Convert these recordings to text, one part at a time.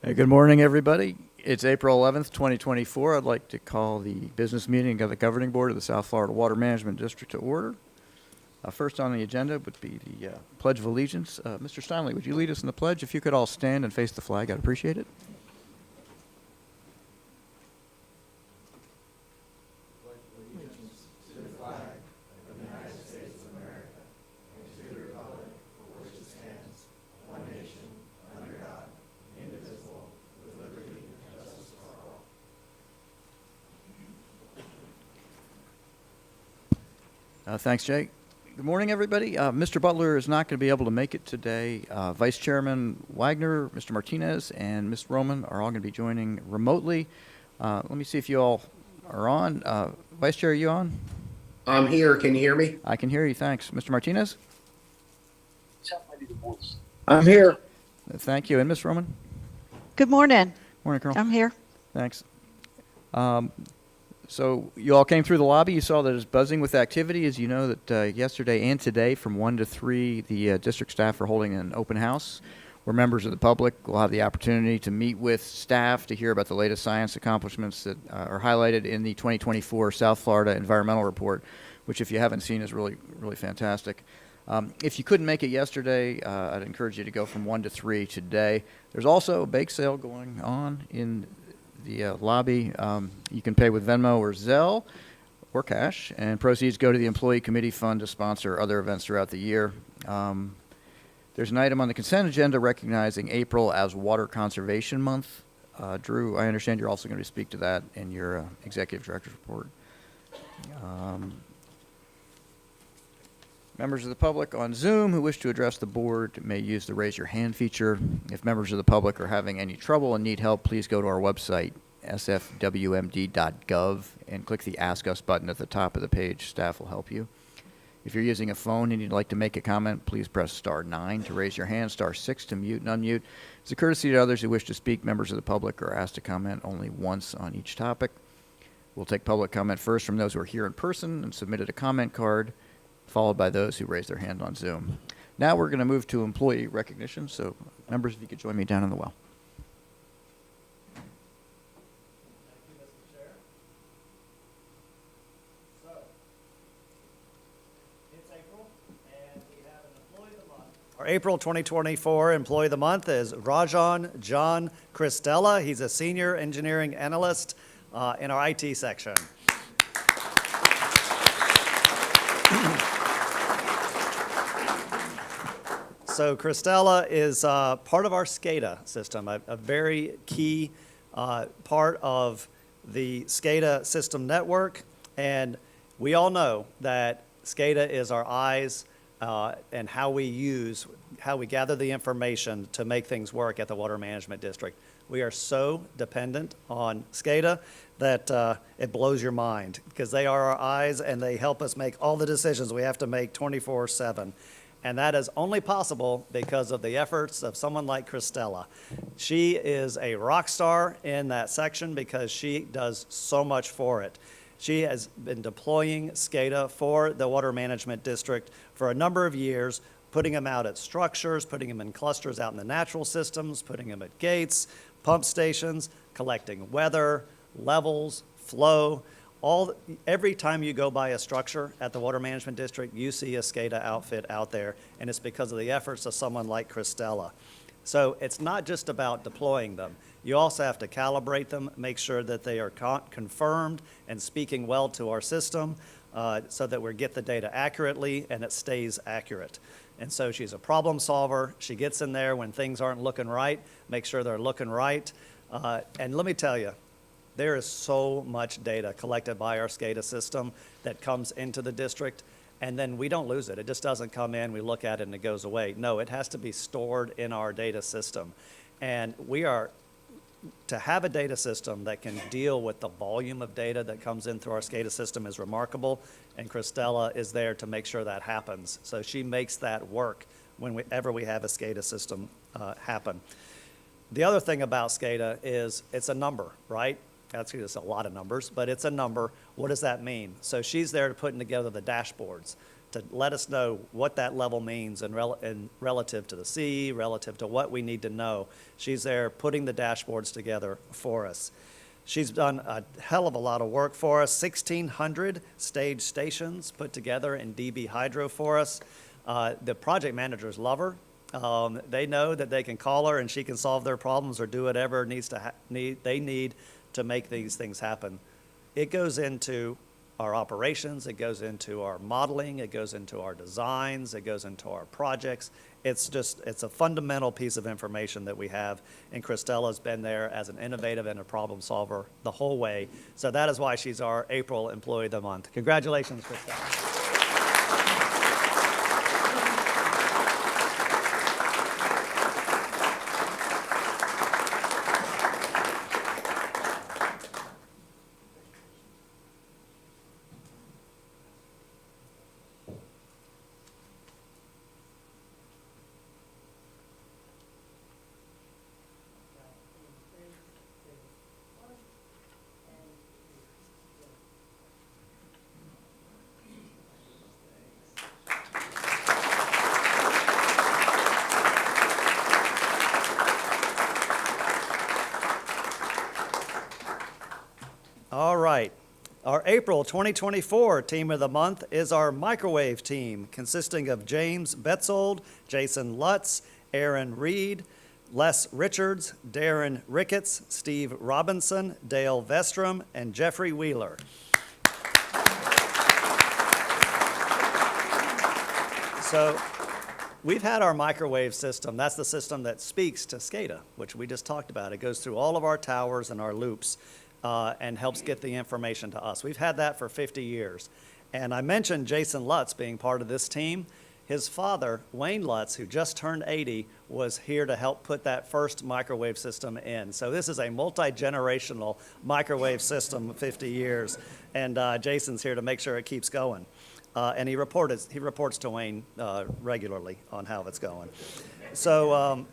Hey, good morning, everybody. It's April 11th, 2024. I'd like to call the business meeting of the Governing Board of the South Florida Water Management District to order. First on the agenda would be the Pledge of Allegiance. Mr. Steinley, would you lead us in the pledge? If you could all stand and face the flag, I'd appreciate it. Thanks, Jake. Good morning, everybody. Mr. Butler is not going to be able to make it today. Vice Chairman Wagner, Mr. Martinez, and Ms. Roman are all going to be joining remotely. Let me see if you all are on. Vice Chair, are you on? I'm here. Can you hear me? I can hear you. Thanks. Mr. Martinez? I'm here. Thank you. And Ms. Roman? Good morning. Morning, Colonel. I'm here. Thanks. So you all came through the lobby. You saw that it's buzzing with activity. As you know, that yesterday and today from 1 to 3, the district staff are holding an open house where members of the public will have the opportunity to meet with staff to hear about the latest science accomplishments that are highlighted in the 2024 South Florida Environmental Report, which, if you haven't seen, is really, really fantastic. If you couldn't make it yesterday, I'd encourage you to go from 1 to 3 today. There's also a bake sale going on in the lobby. You can pay with Venmo or Zelle or cash, and proceeds go to the Employee Committee Fund to sponsor other events throughout the year. There's an item on the consent agenda recognizing April as Water Conservation Month. Drew, I understand you're also going to speak to that in your Executive Director's report. Members of the public on Zoom who wish to address the board may use the raise your hand feature. If members of the public are having any trouble and need help, please go to our website, sfwmd.gov, and click the Ask Us button at the top of the page. Staff will help you. If you're using a phone and you'd like to make a comment, please press star 9 to raise your hand, star 6 to mute and unmute. It's a courtesy to others who wish to speak. Members of the public are asked to comment only once on each topic. We'll take public comment first from those who are here in person and submitted a comment card, followed by those who raise their hand on Zoom. Now we're going to move to employee recognition. So members, if you could join me down in the well. Thank you, Mr. Chair. So, it's April, and we have an Employee of the Month. Our April 2024 Employee of the Month is Rajan John Christella. He's a Senior Engineering Analyst in our IT section. So Christella is part of our SCADA system, a very key part of the SCADA system network. And we all know that SCADA is our eyes and how we gather the information to make things work at the Water Management District. We are so dependent on SCADA that it blows your mind, because they are our eyes and they help us make all the decisions we have to make 24/7. And that is only possible because of the efforts of someone like Christella. She is a rock star in that section because she does so much for it. She has been deploying SCADA for the Water Management District for a number of years, putting them out at structures, putting them in clusters out in the natural systems, putting them at gates, pump stations, collecting weather, levels, flow. Every time you go by a structure at the Water Management District, you see a SCADA outfit out there, and it's because of the efforts of someone like Christella. So it's not just about deploying them. You also have to calibrate them, make sure that they are confirmed and speaking well to our system so that we get the data accurately and it stays accurate. And so she's a problem solver. She gets in there when things aren't looking right, make sure they're looking right. And let me tell you, there is so much data collected by our SCADA system that comes into the district, and then we don't lose it. It just doesn't come in, we look at it, and it goes away. No, it has to be stored in our data system. And to have a data system that can deal with the volume of data that comes in through our SCADA system is remarkable, and Christella is there to make sure that happens. So she makes that work whenever we have a SCADA system happen. The other thing about SCADA is it's a number, right? Actually, it's a lot of numbers, but it's a number. What does that mean? So she's there putting together the dashboards. to let us know what that level means and relative to the sea, relative to what we need to know. She's there putting the dashboards together for us. She's done a hell of a lot of work for us, 1,600 stage stations put together in DB Hydro for us. The project managers love her. They know that they can call her and she can solve their problems or do whatever they need to make these things happen. It goes into our operations, it goes into our modeling, it goes into our designs, it goes into our projects. It's a fundamental piece of information that we have, and Christella's been there as an innovative and a problem solver the whole way. So that is why she's our April Employee of the Month. Congratulations, Christella. All right. Our April 2024 Team of the Month is our microwave team, consisting of James Betzold, Jason Lutz, Aaron Reed, Les Richards, Darren Ricketts, Steve Robinson, Dale Vestrom, and Jeffrey Wheeler. So we've had our microwave system. That's the system that speaks to SCADA, which we just talked about. It goes through all of our towers and our loops and helps get the information to us. We've had that for 50 years. And I mentioned Jason Lutz being part of this team. His father, Wayne Lutz, who just turned 80, was here to help put that first microwave system in. So this is a multi-generational microwave system, 50 years. And Jason's here to make sure it keeps going. And he reports to Wayne regularly on how it's going. So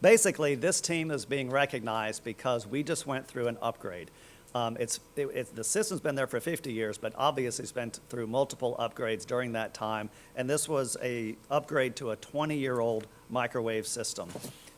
basically, this team is being recognized because we just went through an upgrade. The system's been there for 50 years, but obviously it's been through multiple upgrades during that time. And this was a upgrade to a 20-year-old microwave system.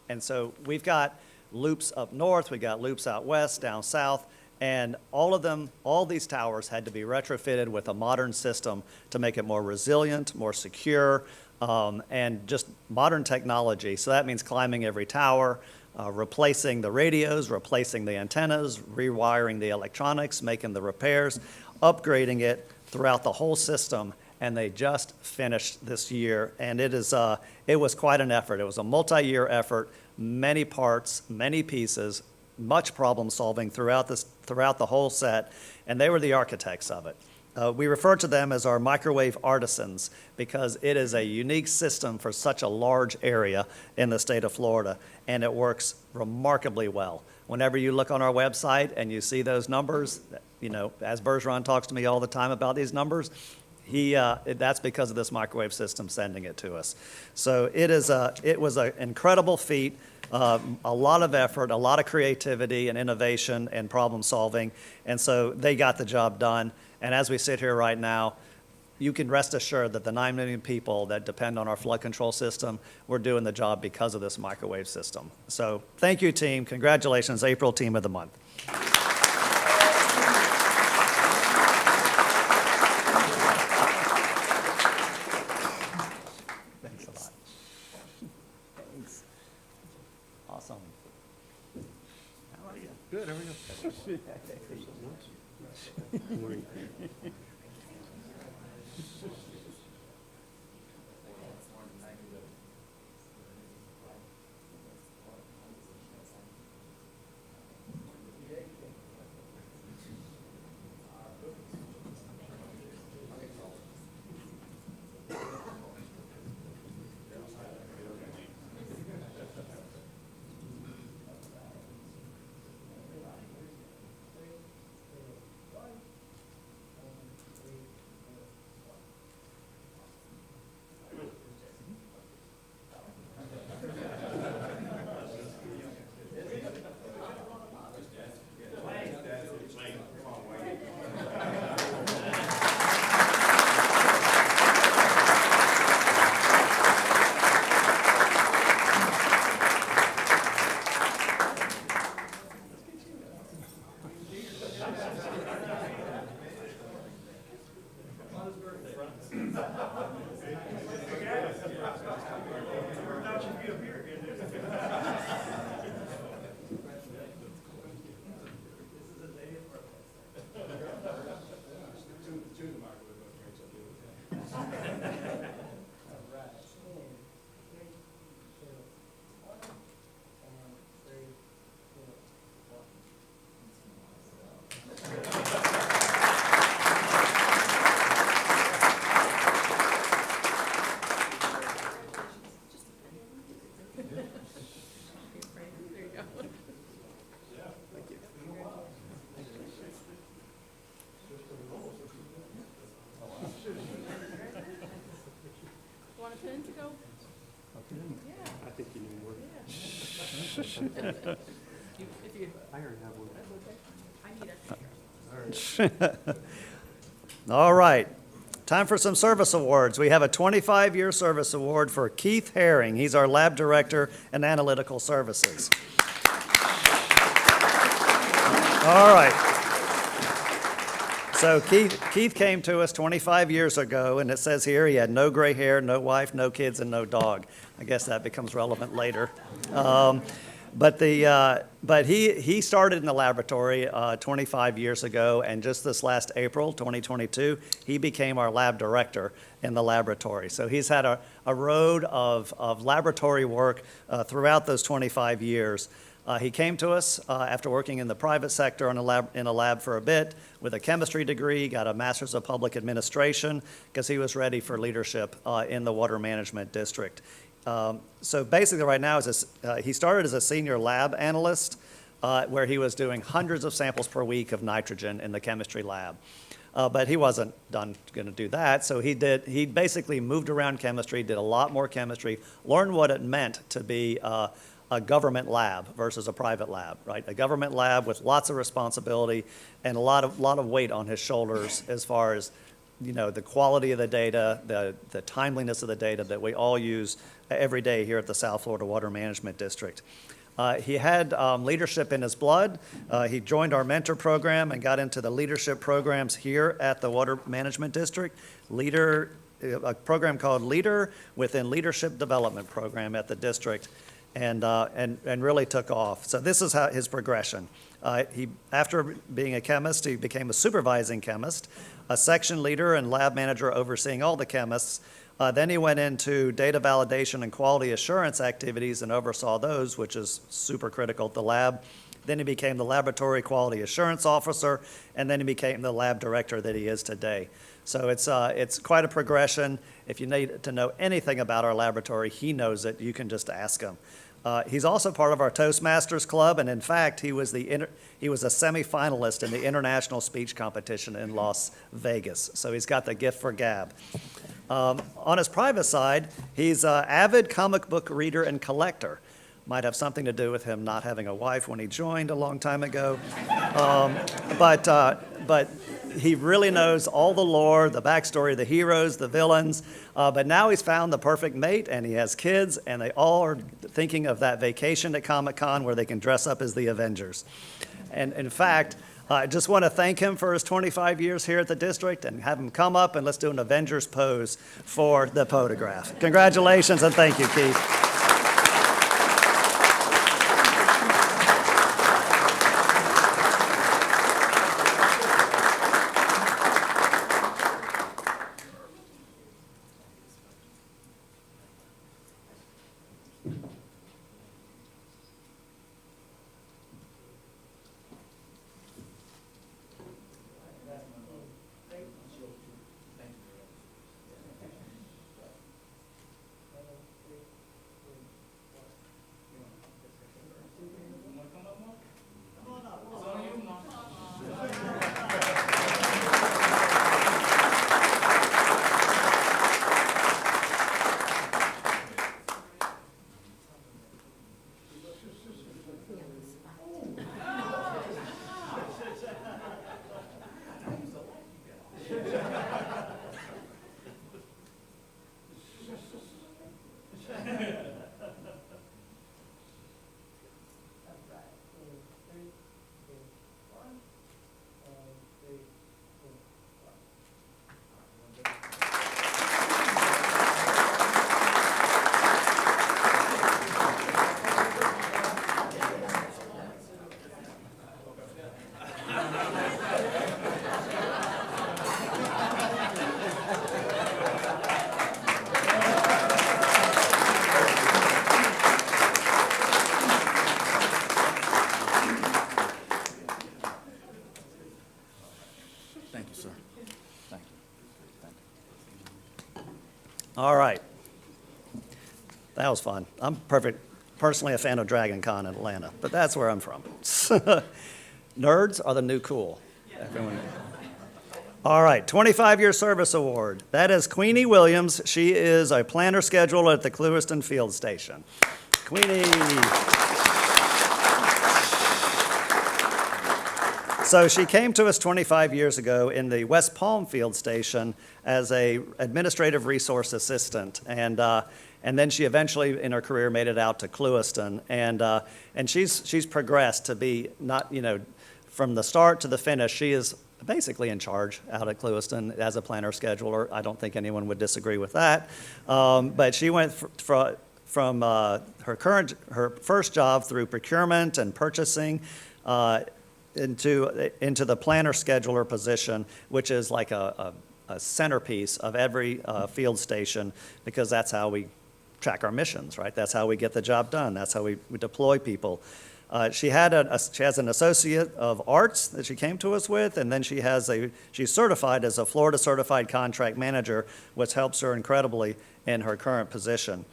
And so we've got loops up north, we've got loops out west, down south, and all these towers had to be retrofitted with a modern system to make it more resilient, more secure, and just modern technology. So that means climbing every tower, replacing the radios, replacing the antennas, rewiring the electronics, making the repairs, upgrading it throughout the whole system. And they just finished this year, and it was quite an effort. It was a multi-year effort, many parts, many pieces, much problem solving throughout the whole set, and they were the architects of it. We refer to them as our microwave artisans because it is a unique system for such a large area in the state of Florida, and it works remarkably well. Whenever you look on our website and you see those numbers, as Bergeron talks to me all the time about these numbers, that's because of this microwave system sending it to us. So it was an incredible feat, a lot of effort, a lot of creativity and innovation and problem solving, and so they got the job done. And as we sit here right now, you can rest assured that the 9 million people that depend on our flood control system, we're doing the job because of this microwave system. So thank you, team. Congratulations, April Team of the Month. Thanks a lot. Thanks. Awesome. How are you? Good, how are you? Want a pen to go? I think you need more. If you, I already have one. I need extra. All right. Time for some service awards. We have a 25-year service award for Keith Herring. He's our lab director in analytical services. All right. So Keith came to us 25 years ago, and it says here he had no gray hair, no wife, no kids, and no dog. I guess that becomes relevant later. But he started in the laboratory 25 years ago, and just this last April, 2022, he became our lab director in the laboratory. So he's had a road of laboratory work throughout those 25 years. He came to us after working in the private sector in a lab for a bit with a chemistry degree, got a master's of public administration because he was ready for leadership in the water management district. So basically right now, he started as a senior lab analyst where he was doing hundreds of samples per week of nitrogen in the chemistry lab. But he wasn't going to do that, so he basically moved around chemistry, did a lot more chemistry, learned what it meant to be a government lab versus a private lab, right? A government lab with lots of responsibility and a lot of weight on his shoulders as far as, you know, the quality of the data, the timeliness of the data that we all use every day here at the South Florida Water Management District. He had leadership in his blood. He joined our mentor program and got into the leadership programs here at the Water Management District. A program called Leader within Leadership Development Program at the district. And really took off. So this is his progression. After being a chemist, he became a supervising chemist, a section leader and lab manager overseeing all the chemists. Then he went into data validation and quality assurance activities and oversaw those, which is super critical at the lab. Then he became the laboratory quality assurance officer, and then he became the lab director that he is today. So it's quite a progression. If you need to know anything about our laboratory, he knows it. You can just ask him. He's also part of our Toastmasters Club, and in fact, he was a semifinalist in the international speech competition in Las Vegas. So he's got the gift for gab. On his private side, he's an avid comic book reader and collector. Might have something to do with him not having a wife when he joined a long time ago. But he really knows all the lore, the backstory, the heroes, the villains. But now he's found the perfect mate, and he has kids, and they all are thinking of that vacation at Comic-Con where they can dress up as the Avengers. And in fact, I just want to thank him for his 25 years here at the district and have him come up and let's do an Avengers pose for the photograph. Congratulations and thank you, Keith. All right. That was fun. I'm personally a fan of Dragon Con in Atlanta, but that's where I'm from. Nerds are the new cool. Everyone. All right, 25-year service award. That is Queenie Williams. She is a planner scheduler at the Clewiston Field Station. Queenie. So she came to us 25 years ago in the West Palm Field Station as a administrative resource assistant, and then she eventually in her career made it out to Clewiston, and she's progressed to be not, from the start to the finish, she is basically in charge out at Clewiston as a planner scheduler. I don't think anyone would disagree with that, but she went from her first job through procurement and purchasing. Into the planner scheduler position, which is like a centerpiece of every field station, because that's how we track our missions, right? That's how we get the job done. That's how we deploy people. She has an associate of arts that she came to us with, and then she's certified as a Florida Certified Contract Manager, which helps her incredibly in her current position.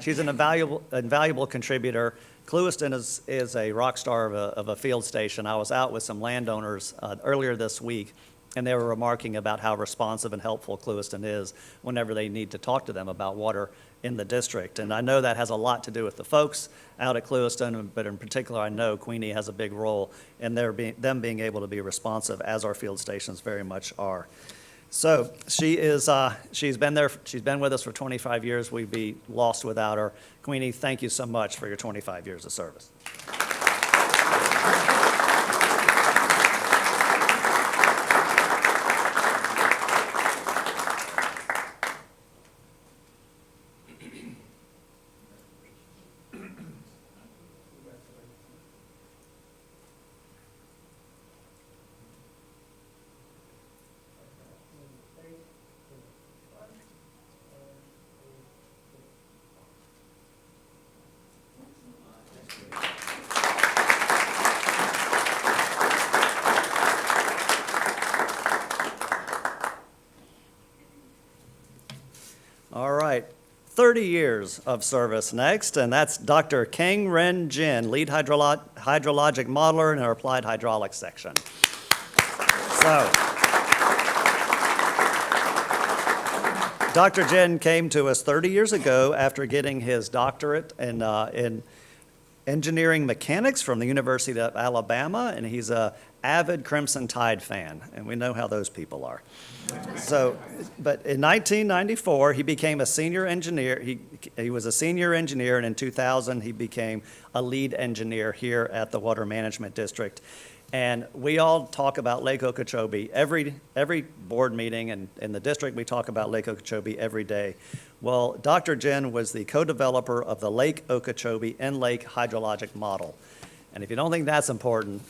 She's an invaluable contributor. Clewiston is a rock star of a field station. I was out with some landowners earlier this week, and they were remarking about how responsive and helpful Clewiston is whenever they need to talk to them about water in the district. And I know that has a lot to do with the folks out at Clewiston, but in particular, I know Queenie has a big role in them being able to be responsive, as our field stations very much are. So she's been with us for 25 years. We'd be lost without her. Queenie, thank you so much for your 25 years of service. All right, 30 years of service next, and that's Dr. Kang Ren Jin, lead hydrologic modeler in our applied hydraulics section. So, Dr. Jin came to us 30 years ago after getting his doctorate in engineering mechanics from the University of Alabama, and he's an avid Crimson Tide fan, and we know how those people are. So, but in 1994, he became a senior engineer. He was a senior engineer, and in 2000, he became a lead engineer here at the Water Management District. And we all talk about Lake Okeechobee. Every board meeting in the district, we talk about Lake Okeechobee every day. Well, Dr. Jin was the co-developer of the Lake Okeechobee in-lake hydrologic model. And if you don't think that's important,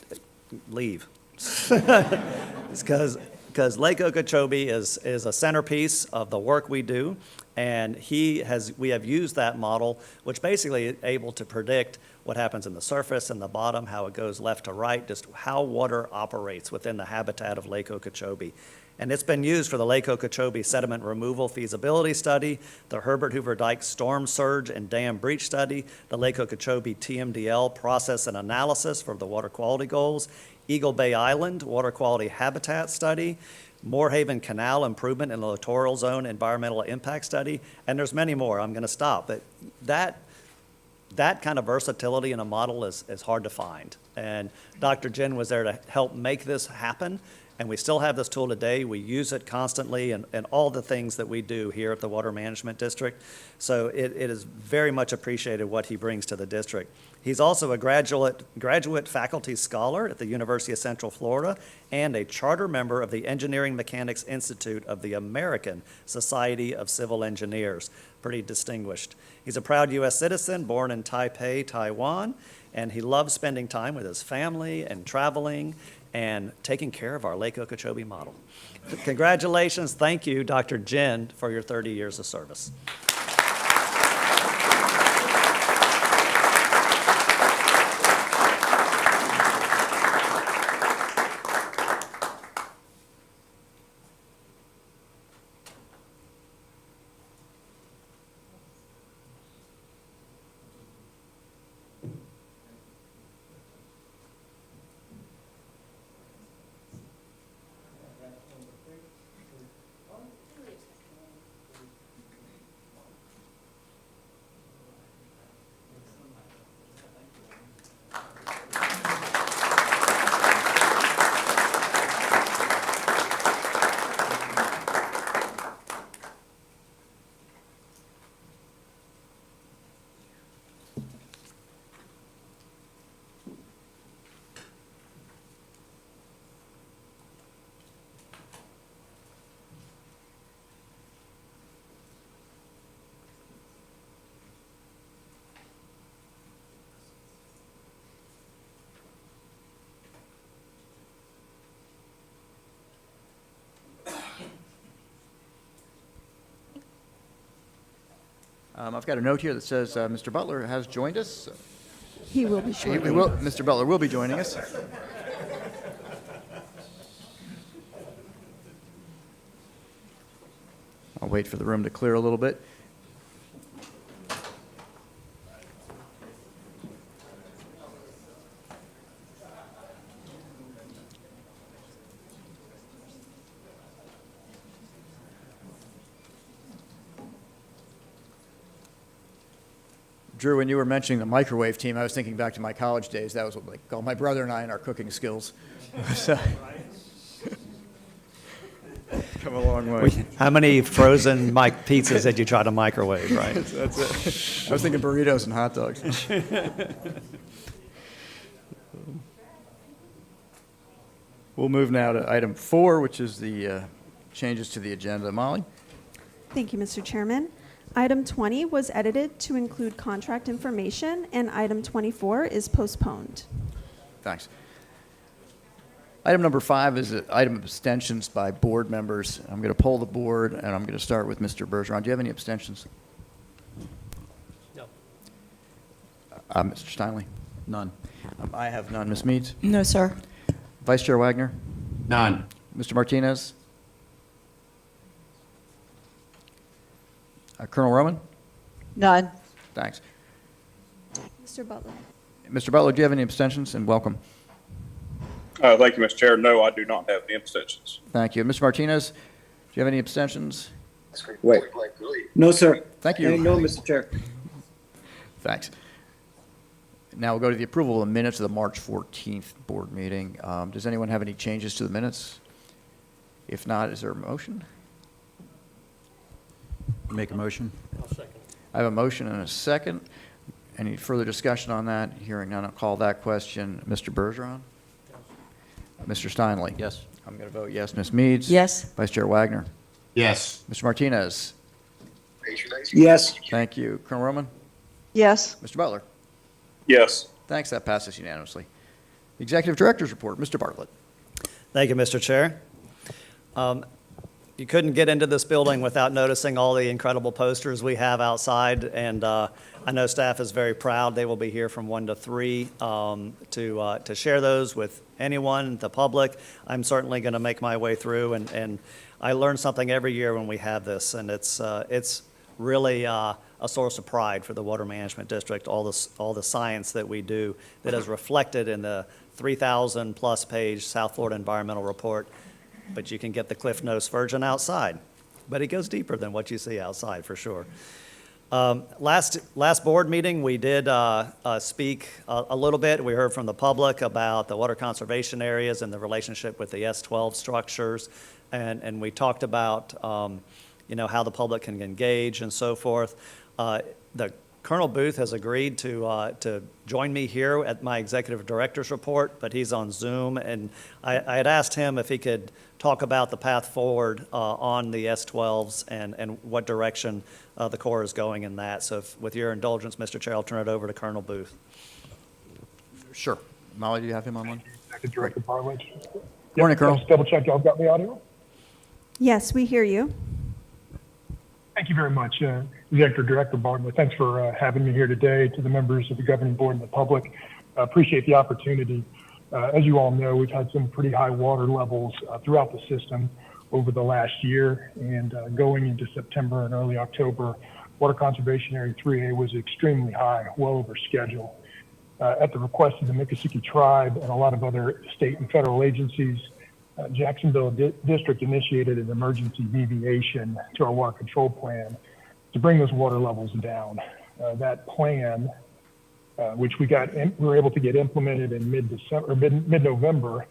leave. It's because Lake Okeechobee is a centerpiece of the work we do, and we have used that model, which basically is able to predict what happens in the surface and the bottom, how it goes left to right, just how water operates within the habitat of Lake Okeechobee. And it's been used for the Lake Okeechobee Sediment Removal Feasibility Study, the Herbert Hoover Dike Storm Surge and Dam Breach Study, the Lake Okeechobee TMDL Process and Analysis for the Water Quality Goals, Eagle Bay Island Water Quality Habitat Study, Moorhaven Canal Improvement in the Littoral Zone Environmental Impact Study, and there's many more. I'm going to stop. But that kind of versatility in a model is hard to find. And Dr. Jin was there to help make this happen. And we still have this tool today. We use it constantly in all the things that we do here at the Water Management District. So it is very much appreciated what he brings to the district. He's also a graduate faculty scholar at the University of Central Florida and a charter member of the Engineering Mechanics Institute of the American Society of Civil Engineers. Pretty distinguished. He's a proud U.S. citizen, born in Taipei, Taiwan, and he loves spending time with his family and traveling and taking care of our Lake Okeechobee model. Congratulations. Thank you, Dr. Jin, for your 30 years of service. I've got a note here that says Mr. Butler has joined us. He will be shortly. Mr. Butler will be joining us. I'll wait for the room to clear a little bit. Drew, when you were mentioning the microwave team, I was thinking back to my college days. That was what, like, all my brother and I and our cooking skills. So, come a long way. How many frozen pizzas did you try to microwave, right? That's it. I was thinking burritos and hot dogs. We'll move now to item 4, which is the changes to the agenda. Molly? Thank you, Mr. Chairman. Item 20 was edited to include contract information, and item 24 is postponed. Thanks. Item number 5 is an item of abstentions by board members. I'm going to poll the board, and I'm going to start with Mr. Bergeron. Do you have any abstentions? No. Mr. Steinle? None. I have none. Ms. Meads? No, sir. Vice Chair Wagner? None. Mr. Martinez? Colonel Roman? None. Thanks. Mr. Butler. Mr. Butler, do you have any abstentions? And welcome. Thank you, Mr. Chair. No, I do not have any abstentions. Thank you. Mr. Martinez, do you have any abstentions? Wait. No, sir. Thank you. No, Mr. Chair. Thanks. Now we'll go to the approval of the minutes of the March 14th board meeting. Does anyone have any changes to the minutes? If not, is there a motion? Make a motion? I'll second. I have a motion and a second. Any further discussion on that? Hearing none, I'll call that question. Mr. Bergeron? Mr. Steinle? Yes. I'm going to vote yes. Ms. Meads? Yes. Vice Chair Wagner? Yes. Mr. Martinez? Yes. Thank you. Colonel Roman? Yes. Mr. Butler? Yes. Thanks. That passes unanimously. The Executive Director's Report. Mr. Bartlett. Thank you, Mr. Chair. You couldn't get into this building without noticing all the incredible posters we have outside, and I know staff is very proud. They will be here from 1 to 3 to share those with anyone, the public. I'm certainly going to make my way through, and I learn something every year when we have this, and it's really a source of pride for the Water Management District, all the science that we do that is reflected in the 3,000-plus page South Florida Environmental Report. But you can get the Cliff Notes version outside. But it goes deeper than what you see outside, for sure. Last board meeting, we did speak a little bit. We heard from the public about the water conservation areas and the relationship with the S12 structures. And we talked about how the public can engage and so forth. The Colonel Booth has agreed to join me here at my executive director's report, but he's on Zoom. And I had asked him if he could talk about the path forward on the S12s and what direction the Corps is going in that. So with your indulgence, Mr. Chair, I'll turn it over to Colonel Booth. Sure. Molly, do you have him online? Executive Director Bartlett. Morning, Colonel. Just double check, y'all got the audio? Yes, we hear you. Thank you very much, Executive Director Bartlett. Thanks for having me here today. To the members of the governing board and the public, appreciate the opportunity. As you all know, we've had some pretty high water levels throughout the system over the last year, and going into September and early October, Water Conservation Area 3A was extremely high, well over schedule. At the request of the Miccosukee Tribe and a lot of other state and federal agencies, Jacksonville District initiated an emergency deviation to our water control plan to bring those water levels down. That plan, which we were able to get implemented in mid-November,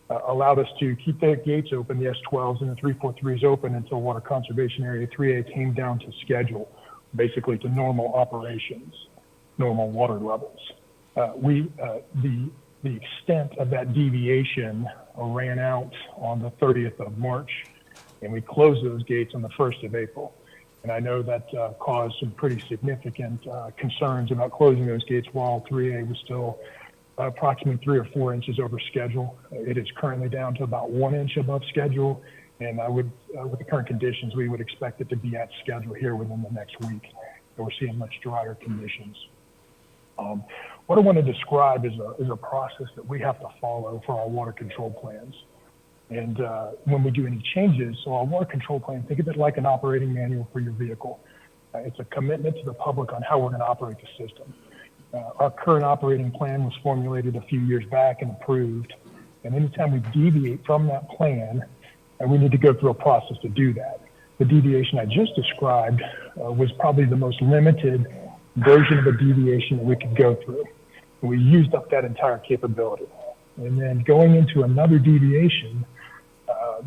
allowed us to keep the gates open, the S12s and the 343s open until Water Conservation Area 3A came down to schedule, basically to normal operations, normal water levels. The extent of that deviation ran out on the 30th of March, and we closed those gates on the 1st of April. And I know that caused some pretty significant concerns about closing those gates while 3A was still approximately 3 or 4 inches over schedule. It is currently down to about 1 inch above schedule, and with the current conditions, we would expect it to be at schedule here within the next week. So we're seeing much drier conditions. What I want to describe is a process that we have to follow for our water control plans. And when we do any changes, so our water control plan, think of it like an operating manual for your vehicle. It's a commitment to the public on how we're going to operate the system. Our current operating plan was formulated a few years back and approved. And anytime we deviate from that plan, we need to go through a process to do that. The deviation I just described was probably the most limited version of a deviation that we could go through. We used up that entire capability. And then going into another deviation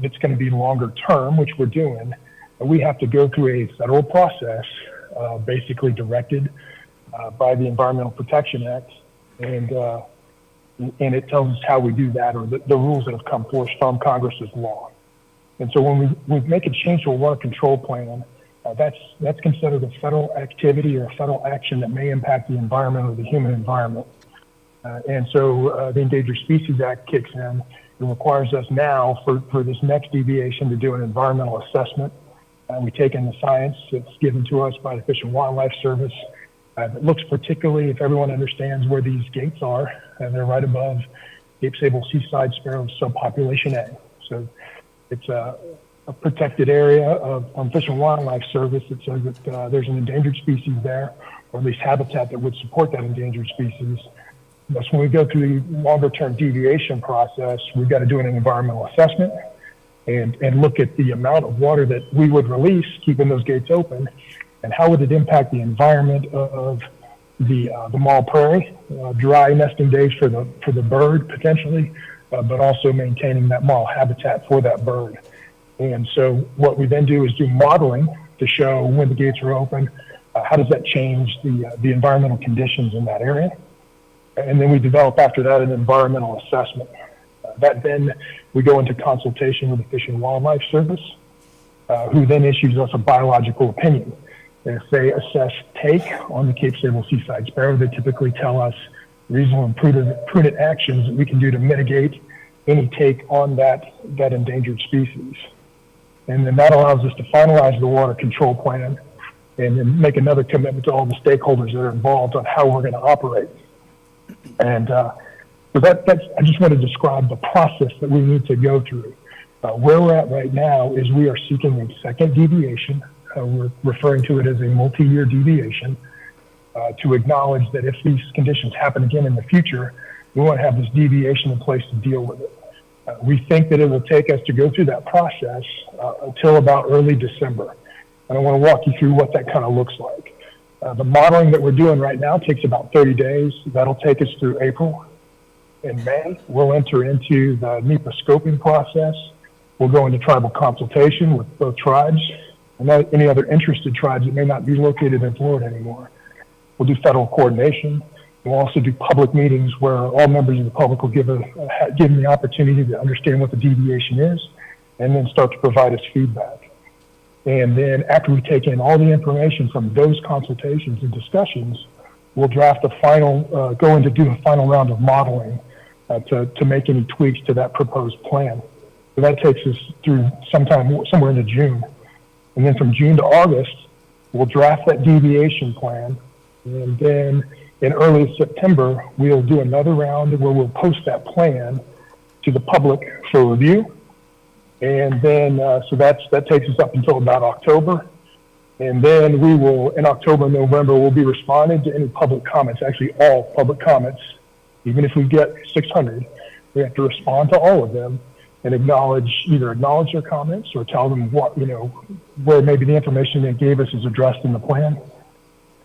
that's going to be longer term, which we're doing, we have to go through a federal process, basically directed by the Environmental Protection Act, and it tells us how we do that, or the rules that have come forth from Congress's law. And so when we make a change to a water control plan, that's considered a federal activity or a federal action that may impact the environment or the human environment. And so the Endangered Species Act kicks in. It requires us now for this next deviation to do an environmental assessment. We take in the science that's given to us by the Fish and Wildlife Service. It looks particularly, if everyone understands where these gates are, and they're right above Cape Sable Seaside Sparrow subpopulation A. So it's a protected area on Fish and Wildlife Service that says that there's an endangered species there, or at least habitat that would support that endangered species. That's when we go through the longer term deviation process, we've got to do an environmental assessment and look at the amount of water that we would release, keeping those gates open, and how would it impact the environment of the Mall Prairie, dry nesting days for the bird potentially, but also maintaining that mall habitat for that bird. And so what we then do is do modeling to show when the gates are open, how does that change the environmental conditions in that area. And then we develop after that an environmental assessment. That then we go into consultation with the Fish and Wildlife Service, who then issues us a biological opinion. And if they assess take on the Cape Sable Seaside Sparrow, they typically tell us reasonable and prudent actions that we can do to mitigate any take on that endangered species. And then that allows us to finalize the water control plan and then make another commitment to all the stakeholders that are involved on how we're going to operate. And so I just want to describe the process that we need to go through. Where we're at right now is we are seeking a second deviation. We're referring to it as a multi-year deviation to acknowledge that if these conditions happen again in the future, we want to have this deviation in place to deal with it. We think that it will take us to go through that process until about early December. And I want to walk you through what that kind of looks like. The modeling that we're doing right now takes about 30 days. That'll take us through April. In May, we'll enter into the NEPA scoping process. We'll go into tribal consultation with both tribes and any other interested tribes that may not be located in Florida anymore. We'll do federal coordination. We'll also do public meetings where all members of the public will give them the opportunity to understand what the deviation is and then start to provide us feedback. And then after we take in all the information from those consultations and discussions, we'll draft a final, go in to do a final round of modeling to make any tweaks to that proposed plan. So that takes us through somewhere into June. And then from June to August, we'll draft that deviation plan. And then in early September, we'll do another round where we'll post that plan to the public for review. And then, so that takes us up until about October. And then we will, in October and November, we'll be responding to any public comments, actually all public comments. Even if we get 600, we have to respond to all of them and either acknowledge their comments or tell them what, where maybe the information they gave us is addressed in the plan.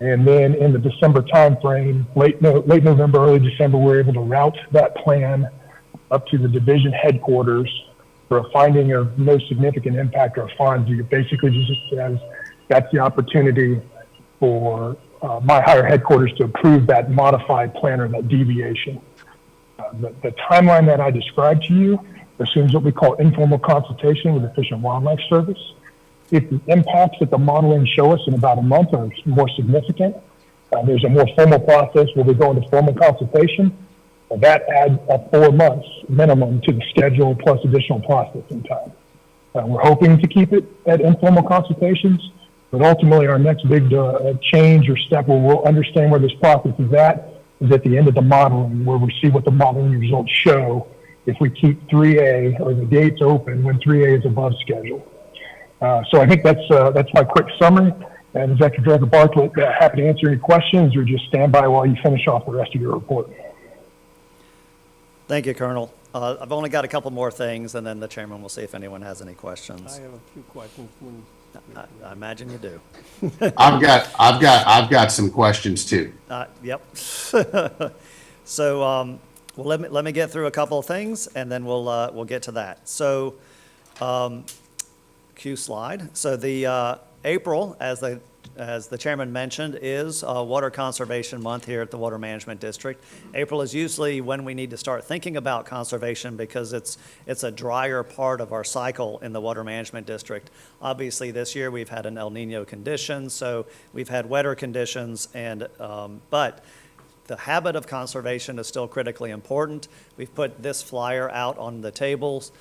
And then in the December timeframe, late November, early December, we're able to route that plan up to the division headquarters for a finding of no significant impact or funds. It basically just says that's the opportunity for my higher headquarters to approve that modified plan or that deviation. The timeline that I described to you assumes what we call informal consultation with the Fish and Wildlife Service. If the impacts that the modeling show us in about a month are more significant, there's a more formal process where we go into formal consultation. That adds 4 months minimum to the schedule plus additional processing time. We're hoping to keep it at informal consultations, But ultimately, our next big change or step where we'll understand where this process is at the end of the modeling, where we see what the modeling results show if we keep 3A or the gates open when 3A is above schedule. So I think that's my quick summary. And Executive Director Bartlett, happy to answer any questions or just stand by while you finish off the rest of your report. Thank you, Colonel. I've only got a couple more things, and then the chairman will see if anyone has any questions. I have a few questions. I imagine you do. I've got some questions too. Yep. So, well, let me get through a couple of things, and then we'll get to that. So, Q slide. So the April, as the chairman mentioned, is Water Conservation Month here at the Water Management District. April is usually when we need to start thinking about conservation because it's a drier part of our cycle in the Water Management District. Obviously, this year we've had an El Nino condition, so we've had wetter conditions, and but the habit of conservation is still critically important. We've put this flyer out on the tables.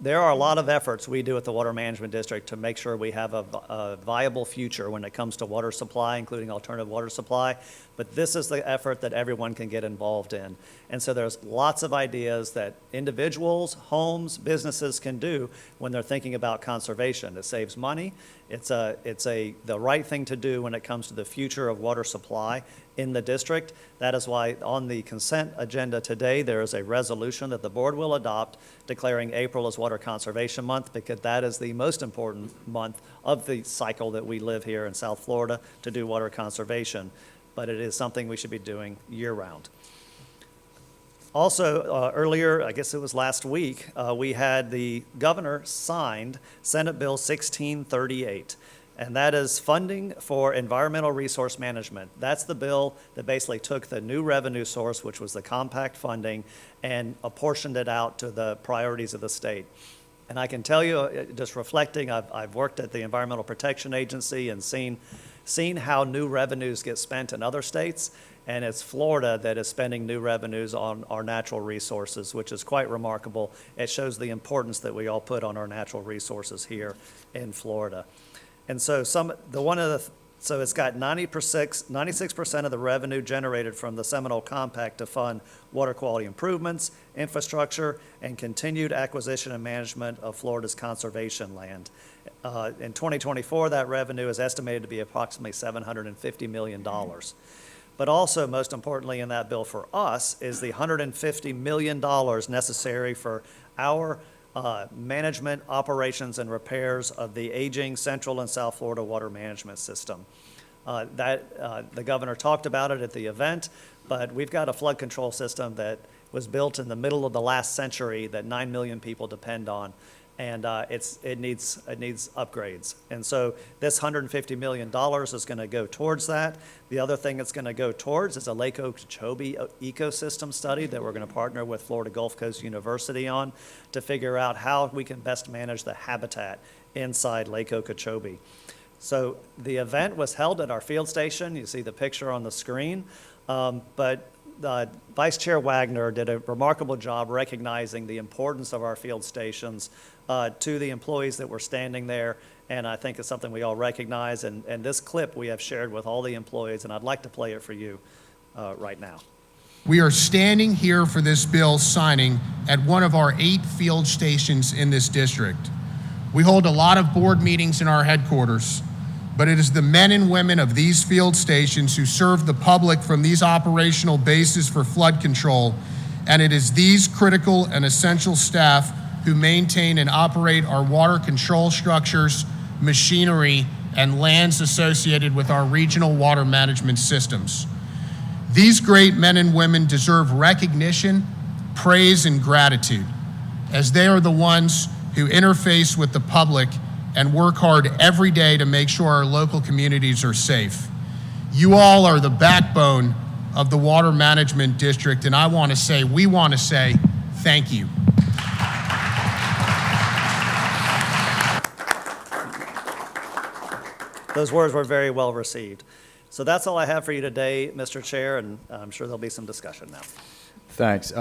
There are a lot of efforts we do at the Water Management District to make sure we have a viable future when it comes to water supply, including alternative water supply. But this is the effort that everyone can get involved in. And so there's lots of ideas that individuals, homes, businesses can do when they're thinking about conservation. It saves money. It's the right thing to do when it comes to the future of water supply in the district. That is why on the consent agenda today, there is a resolution that the board will adopt declaring April as Water Conservation Month, because that is the most important month of the cycle that we live here in South Florida to do water conservation. But it is something we should be doing year-round. Also, earlier, I guess it was last week, we had the governor signed Senate Bill 1638, and that is funding for environmental resource management. That's the bill that basically took the new revenue source, which was the compact funding, and apportioned it out to the priorities of the state. And I can tell you, just reflecting, I've worked at the Environmental Protection Agency and seen how new revenues get spent in other states, and it's Florida that is spending new revenues on our natural resources, which is quite remarkable. It shows the importance that we all put on our natural resources here in Florida. And so so it's got 96% of the revenue generated from the Seminole Compact to fund water quality improvements, infrastructure, and continued acquisition and management of Florida's conservation land. In 2024, that revenue is estimated to be approximately $750 million. But also, most importantly in that bill for us, is the $150 million necessary for our management, operations, and repairs of the aging Central and South Florida water management system. The governor talked about it at the event, but we've got a flood control system that was built in the middle of the last century that 9 million people depend on, and it needs upgrades. And so this $150 million is going to go towards that. The other thing it's going to go towards is a Lake Okeechobee ecosystem study that we're going to partner with Florida Gulf Coast University on to figure out how we can best manage the habitat inside Lake Okeechobee. So the event was held at our field station. You see the picture on the screen, but Vice Chair Wagner did a remarkable job recognizing the importance of our field stations to the employees that were standing there, and I think it's something we all recognize, and this clip we have shared with all the employees, and I'd like to play it for you right now. We are standing here for this bill signing at one of our 8 field stations in this district. We hold a lot of board meetings in our headquarters, but it is the men and women of these field stations who serve the public from these operational bases for flood control, and it is these critical and essential staff who maintain and operate our water control structures, machinery, and lands associated with our regional water management systems. These great men and women deserve recognition, praise, and gratitude, as they are the ones who interface with the public and work hard every day to make sure our local communities are safe. You all are the backbone of the Water Management District, and we want to say thank you. Those words were very well received. So that's all I have for you today, Mr. Chair, and I'm sure there'll be some discussion now. Thanks.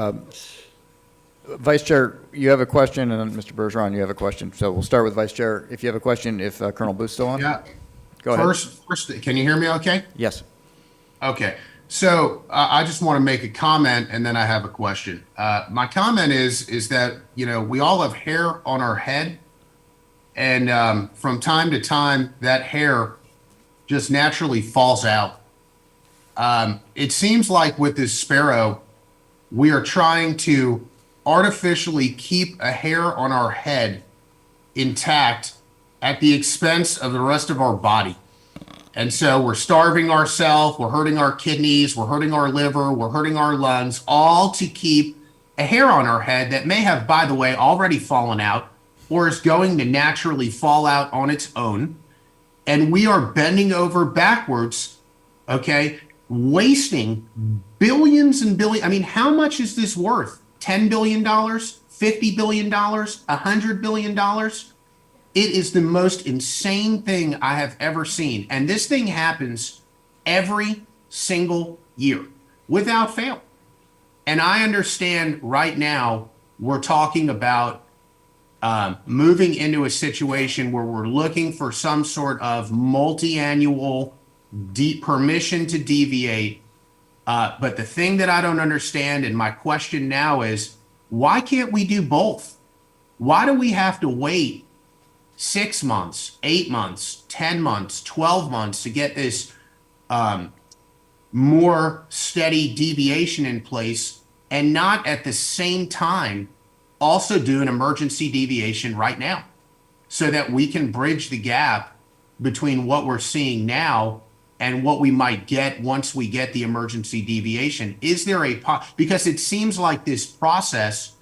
Vice Chair, you have a question, and then Mr. Bergeron, you have a question. So we'll start with Vice Chair. If you have a question, if Colonel Booth's still on? Yeah. Go ahead. First, can you hear me okay? Yes. Okay. So I just want to make a comment and then I have a question. My comment is that, you know, we all have hair on our head, and from time to time that hair just naturally falls out. It seems like with this sparrow, we are trying to artificially keep a hair on our head intact at the expense of the rest of our body. And so we're starving ourselves, we're hurting our kidneys, we're hurting our liver, we're hurting our lungs, all to keep a hair on our head that may have, by the way, already fallen out or is going to naturally fall out on its own. And we are bending over backwards, okay, wasting billions and billions. I mean, how much is this worth? $10 billion, $50 billion, $100 billion? It is the most insane thing I have ever seen. And this thing happens every single year without fail. And I understand right now we're talking about moving into a situation where we're looking for some sort of multi-annual permission to deviate. But the thing that I don't understand, and my question now is, why can't we do both? Why do we have to wait 6 months, 8 months, 10 months, 12 months to get this more steady deviation in place, and not at the same time also do an emergency deviation right now so that we can bridge the gap between what we're seeing now and what we might get once we get the emergency deviation? Is there because it seems like this process,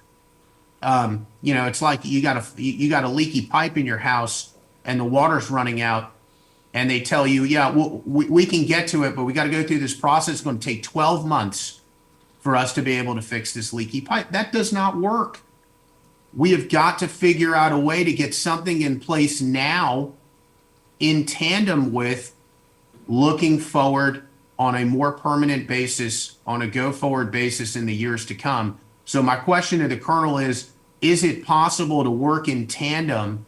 you know, it's like you got a leaky pipe in your house and the water's running out, and they tell you, yeah, we can get to it, but we got to go through this process. It's going to take 12 months for us to be able to fix this leaky pipe. That does not work. We have got to figure out a way to get something in place now in tandem with looking forward on a more permanent basis, on a go-forward basis in the years to come. So my question to the Colonel is it possible to work in tandem,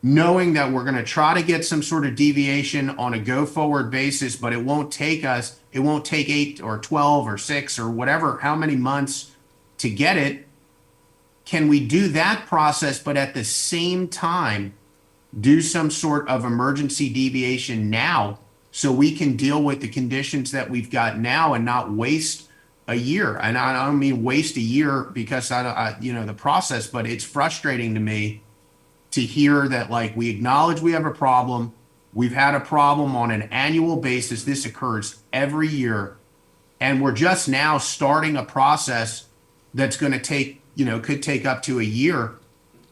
knowing that we're going to try to get some sort of deviation on a go-forward basis, but it won't take 8 or 12 or 6 or whatever, how many months to get it? Can we do that process, but at the same time, do some sort of emergency deviation now so we can deal with the conditions that we've got now and not waste a year? And I don't mean waste a year because you know, the process, but it's frustrating to me to hear that, like, we acknowledge we have a problem. We've had a problem on an annual basis. This occurs every year. And we're just now starting a process that's going to take, you know, could take up to a year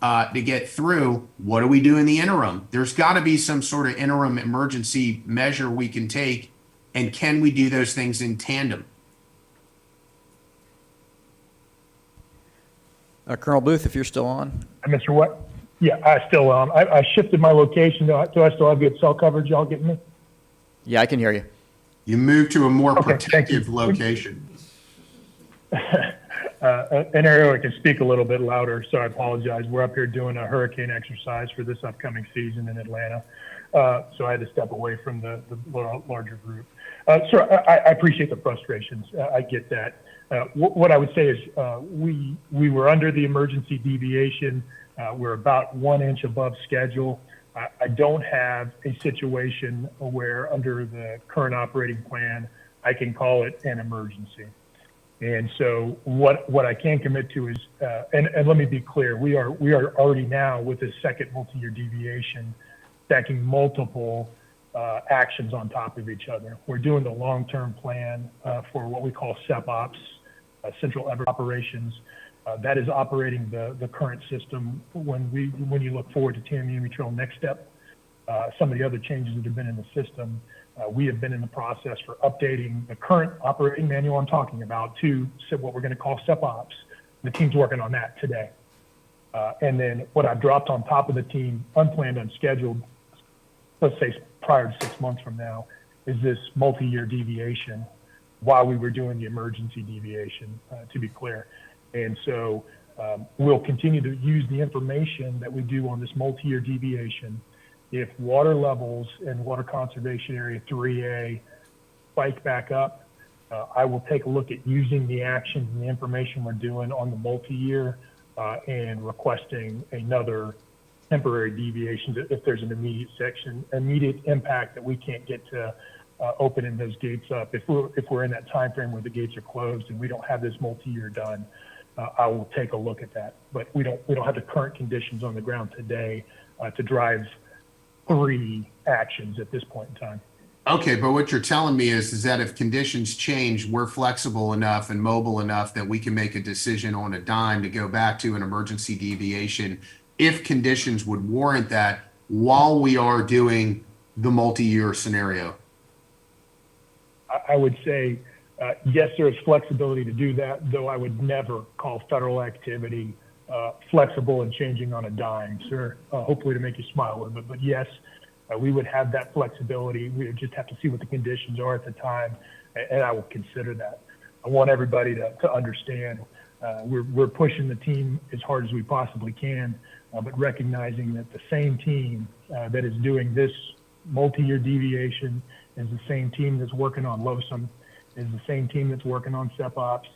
to get through. What do we do in the interim? There's got to be some sort of interim emergency measure we can take. And can we do those things in tandem? Colonel Booth, if you're still on. Mr. What? Yeah, I still am. I shifted my location. Do I still have good cell coverage? Y'all getting me? Yeah, I can hear you. You move to a more Okay, thank you. protective location. An area I can speak a little bit louder, so I apologize. We're up here doing a hurricane exercise for this upcoming season in Atlanta. So I had to step away from the larger group. So I appreciate the frustrations. I get that. What I would say is we were under the emergency deviation. We're about 1 inch above schedule. I don't have a situation where under the current operating plan, I can call it an emergency. And so what I can commit to is, and let me be clear, we are already now with this second multi-year deviation, stacking multiple actions on top of each other. We're doing the long-term plan for what we call SEPOps, Central Effort Operations. That is operating the current system. When you look forward to TMU Trail Next Step, some of the other changes that have been in the system, we have been in the process for updating the current operating manual I'm talking about to what we're going to call SEPOps. The team's working on that today. And then what I've dropped on top of the team, unplanned, unscheduled, let's say prior to 6 months from now, is this multi-year deviation while we were doing the emergency deviation, to be clear. And so we'll continue to use the information that we do on this multi-year deviation. If water levels in Water Conservation Area 3A spike back up, I will take a look at using the actions and the information we're doing on the multi-year and requesting another temporary deviation if there's an immediate impact that we can't get to opening those gates up. If we're in that time frame where the gates are closed and we don't have this multi-year done, I will take a look at that. But we don't have the current conditions on the ground today to drive 3 actions at this point in time. Okay, but what you're telling me is that if conditions change, we're flexible enough and mobile enough that we can make a decision on a dime to go back to an emergency deviation if conditions would warrant that while we are doing the multi-year scenario. I would say, yes, there is flexibility to do that, though I would never call federal activity flexible and changing on a dime, sir. Hopefully to make you smile a little bit, but yes, we would have that flexibility. We would just have to see what the conditions are at the time, and I will consider that. I want everybody to understand we're pushing the team as hard as we possibly can, but recognizing that the same team that is doing this multi-year deviation is the same team that's working on LOSM, is the same team that's working on SEPOPS,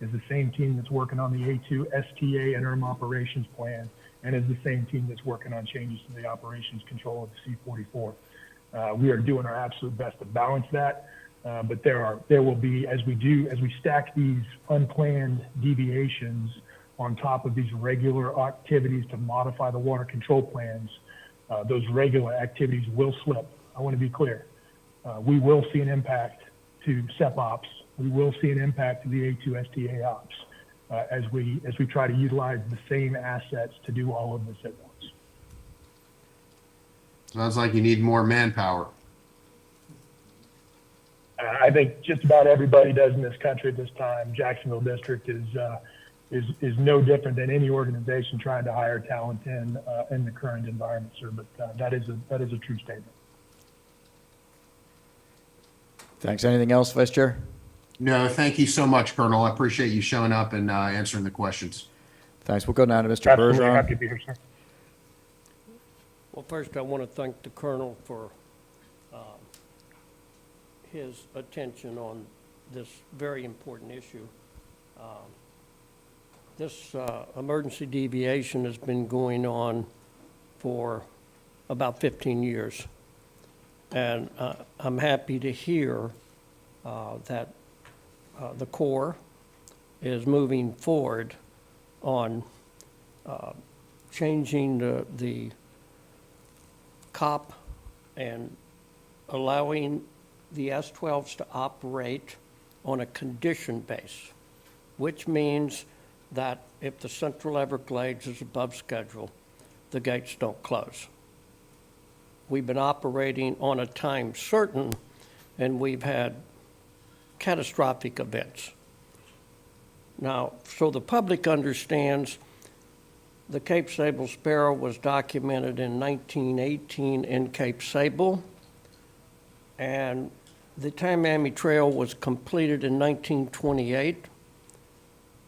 is the same team that's working on the A2 STA interim operations plan, and is the same team that's working on changes to the operations control of the C-44. We are doing our absolute best to balance that, but there will be, as we stack these unplanned deviations on top of these regular activities to modify the water control plans, those regular activities will slip. I want to be clear. We will see an impact to SEPOPS. We will see an impact to the A2 STA ops as we try to utilize the same assets to do all of this at once. Sounds like you need more manpower. I think just about everybody does in this country at this time. Jacksonville District is no different than any organization trying to hire talent in the current environment, sir. But that is a true statement. Thanks. Anything else, Vice Chair? No, thank you so much, Colonel. I appreciate you showing up and answering the questions. Thanks. We'll go now to Mr. Absolutely Bergeron. happy to be here, sir. Well, first, I want to thank the Colonel for his attention on this very important issue. This emergency deviation has been going on for about 15 years. And I'm happy to hear that the Corps is moving forward on changing the COP and allowing the S-12s to operate on a condition base, which means that if the Central Everglades is above schedule, the gates don't close. We've been operating on a time certain, and we've had catastrophic events. Now, so the public understands, the Cape Sable Sparrow was documented in 1918 in Cape Sable, and the Tammany Trail was completed in 1928,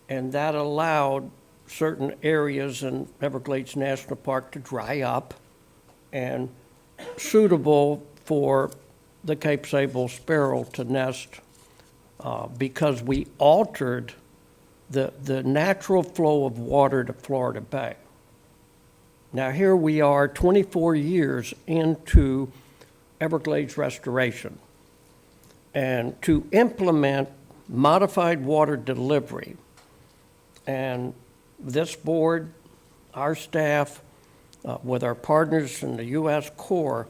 and that allowed certain areas in Everglades National Park to dry up and suitable for the Cape Sable Sparrow to nest because we altered the natural flow of water to Florida Bay. Now here we are 24 years into Everglades restoration. And to implement modified water delivery, and this board, our staff, with our partners in the U.S. Corps,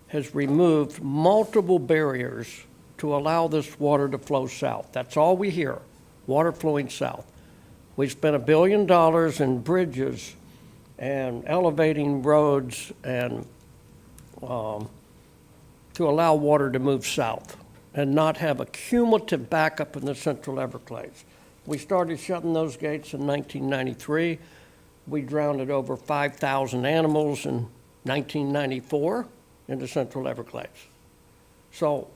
has removed multiple barriers to allow this water to flow south. That's all we hear, water flowing south. We spent $1 billion in bridges and elevating roads and to allow water to move south and not have a cumulative backup in the Central Everglades. We started shutting those gates in 1993. We drowned over 5,000 animals in 1994 in the Central Everglades. So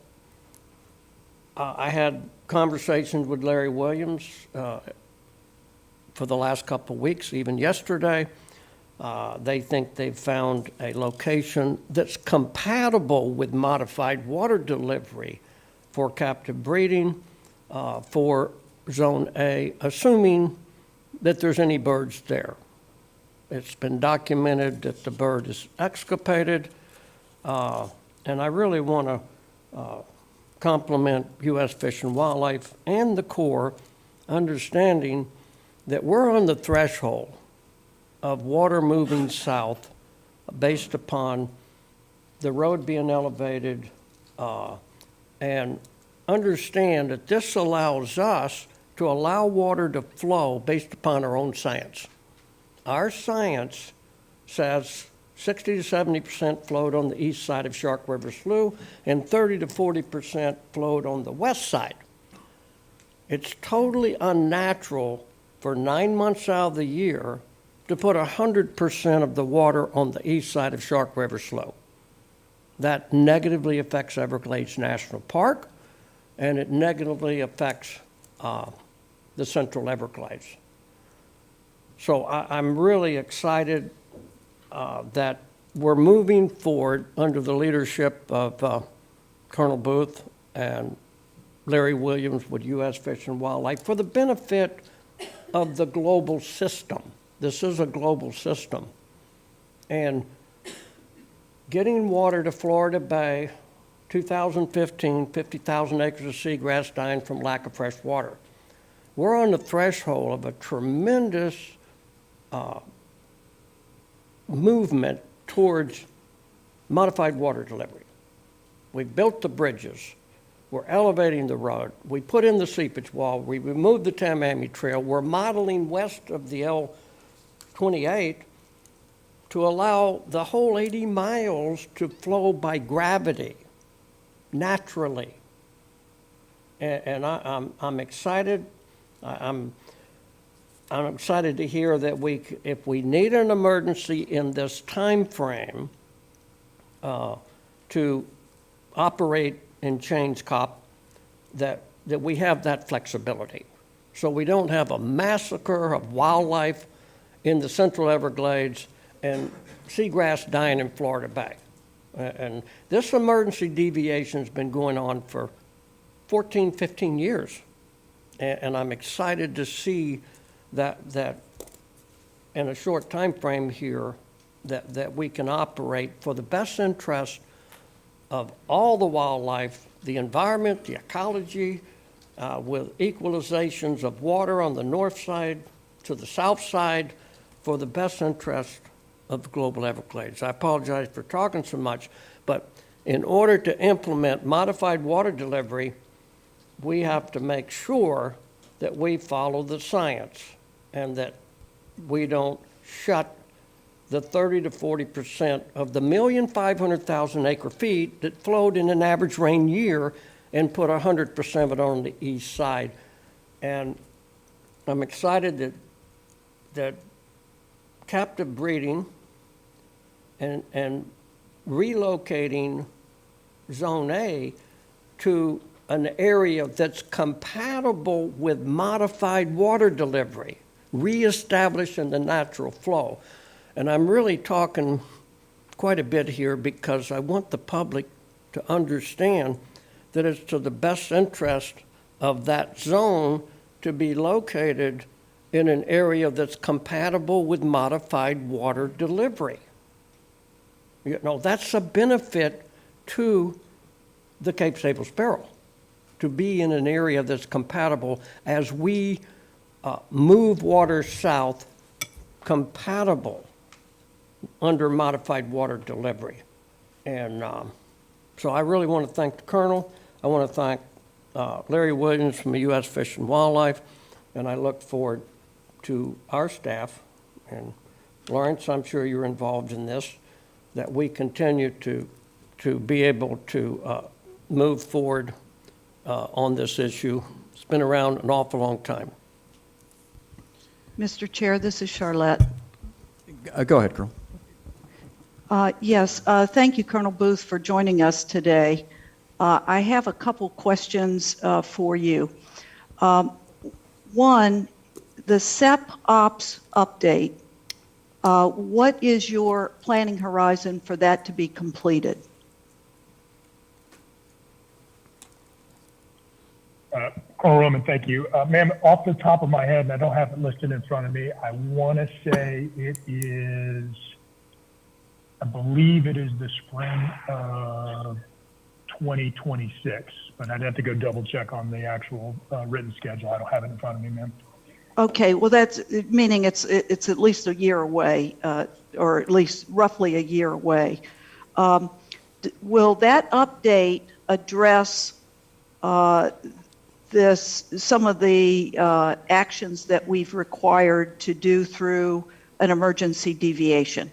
I had conversations with Larry Williams for the last couple of weeks, even yesterday. They think they've found a location that's compatible with modified water delivery for captive breeding for Zone A, assuming that there's any birds there. It's been documented that the bird is exculpated, and I really want to compliment U.S. Fish and Wildlife and the Corps, understanding that we're on the threshold of water moving south based upon the road being elevated, and understand that this allows us to allow water to flow based upon our own science. Our science says 60 to 70% flowed on the east side of Shark River Slough and 30 to 40% flowed on the west side. It's totally unnatural for 9 months out of the year to put 100% of the water on the east side of Shark River Slough. That negatively affects Everglades National Park, and it negatively affects the Central Everglades. So I'm really excited that we're moving forward under the leadership of Colonel Booth and Larry Williams with U.S. Fish and Wildlife for the benefit of the global system. This is a global system. And getting water to Florida Bay, 2015, 50,000 acres of seagrass dying from lack of fresh water. We're on the threshold of a tremendous movement towards modified water delivery. We've built the bridges. We're elevating the road. We put in the seepage wall. We removed the Tamami Trail. We're modeling west of the L28 to allow the whole 80 miles to flow by gravity, naturally. And I'm excited. I'm excited to hear that if we need an emergency in this time frame to operate and change COP, that we have that flexibility. So we don't have a massacre of wildlife in the Central Everglades and seagrass dying in Florida Bay. And this emergency deviation has been going on for 14, 15 years. And I'm excited to see that in a short time frame here, that we can operate for the best interest of all the wildlife, the environment, the ecology, with equalizations of water on the north side to the south side for the best interest of the global Everglades. I apologize for talking so much, but in order to implement modified water delivery, we have to make sure that we follow the science and that we don't shut the 30 to 40% of the 1,500,000 acre feet that flowed in an average rain year and put 100% of it on the east side. And I'm excited that captive breeding and relocating Zone A to an area that's compatible with modified water delivery, reestablishing the natural flow. And I'm really talking quite a bit here because I want the public to understand that it's to the best interest of that zone to be located in an area that's compatible with modified water delivery. You know, that's a benefit to the Cape Sable sparrow, to be in an area that's compatible as we move water south, compatible under modified water delivery. And so I really want to thank the Colonel. I want to thank Larry Williams from the U.S. Fish and Wildlife, and I look forward to our staff, and Lawrence, I'm sure you're involved in this, that we continue to be able to move forward on this issue. It's been around an awful long time. Mr. Chair, this is Charlotte. Go ahead, Colonel. Yes, thank you, Colonel Booth, for joining us today. I have a couple questions for you. One, the SEP Ops update, what is your planning horizon for that to be completed? Colonel Roman, thank you. Ma'am, off the top of my head, and I don't have it listed in front of me, I want to say it is, I believe it is the spring of 2026, but I'd have to go double check on the actual written schedule. I don't have it in front of me, ma'am. Okay, well, that's meaning it's at least a year away, or at least roughly a year away. Will that update address some of the actions that we've required to do through an emergency deviation?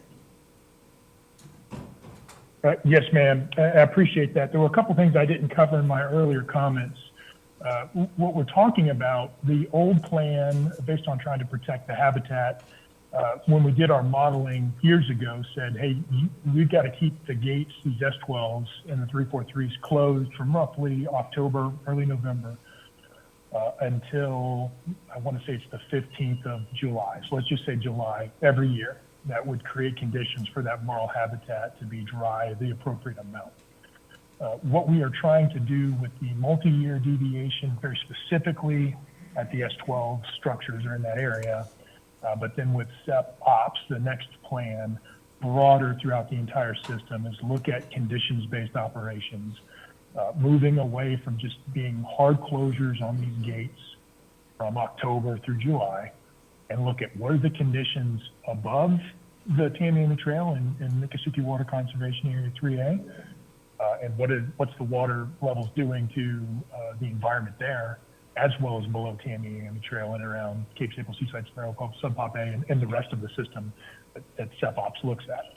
Yes, ma'am. I appreciate that. There were a couple things I didn't cover in my earlier comments. What we're talking about, the old plan, based on trying to protect the habitat, when we did our modeling years ago, said, hey, we've got to keep the gates, these S12s and the 343s closed from roughly October, early November, until, I want to say it's the 15th of July. So let's just say July every year. That would create conditions for that marl habitat to be dry the appropriate amount. What we are trying to do with the multi-year deviation, very specifically at the S12 structures are in that area, but then with SEP Ops, the next plan, broader throughout the entire system, is look at conditions-based operations, moving away from just being hard closures on these gates from October through July, and look at what are the conditions above the Tamiami Trail in Miccosukee Water Conservation Area 3A, and what's the water levels doing to the environment there, as well as below Tamiami Trail and around Cape Staple Seaside Sparrow, Sub-Pop A, and the rest of the system that SEP Ops looks at.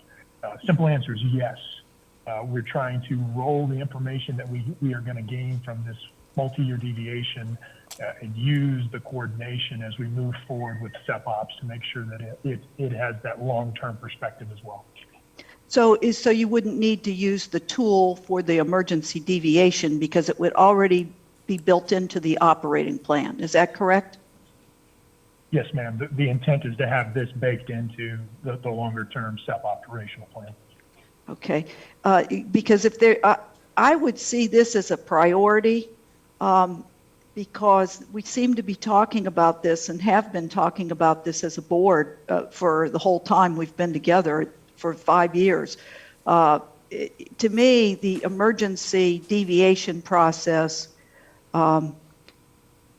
Simple answer is yes. We're trying to roll the information that we are going to gain from this multi-year deviation and use the coordination as we move forward with SEP Ops to make sure that it has that long-term perspective as well. So you wouldn't need to use the tool for the emergency deviation because it would already be built into the operating plan. Is that correct? Yes, ma'am. The intent is to have this baked into the longer-term SEP operational plan. Okay, because if there, I would see this as a priority because we seem to be talking about this and have been talking about this as a board for the whole time we've been together for 5 years. To me, the emergency deviation process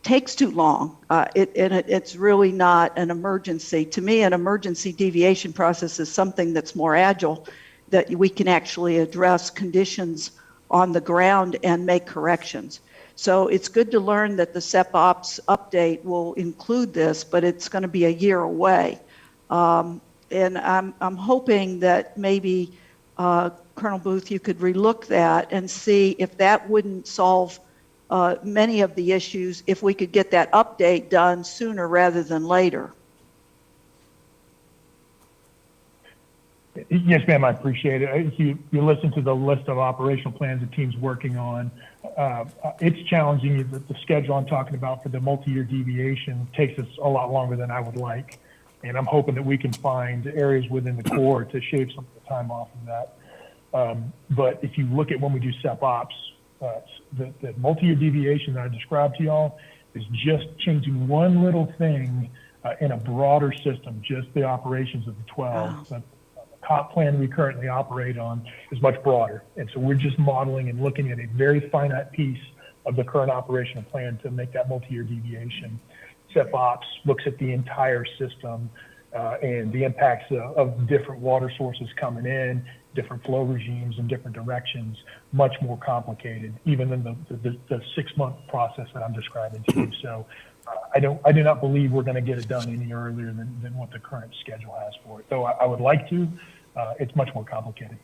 takes too long. It's really not an emergency. To me, an emergency deviation process is something that's more agile, that we can actually address conditions on the ground and make corrections. So it's good to learn that the SEP Ops update will include this, but it's going to be a year away. And I'm hoping that maybe, Colonel Booth, you could relook that and see if that wouldn't solve many of the issues if we could get that update done sooner rather than later. Yes, ma'am, I appreciate it. If you listen to the list of operational plans the team's working on, it's challenging. The schedule I'm talking about for the multi-year deviation takes us a lot longer than I would like. And I'm hoping that we can find areas within the core to shave some of the time off of that. But if you look at when we do SEP Ops, the multi-year deviation that I described to y'all is just changing one little thing in a broader system, just the operations of the 12. But the comp plan we currently operate on is much broader. And so we're just modeling and looking at a very finite piece of the current operational plan to make that multi-year deviation. SEP Ops looks at the entire system and the impacts of different water sources coming in, different flow regimes in different directions, much more complicated, even than the 6-month process that I'm describing to you. So I do not believe we're going to get it done any earlier than what the current schedule has for it. Though I would like to, it's much more complicated.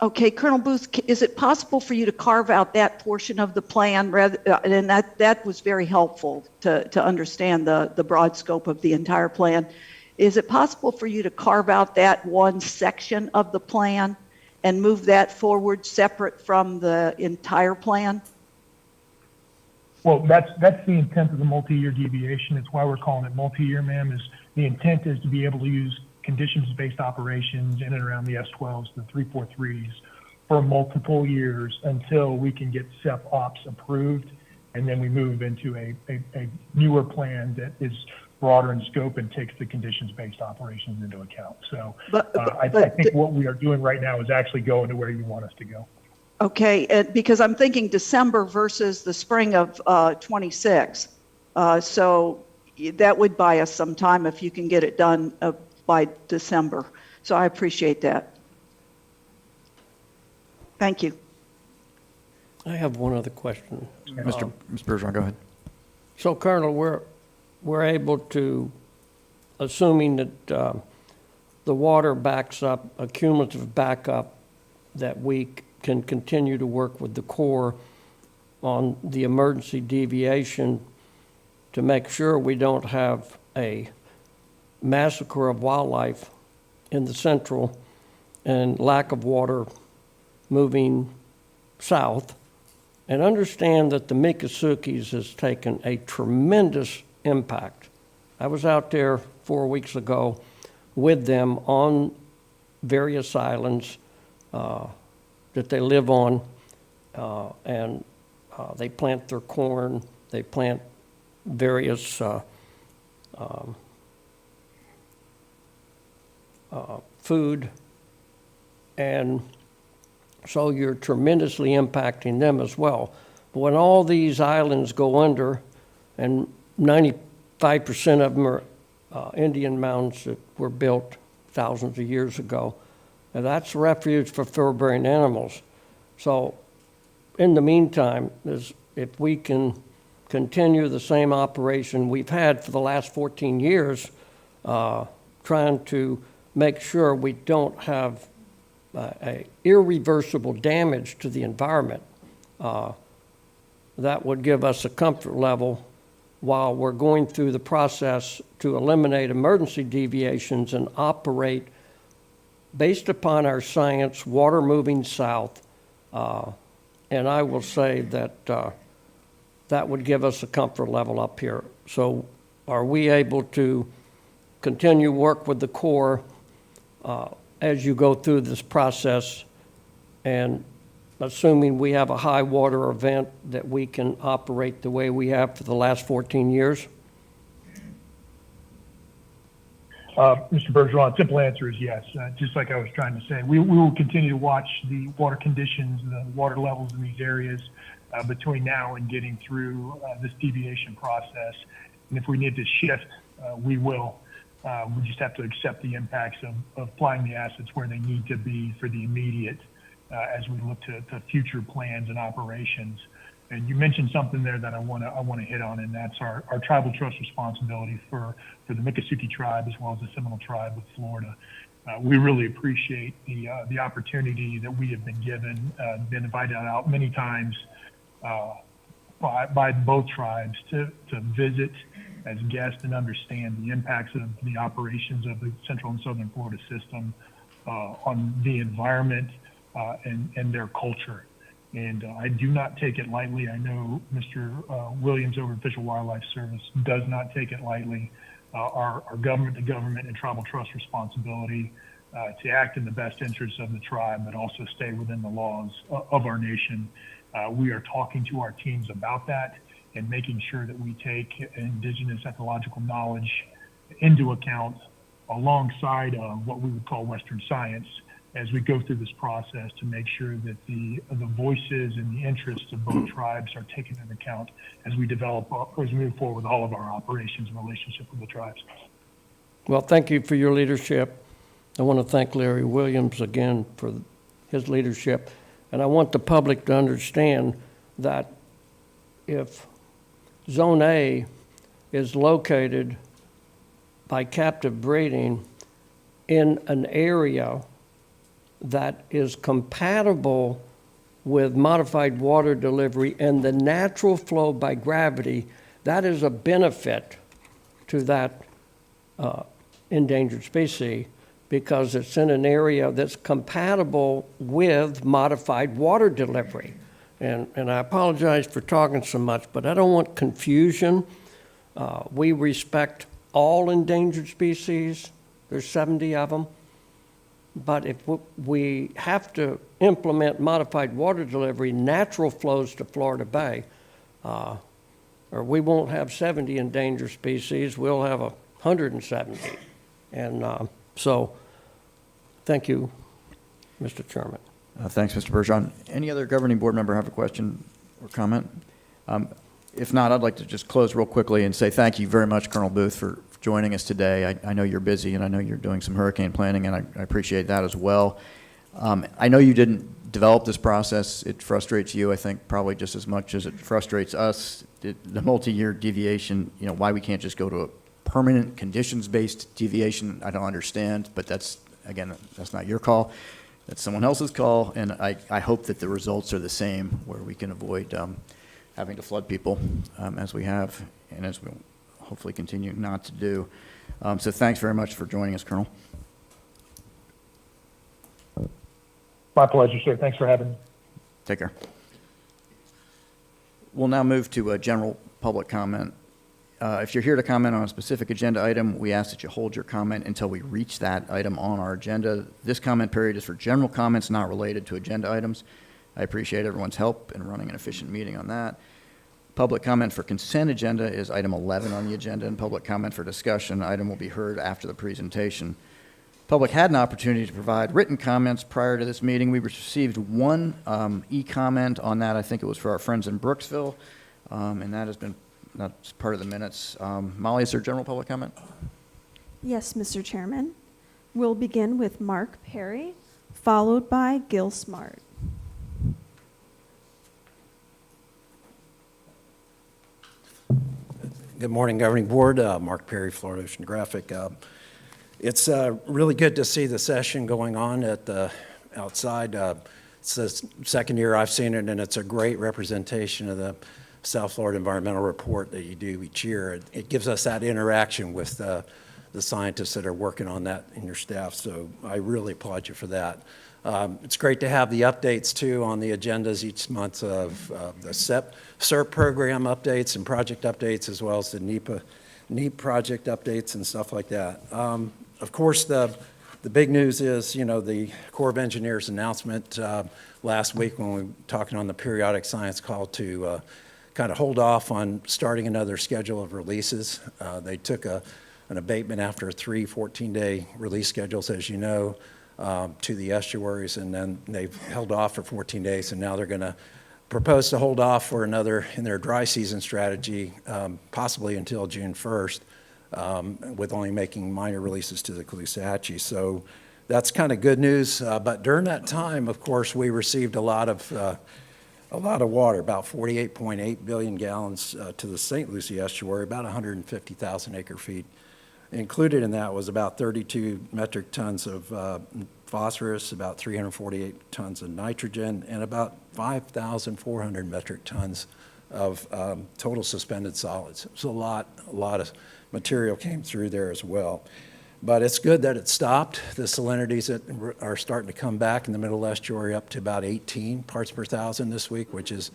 Okay, Colonel Booth, is it possible for you to carve out that portion of the plan, and that was very helpful to understand the broad scope of the entire plan. Is it possible for you to carve out that one section of the plan and move that forward separate from the entire plan? Well, that's the intent of the multi-year deviation. It's why we're calling it multi-year, ma'am, is the intent is to be able to use conditions-based operations in and around the S12s, the 343s, for multiple years until we can get SEP ops approved. And then we move into a newer plan that is broader in scope and takes the conditions-based operations into account. So I think what we are doing right now is actually going to where you want us to go. Okay, because I'm thinking December versus the spring of 26. So that would buy us some time if you can get it done by December. So I appreciate that. Thank you. I have one other question. Mr. Bergeron, go ahead. So, Colonel, we're able to, assuming that the water backs up, a cumulative backup, that we can continue to work with the Corps on the emergency deviation to make sure we don't have a massacre of wildlife in the central and lack of water moving south, and understand that the Miccosukee has taken a tremendous impact. I was out there 4 weeks ago with them on various islands that they live on, and they plant their corn, they plant various food, and so you're tremendously impacting them as well. But when all these islands go under, and 95% of them are Indian mounds that were built thousands of years ago, and that's refuge for fur-bearing animals. So in the meantime, if we can continue the same operation we've had for the last 14 years, trying to make sure we don't have a irreversible damage to the environment, that would give us a comfort level while we're going through the process to eliminate emergency deviations and operate based upon our science, water moving south. And I will say that that would give us a comfort level up here. So are we able to continue work with the Corps as you go through this process, and assuming we have a high water event, that we can operate the way we have for the last 14 years? Mr. Bergeron, simple answer is yes. Just like I was trying to say, we will continue to watch the water conditions, the water levels in these areas between now and getting through this deviation process. And if we need to shift, we will. We just have to accept the impacts of applying the assets where they need to be for the immediate as we look to future plans and operations. And you mentioned something there that I want to hit on, and that's our tribal trust responsibility for the Miccosukee tribe as well as the Seminole tribe of Florida. We really appreciate the opportunity that we have been given, been invited out many times by both tribes to visit as guests and understand the impacts of the operations of the Central and Southern Florida system on the environment and their culture. And I do not take it lightly. I know Mr. Williams over at Fish and Wildlife Service does not take it lightly. Our government-to-government and tribal trust responsibility to act in the best interests of the tribe, but also stay within the laws of our nation. We are talking to our teams about that and making sure that we take indigenous ecological knowledge into account alongside what we would call Western science as we go through this process to make sure that the voices and the interests of both tribes are taken into account as we develop, as we move forward with all of our operations and relationship with the tribes. Well, thank you for your leadership. I want to thank Larry Williams again for his leadership. And I want the public to understand that if Zone A is located by captive breeding in an area that is compatible with modified water delivery and the natural flow by gravity, that is a benefit to that endangered species, because it's in an area that's compatible with modified water delivery. and I apologize for talking so much, but I don't want confusion. We respect all endangered species. There's 70 of them. But if we have to implement modified water delivery, natural flows to Florida Bay, or we won't have 70 endangered species, we'll have 170. And so, thank you, Mr. Chairman. Thanks, Mr. Bergeron. Any other governing board member have a question or comment? If not, I'd like to just close real quickly and say thank you very much, Colonel Booth, for joining us today. I know you're busy, and I know you're doing some hurricane planning, and I appreciate that as well. I know you didn't develop this process. It frustrates you, I think, probably just as much as it frustrates us. The multi-year deviation, why we can't just go to a permanent conditions-based deviation, I don't understand, but that's not your call. That's someone else's call, and I hope that the results are the same, where we can avoid having to flood people as we have, and as we hopefully continue not to do. So thanks very much for joining us, Colonel. My pleasure, sir. Thanks for having me. Take care. We'll now move to a general public comment. If you're here to comment on a specific agenda item, we ask that you hold your comment until we reach that item on our agenda. This comment period is for general comments not related to agenda items. I appreciate everyone's help in running an efficient meeting on that. Public comment for consent agenda is item 11 on the agenda, and public comment for discussion item will be heard after the presentation. Public had an opportunity to provide written comments prior to this meeting. We received one e-comment on that. I think it was for our friends in Brooksville, and that's part of the minutes. Molly, is there general public comment? Yes, Mr. Chairman. We'll begin with Mark Perry, followed by Gil Smart. Good morning, Governing Board. Mark Perry, Florida Oceanographic. It's really good to see the session going on at the outside. It's the second year I've seen it, and it's a great representation of the South Florida Environmental Report that you do each year. It gives us that interaction with the scientists that are working on that in your staff, so I really applaud you for that. It's great to have the updates, too, on the agendas each month of the SERP program updates and project updates, as well as the NEP project updates and stuff like that. Of course, the big news is, the Corps of Engineers announcement last week when we were talking on the periodic science call to kind of hold off on starting another schedule of releases. They took an abatement after 3 14-day release schedules, as you know, to the estuaries, and then they've held off for 14 days, and now they're going to propose to hold off for another in their dry season strategy, possibly until June 1st, with only making minor releases to the Caloosahatchee. So that's kind of good news. But during that time, of course, we received a lot of water, about 48.8 billion gallons to the St. Lucie estuary, about 150,000 acre feet. Included in that was about 32 metric tons of phosphorus, about 348 tons of nitrogen, and about 5,400 metric tons of total suspended solids. So a lot of material came through there as well. But it's good that it stopped. The salinities that are starting to come back in the middle estuary up to about 18 parts per thousand this week, which is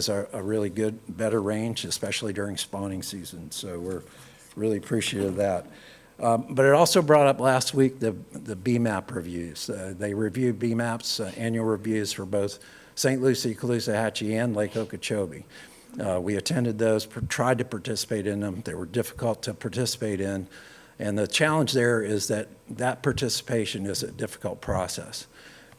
a really good, better range, especially during spawning season. So we're really appreciative of that. But it also brought up last week the BMAP reviews. They reviewed BMAP's annual reviews for both St. Lucie, Caloosahatchee, and Lake Okeechobee. We attended those, tried to participate in them. They were difficult to participate in. And the challenge there is that participation is a difficult process.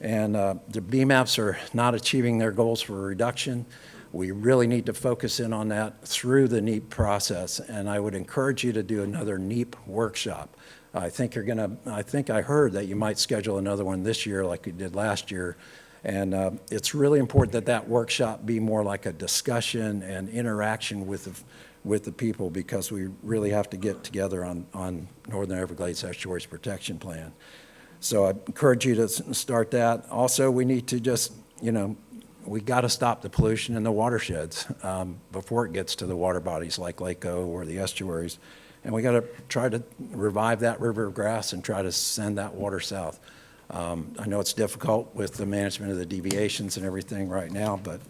And the BMAPs are not achieving their goals for reduction. We really need to focus in on that through the NEP process. And I would encourage you to do another NEP workshop. I think I heard that you might schedule another one this year like we did last year. And it's really important that workshop be more like a discussion and interaction with the people, because we really have to get together on Northern Everglades Estuaries Protection Plan. So I encourage you to start that. Also, we need to just, we got to stop the pollution in the watersheds before it gets to the water bodies like Lake O or the estuaries. And we got to try to revive that river of grass and try to send that water south. I know it's difficult with the management of the deviations and everything right now, but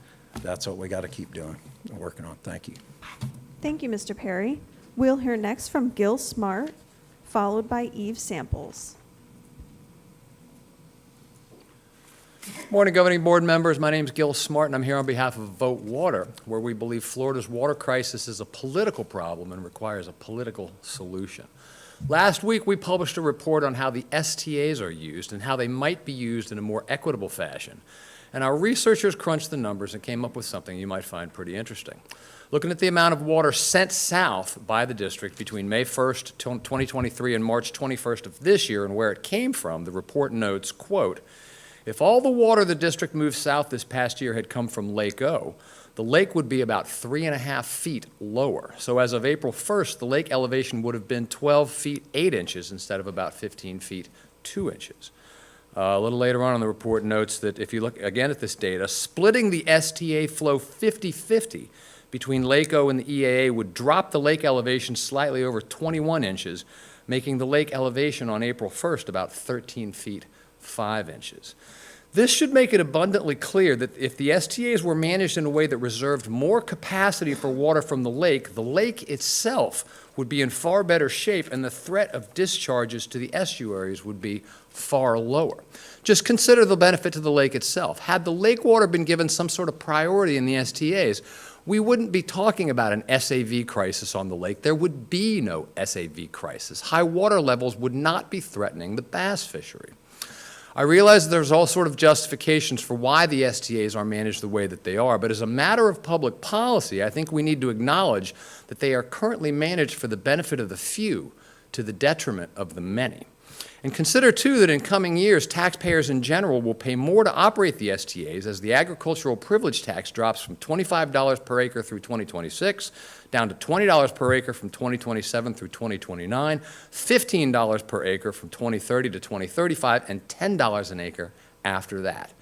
that's what we got to keep doing and working on. Thank you. Thank you, Mr. Perry. We'll hear next from Gil Smart, followed by Eve Samples. Morning, Governing Board members. My name is Gil Smart, and I'm here on behalf of Vote Water, where we believe Florida's water crisis is a political problem and requires a political solution. Last week, we published a report on how the STAs are used and how they might be used in a more equitable fashion. And our researchers crunched the numbers and came up with something you might find pretty interesting. Looking at the amount of water sent south by the district between May 1st, 2023 and March 21st of this year and where it came from, the report notes, quote, if all the water the district moved south this past year had come from Lake O, the lake would be about 3.5 feet lower. So as of April 1st, the lake elevation would have been 12 feet 8 inches instead of about 15 feet 2 inches. A little later on in the report notes that if you look again at this data, splitting the STA flow 50-50 between Lake O and the EAA would drop the lake elevation slightly over 21 inches, making the lake elevation on April 1st about 13 feet 5 inches. This should make it abundantly clear that if the STAs were managed in a way that reserved more capacity for water from the lake itself would be in far better shape and the threat of discharges to the estuaries would be far lower. Just consider the benefit to the lake itself. Had the lake water been given some sort of priority in the STAs, we wouldn't be talking about an SAV crisis on the lake. There would be no SAV crisis. High water levels would not be threatening the bass fishery. I realize there's all sort of justifications for why the STAs are managed the way that they are, but as a matter of public policy, I think we need to acknowledge that they are currently managed for the benefit of the few to the detriment of the many. And consider, too, that in coming years, taxpayers in general will pay more to operate the STAs as the agricultural privilege tax drops from $25 per acre through 2026 down to $20 per acre from 2027 through 2029, $15 per acre from 2030 to 2035, and $10 an acre after that.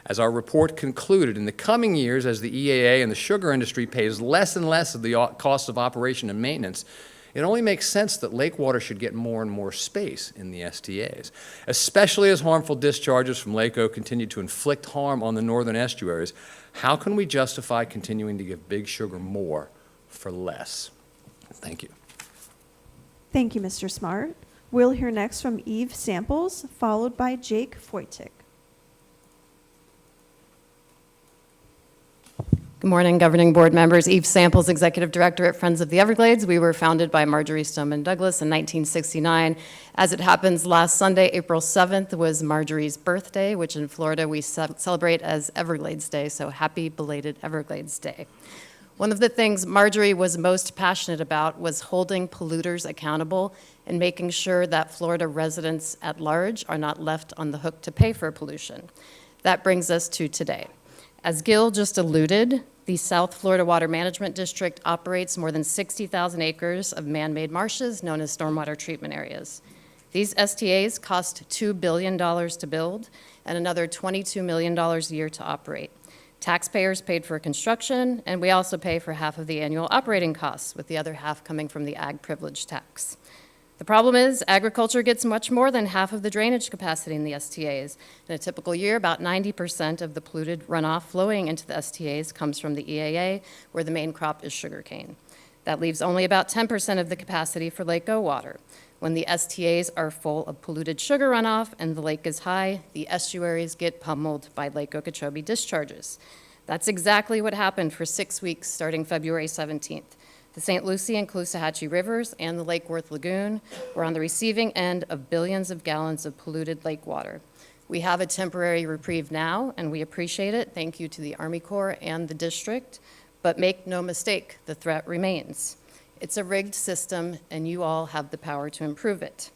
As our report concluded, in the coming years, as the EAA and the sugar industry pays less and less of the costs of operation and maintenance, it only makes sense that lake water should get more and more space in the STAs, especially as harmful discharges from Lake O continue to inflict harm on the northern estuaries. How can we justify continuing to give Big Sugar more for less? Thank you. Thank you, Mr. Smart. We'll hear next from Eve Samples, followed by Jake Foytik. Good morning, Governing Board members. Eve Samples, Executive Director at Friends of the Everglades. We were founded by Marjorie Stoneman Douglas in 1969. As it happens, last Sunday, April 7th, was Marjorie's birthday, which in Florida we celebrate as Everglades Day, so happy belated Everglades Day. One of the things Marjorie was most passionate about was holding polluters accountable and making sure that Florida residents at large are not left on the hook to pay for pollution. That brings us to today. As Gil just alluded, the South Florida Water Management District operates more than 60,000 acres of man-made marshes known as stormwater treatment areas. These STAs cost $2 billion to build and another $22 million a year to operate. Taxpayers paid for construction, and we also pay for half of the annual operating costs, with the other half coming from the ag privilege tax. The problem is agriculture gets much more than half of the drainage capacity in the STAs. In a typical year, about 90% of the polluted runoff flowing into the STAs comes from the EAA, where the main crop is sugarcane. That leaves only about 10% of the capacity for Lake O water. When the STAs are full of polluted sugar runoff and the lake is high, the estuaries get pummeled by Lake Okeechobee discharges. That's exactly what happened for 6 weeks starting February 17th. The St. Lucie and Caloosahatchee rivers and the Lake Worth Lagoon were on the receiving end of billions of gallons of polluted lake water. We have a temporary reprieve now, and we appreciate it. Thank you to the Army Corps and the district. But make no mistake, the threat remains. It's a rigged system, and you all have the power to improve it.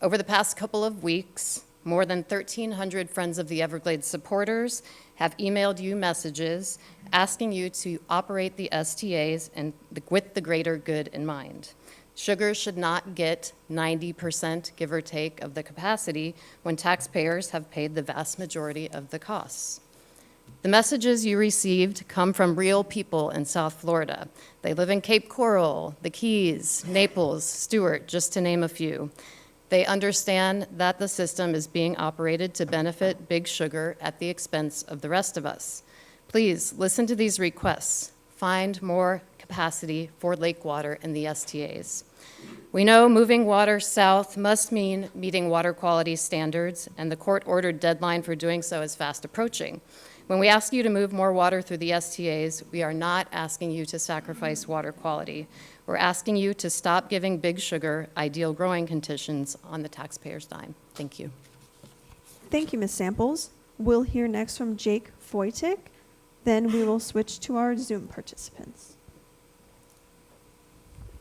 Over the past couple of weeks, more than 1,300 Friends of the Everglades supporters have emailed you messages asking you to operate the STAs and with the greater good in mind. Sugar should not get 90%, give or take, of the capacity when taxpayers have paid the vast majority of the costs. The messages you received come from real people in South Florida. They live in Cape Coral, the Keys, Naples, Stewart, just to name a few. They understand that the system is being operated to benefit Big Sugar at the expense of the rest of us. Please listen to these requests. Find more capacity for lake water in the STAs. We know moving water south must mean meeting water quality standards, and the court-ordered deadline for doing so is fast approaching. When we ask you to move more water through the STAs, we are not asking you to sacrifice water quality. We're asking you to stop giving Big Sugar ideal growing conditions on the taxpayer's dime. Thank you. Thank you, Ms. Samples. We'll hear next from Jake Foytik. Then we will switch to our Zoom participants.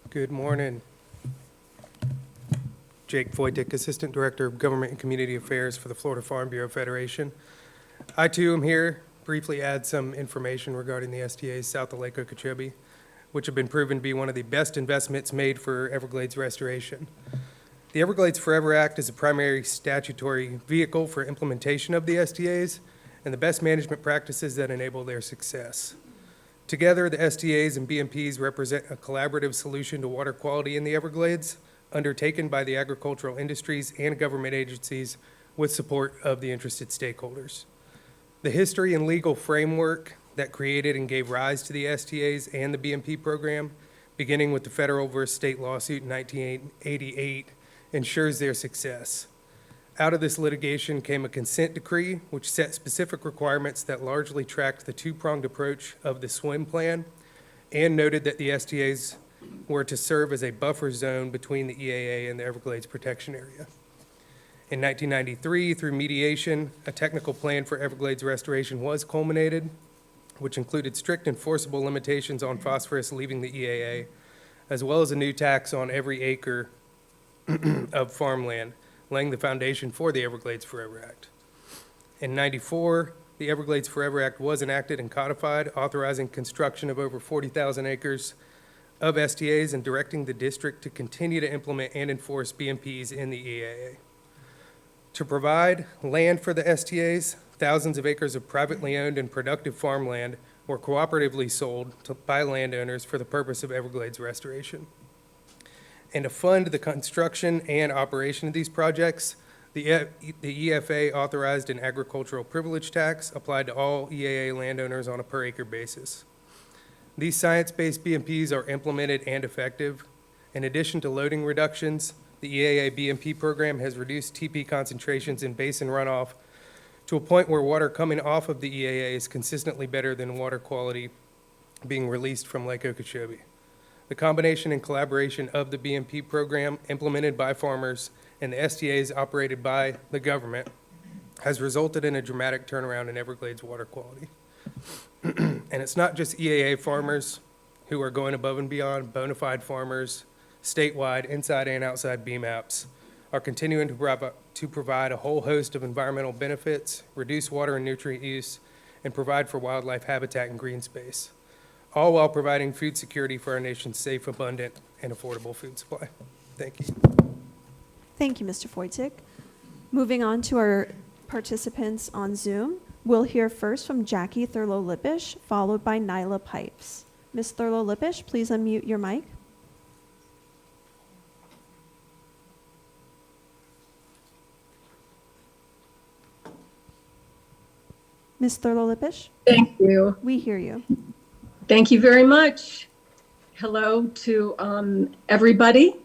Good morning. Jake Foytik, Assistant Director of Government and Community Affairs for the Florida Farm Bureau Federation. I too am here briefly add some information regarding the STAs south of Lake Okeechobee, which have been proven to be one of the best investments made for Everglades restoration. The Everglades Forever Act is a primary statutory vehicle for implementation of the STAs and the best management practices that enable their success. Together, the STAs and BMPs represent a collaborative solution to water quality in the Everglades, undertaken by the agricultural industries and government agencies with support of the interested stakeholders. The history and legal framework that created and gave rise to the STAs and the BMP program, beginning with the federal versus state lawsuit in 1988, ensures their success. Out of this litigation came a consent decree, which set specific requirements that largely tracked the two-pronged approach of the SWIM plan, and noted that the STAs were to serve as a buffer zone between the EAA and the Everglades Protection Area. In 1993, through mediation, a technical plan for Everglades restoration was culminated, which included strict enforceable limitations on phosphorus leaving the EAA, as well as a new tax on every acre of farmland, laying the foundation for the Everglades Forever Act. In 94, the Everglades Forever Act was enacted and codified, authorizing construction of over 40,000 acres of STAs and directing the district to continue to implement and enforce BMPs in the EAA. To provide land for the STAs, thousands of acres of privately owned and productive farmland were cooperatively sold by landowners for the purpose of Everglades restoration. And to fund the construction and operation of these projects, the EFA authorized an agricultural privilege tax applied to all EAA landowners on a per acre basis. These science-based BMPs are implemented and effective. In addition to loading reductions, the EAA BMP program has reduced TP concentrations in basin runoff to a point where water coming off of the EAA is consistently better than water quality being released from Lake Okeechobee. The combination and collaboration of the BMP program implemented by farmers and the STAs operated by the government has resulted in a dramatic turnaround in Everglades water quality. And it's not just EAA farmers who are going above and beyond. Bona fide farmers, statewide, inside and outside BMAPs, are continuing to provide a whole host of environmental benefits, reduce water and nutrient use, and provide for wildlife habitat and green space, all while providing food security for our nation's safe, abundant, and affordable food supply. Thank you. Thank you, Mr. Foytik. Moving on to our participants on Zoom, we'll hear first from Jackie Thurlow-Lippisch, followed by Nyla Pipes. Ms. Thurlow-Lippisch, please unmute your mic. Ms. Thurlow-Lippisch? Thank you. We hear you. Thank you very much. Hello to everybody.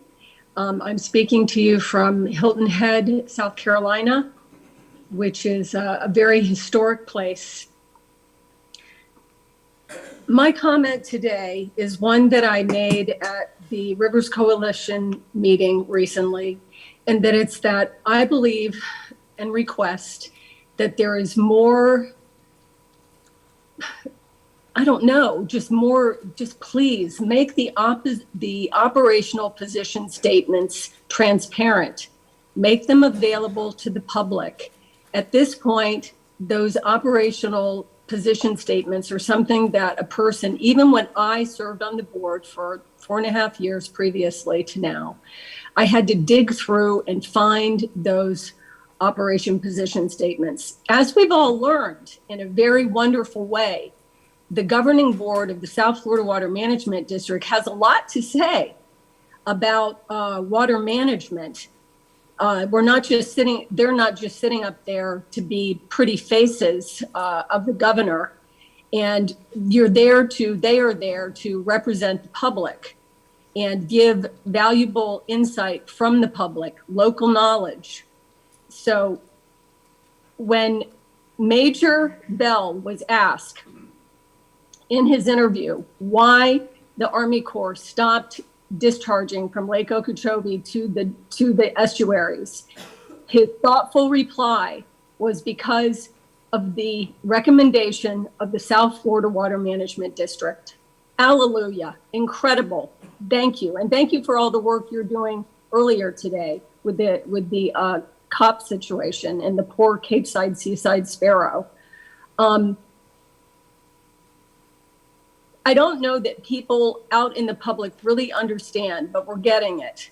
I'm speaking to you from Hilton Head, South Carolina, which is a very historic place. My comment today is one that I made at the Rivers Coalition meeting recently, and that it's that I believe and request that there is more, I don't know, just please make the operational position statements transparent. Make them available to the public. At this point, those operational position statements are something that a person, even when I served on the board for 4.5 years previously to now, I had to dig through and find those operation position statements. As we've all learned in a very wonderful way, the governing board of the South Florida Water Management District has a lot to say about water management. They're not just sitting up there to be pretty faces of the governor. And they are there to represent the public and give valuable insight from the public, local knowledge. So when Major Bell was asked in his interview why the Army Corps stopped discharging from Lake Okeechobee to the estuaries, his thoughtful reply was because of the recommendation of the South Florida Water Management District. Hallelujah, incredible. Thank you. And thank you for all the work you're doing earlier today with the COP situation and the poor Cape Side seaside sparrow. I don't know that people out in the public really understand, but we're getting it.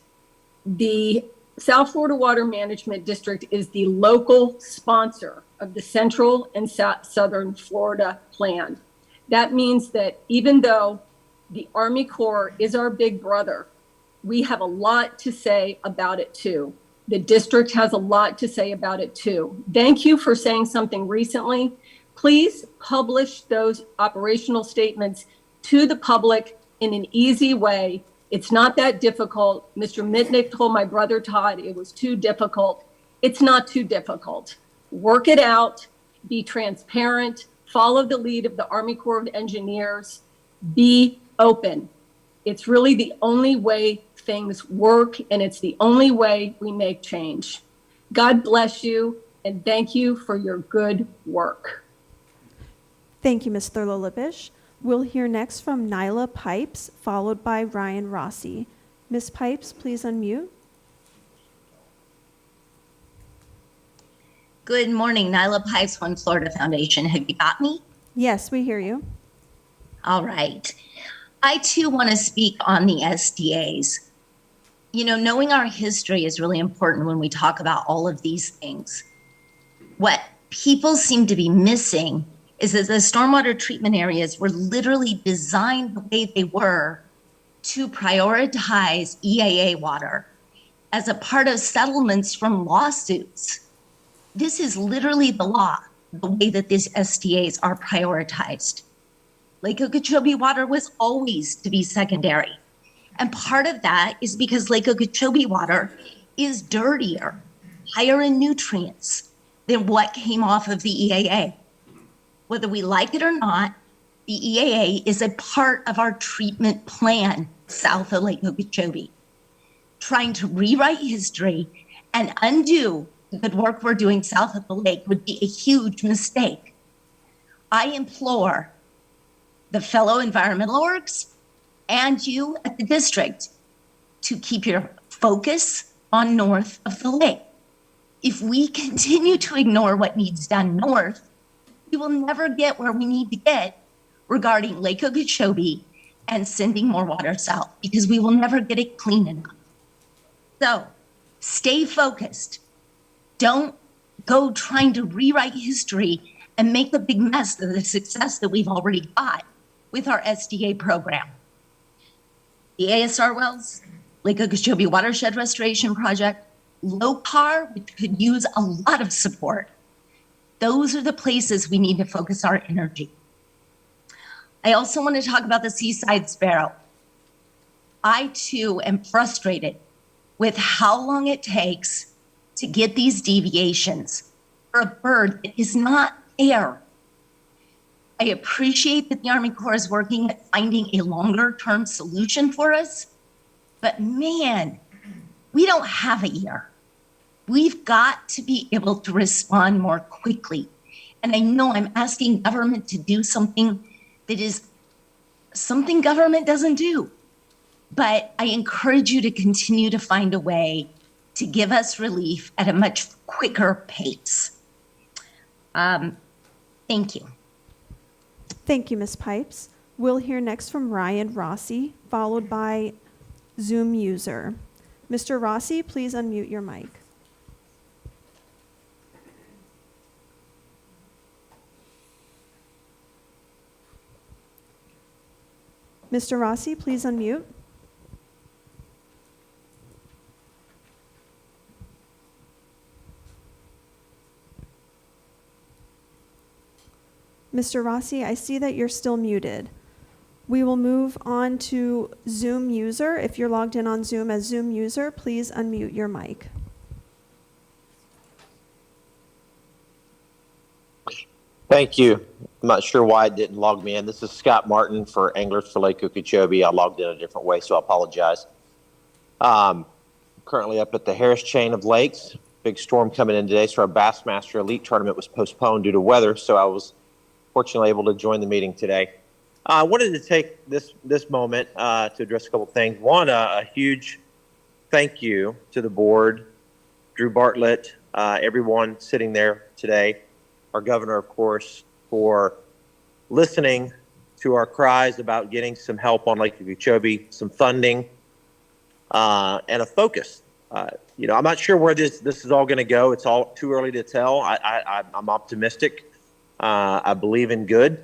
The South Florida Water Management District is the local sponsor of the Central and Southern Florida Plan. That means that even though the Army Corps is our big brother, we have a lot to say about it too. The district has a lot to say about it too. Thank you for saying something recently. Please publish those operational statements to the public in an easy way. It's not that difficult. Mr. Mitnick told my brother Todd it was too difficult. It's not too difficult. Work it out, be transparent, follow the lead of the Army Corps of Engineers, be open. It's really the only way things work, and it's the only way we make change. God bless you, and thank you for your good work. Thank you, Ms. Thurlow-Lippisch. We'll hear next from Nyla Pipes, followed by Ryan Rossi. Ms. Pipes, please unmute. Good morning, Nyla Pipes, One Florida Foundation. Have you got me? Yes, we hear you. All right. I too want to speak on the SDAs. You know, knowing our history is really important when we talk about all of these things. What people seem to be missing is that the stormwater treatment areas were literally designed the way they were to prioritize EAA water as a part of settlements from lawsuits. This is literally the law, the way that these SDAs are prioritized. Lake Okeechobee water was always to be secondary. And part of that is because Lake Okeechobee water is dirtier, higher in nutrients than what came off of the EAA. Whether we like it or not, the EAA is a part of our treatment plan south of Lake Okeechobee. Trying to rewrite history and undo the good work we're doing south of the lake would be a huge mistake. I implore the fellow environmental orgs and you at the district to keep your focus on north of the lake. If we continue to ignore what needs done north, we will never get where we need to get regarding Lake Okeechobee and sending more water south, because we will never get it clean enough. So stay focused. Don't go trying to rewrite history and make a big mess of the success that we've already got with our SDA program. The ASR wells, Lake Okeechobee Watershed Restoration Project, LOPAR, which could use a lot of support. Those are the places we need to focus our energy. I also want to talk about the seaside sparrow. I too am frustrated with how long it takes to get these deviations for a bird that is not there. I appreciate that the Army Corps is working at finding a longer-term solution for us, but man, we don't have a year. We've got to be able to respond more quickly. And I know I'm asking government to do something that is something government doesn't do. But I encourage you to continue to find a way to give us relief at a much quicker pace. Thank you. Thank you, Ms. Pipes. We'll hear next from Ryan Rossi, followed by Zoom user. Mr. Rossi, please unmute your mic. Mr. Rossi, please unmute. Mr. Rossi, I see that you're still muted. We will move on to Zoom user. If you're logged in on Zoom as Zoom user, please unmute your mic. Thank you. I'm not sure why it didn't log me in. This is Scott Martin for Anglers for Lake Okeechobee. I logged in a different way, so I apologize. Currently up at the Harris Chain of Lakes. Big storm coming in today, so our Bassmaster Elite tournament was postponed due to weather, so I was fortunately able to join the meeting today. I wanted to take this moment to address a couple things. One, a huge thank you to the board, Drew Bartlett, everyone sitting there today, our governor, of course, for listening to our cries about getting some help on Lake Okeechobee, some funding, and a focus. I'm not sure where this is all going to go. It's all too early to tell. I'm optimistic. I believe in good,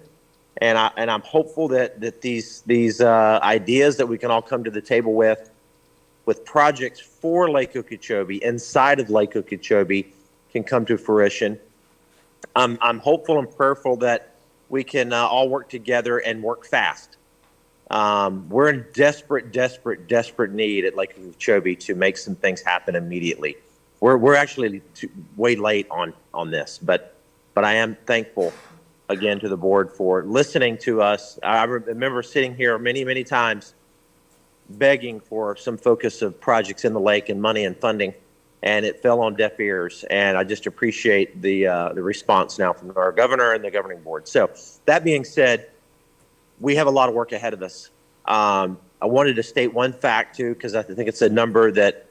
and I'm hopeful that these ideas that we can all come to the table with projects for Lake Okeechobee, inside of Lake Okeechobee, can come to fruition. I'm hopeful and prayerful that we can all work together and work fast. We're in desperate need at Lake Okeechobee to make some things happen immediately. We're actually way late on this, but I am thankful again to the board for listening to us. I remember sitting here many times begging for some focus of projects in the lake and money and funding, and it fell on deaf ears. And I just appreciate the response now from our governor and the governing board. So that being said, we have a lot of work ahead of us. I wanted to state one fact too, because I think it's a number that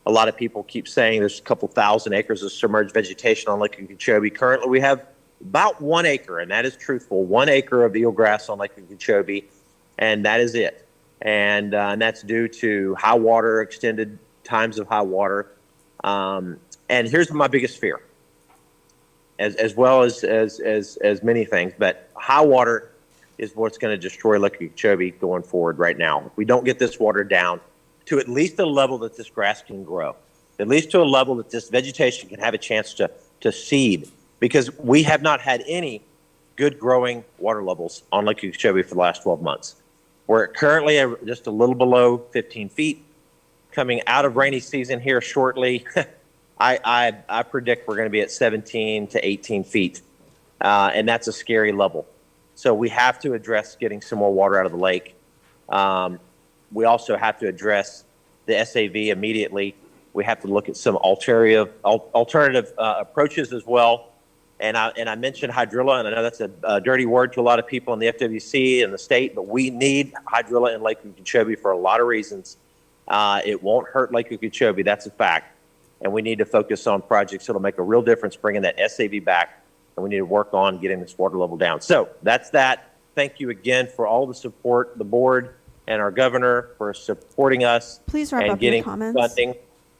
a lot of people keep saying. There's a couple thousand acres of submerged vegetation on Lake Okeechobee. Currently, we have about 1 acre, and that is truthful, 1 acre of eelgrass on Lake Okeechobee, and that is it. And that's due to high water, extended times of high water. And here's my biggest fear, as well as many things, but high water is what's going to destroy Lake Okeechobee going forward right now. If we don't get this water down to at least a level that this grass can grow, at least to a level that this vegetation can have a chance to seed, because we have not had any good growing water levels on Lake Okeechobee for the last 12 months. We're currently just a little below 15 feet. Coming out of rainy season here shortly, I predict we're going to be at 17 to 18 feet, and that's a scary level. So we have to address getting some more water out of the lake. We also have to address the SAV immediately. We have to look at some alternative approaches as well. And I mentioned hydrilla, and I know that's a dirty word to a lot of people in the FWC and the state, but we need hydrilla in Lake Okeechobee for a lot of reasons. It won't hurt Lake Okeechobee, that's a fact. And we need to focus on projects that'll make a real difference bringing that SAV back, and we need to work on getting this water level down. So that's that. Thank you again for all the support, the board and our governor for supporting us. Please wrap and up your getting comments. funding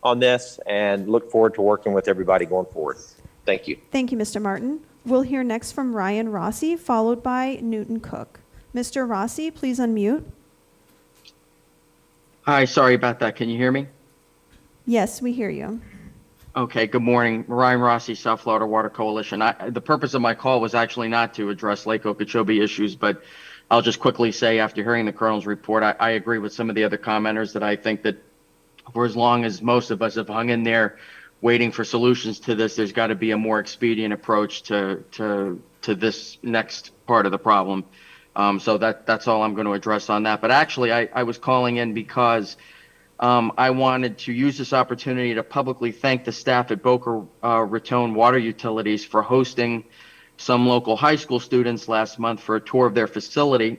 on this, and look forward to working with everybody going forward. Thank you. Thank you, Mr. Martin. We'll hear next from Ryan Rossi, followed by Newton Cook. Mr. Rossi, please unmute. Hi, sorry about that. Can you hear me? Yes, we hear you. Okay, good morning. Ryan Rossi, South Florida Water Coalition. The purpose of my call was actually not to address Lake Okeechobee issues, but I'll just quickly say, after hearing the Colonel's report, I agree with some of the other commenters that I think that for as long as most of us have hung in there waiting for solutions to this, there's got to be a more expedient approach to this next part of the problem. So that's all I'm going to address on that. But actually, I was calling in because I wanted to use this opportunity to publicly thank the staff at Boca Raton Water Utilities for hosting some local high school students last month for a tour of their facility.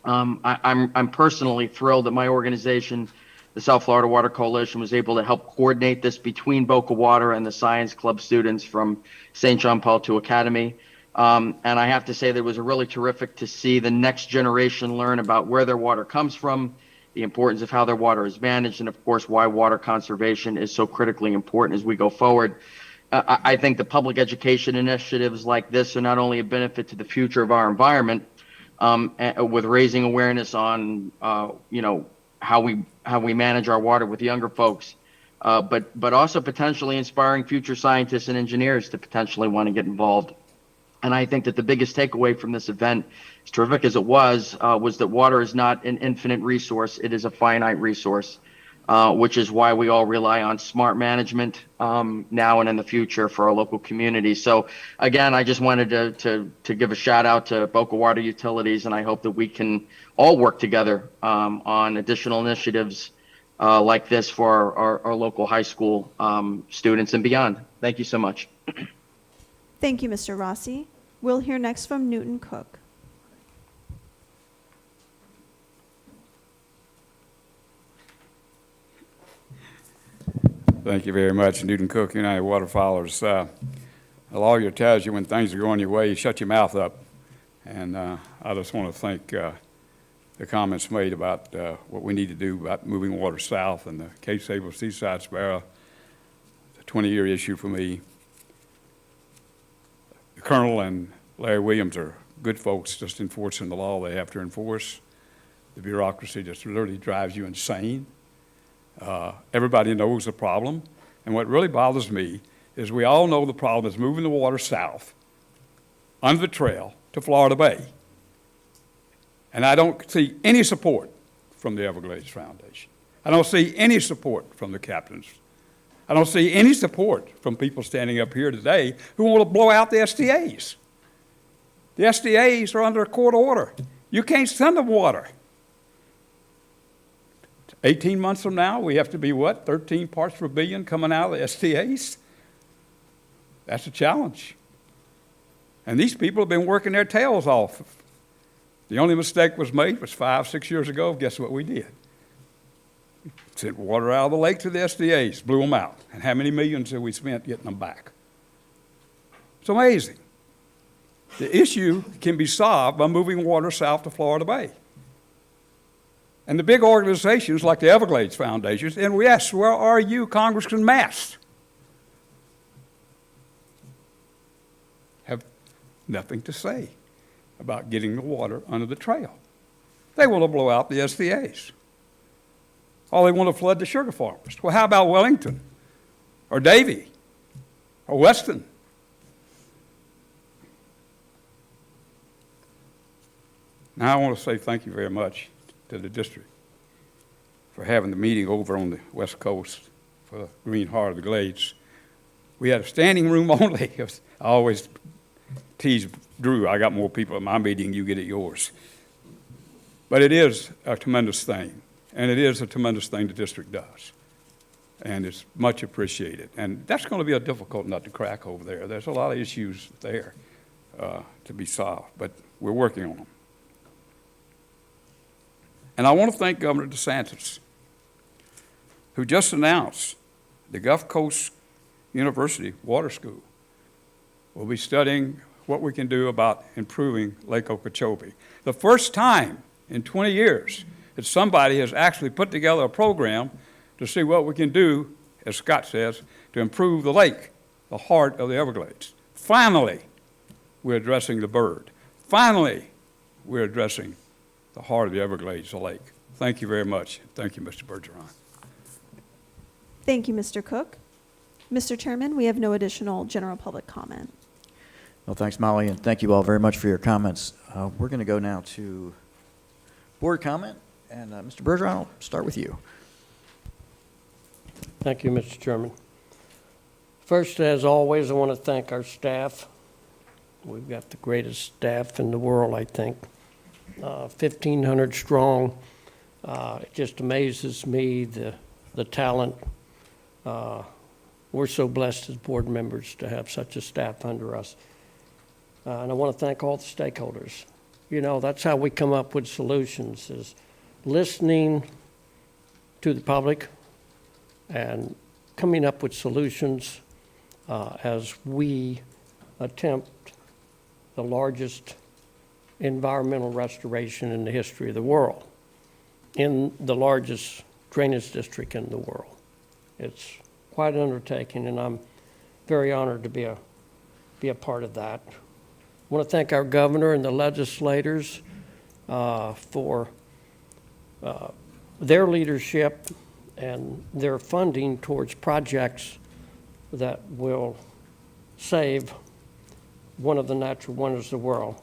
I'm personally thrilled that my organization, the South Florida Water Coalition, was able to help coordinate this between Boca Water and the Science Club students from St. John Paul II Academy. And I have to say that it was really terrific to see the next generation learn about where their water comes from, the importance of how their water is managed, and of course why water conservation is so critically important as we go forward. I think the public education initiatives like this are not only a benefit to the future of our environment, with raising awareness on how we manage our water with younger folks, but also potentially inspiring future scientists and engineers to potentially want to get involved. And I think that the biggest takeaway from this event, as terrific as it was that water is not an infinite resource. It is a finite resource, which is why we all rely on smart management now and in the future for our local communities. So again, I just wanted to give a shout out to Boca Water Utilities, and I hope that we can all work together on additional initiatives like this for our local high school students and beyond. Thank you so much. Thank you, Mr. Rossi. We'll hear next from Newton Cook. Thank you very much, Newton Cook, United Waterfowlers. A lawyer tells you when things are going your way, you shut your mouth up. And I just want to thank the comments made about what we need to do about moving water south and the Cape Sable Seaside Sparrow. It's a 20-year issue for me. The Colonel and Larry Williams are good folks just enforcing the law they have to enforce. The bureaucracy just literally drives you insane. Everybody knows the problem, and what really bothers me is we all know the problem is moving the water south under the trail to Florida Bay. And I don't see any support from the Everglades Foundation. I don't see any support from the captains. I don't see any support from people standing up here today who want to blow out the SDAs. The SDAs are under a court order. You can't send them water. 18 months from now, we have to be, what, 13 parts per billion coming out of the SDAs? That's a challenge. And these people have been working their tails off. The only mistake was made was 5-6 years ago. Guess what we did? We sent water out of the lake to the SDAs, blew them out. And how many millions have we spent getting them back? It's amazing. The issue can be solved by moving water south to Florida Bay. And the big organizations like the Everglades Foundations, and yes, where are you, Congressman Mast? Have nothing to say about getting the water under the trail. They want to blow out the SDAs. Oh, they want to flood the sugar farmers. Well, how about Wellington or Davie or Weston? Now I want to say thank you very much to the district for having the meeting over on the West Coast for the Green Heart of the Glades. We had a standing room only. I always tease Drew, I got more people at my meeting, you get at yours. But it is a tremendous thing, and it is a tremendous thing the district does. And it's much appreciated. And that's going to be a difficult nut to crack over there. There's a lot of issues there to be solved, but we're working on them. And I want to thank Governor DeSantis, who just announced the Gulf Coast University Water School will be studying what we can do about improving Lake Okeechobee. The first time in 20 years that somebody has actually put together a program to see what we can do, as Scott says, to improve the lake, the heart of the Everglades. Finally, we're addressing the bird. Finally, we're addressing the heart of the Everglades, the lake. Thank you very much. Thank you, Mr. Bergeron. Thank you, Mr. Cook. Mr. Chairman, we have no additional general public comment. Well, thanks, Molly, and thank you all very much for your comments. We're going to go now to board comment, and Mr. Bergeron, I'll start with you. Thank you, Mr. Chairman. First, as always, I want to thank our staff. We've got the greatest staff in the world, I think. 1,500 strong. It just amazes me, the talent. We're so blessed as board members to have such a staff under us. And I want to thank all the stakeholders. You know, that's how we come up with solutions, is listening to the public and coming up with solutions as we attempt the largest environmental restoration in the history of the world, in the largest drainage district in the world. It's quite an undertaking, and I'm very honored to be a part of that. I want to thank our governor and the legislators for their leadership and their funding towards projects that will save one of the natural wonders of the world.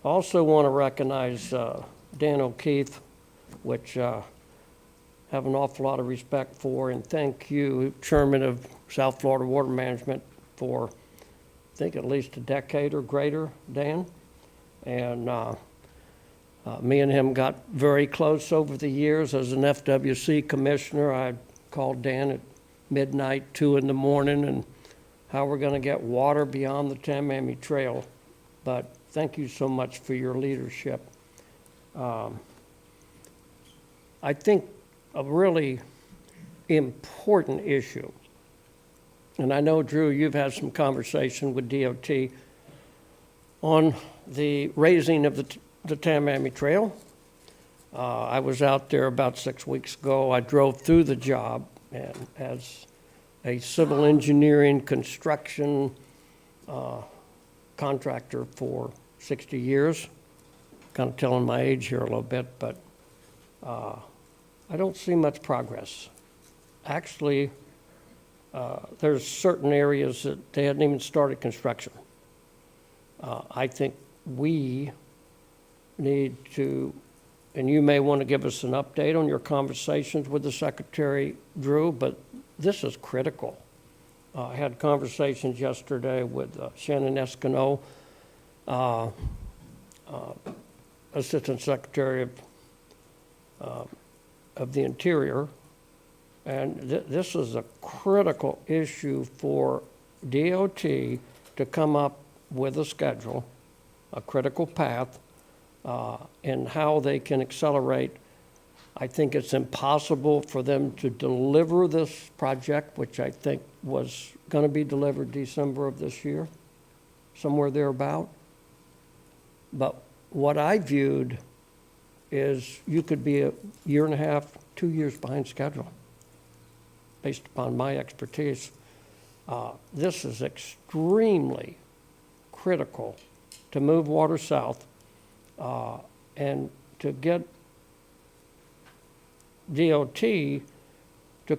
I also want to recognize Dan O'Keefe, which I have an awful lot of respect for, and thank you, Chairman of South Florida Water Management, for, I think, at least a decade or greater, Dan. And me and him got very close over the years. As an FWC commissioner, I called Dan at midnight, 2 in the morning, and how we're going to get water beyond the Tamiami Trail. But thank you so much for your leadership. I think a really important issue, and I know, Drew, you've had some conversation with DOT on the raising of the Tamiami Trail. I was out there about 6 weeks ago. I drove through the job, and as a civil engineering construction contractor for 60 years, kind of telling my age here a little bit, but I don't see much progress. Actually, there's certain areas that they hadn't even started construction. I think we need to, and you may want to give us an update on your conversations with the Secretary, Drew, but this is critical. I had conversations yesterday with Shannon Escanot, Assistant Secretary of the Interior, and this is a critical issue for DOT to come up with a schedule, a critical path, and how they can accelerate. I think it's impossible for them to deliver this project, which I think was going to be delivered December of this year, somewhere thereabout. But what I viewed is you could be a year and a half, 2 years behind schedule, based upon my expertise. This is extremely critical to move water south and to get DOT to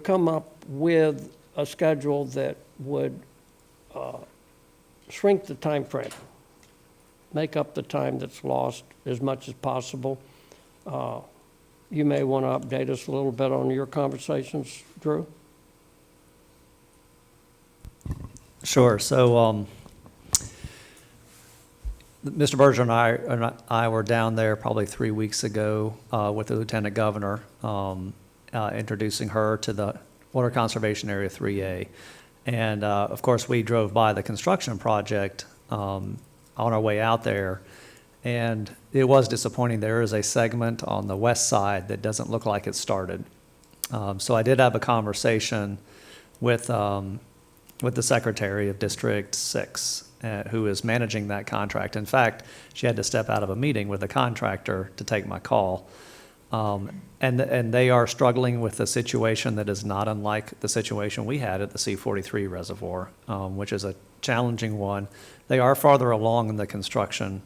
come up with a schedule that would shrink the time frame, make up the time that's lost as much as possible. You may want to update us a little bit on your conversations, Drew. Sure. So Mr. Berger and I were down there probably 3 weeks ago with the Lieutenant Governor, introducing her to the Water Conservation Area 3A. And of course, we drove by the construction project on our way out there. And it was disappointing. There is a segment on the west side that doesn't look like it started. So I did have a conversation with the Secretary of District 6, who is managing that contract. In fact, she had to step out of a meeting with the contractor to take my call. And they are struggling with a situation that is not unlike the situation we had at the C-43 reservoir, which is a challenging one. They are farther along in the construction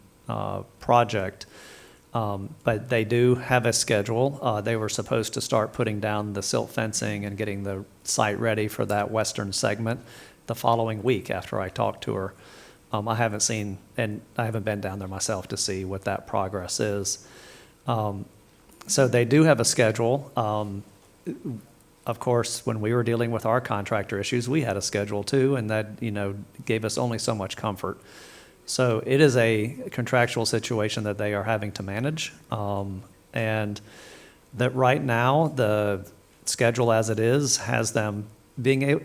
project, but they do have a schedule. They were supposed to start putting down the silt fencing and getting the site ready for that western segment the following week after I talked to her. I haven't seen, and I haven't been down there myself to see what that progress is. So they do have a schedule. Of course, when we were dealing with our contractor issues, we had a schedule too, and that, gave us only so much comfort. So it is a contractual situation that they are having to manage. And that right now, the schedule as it is has them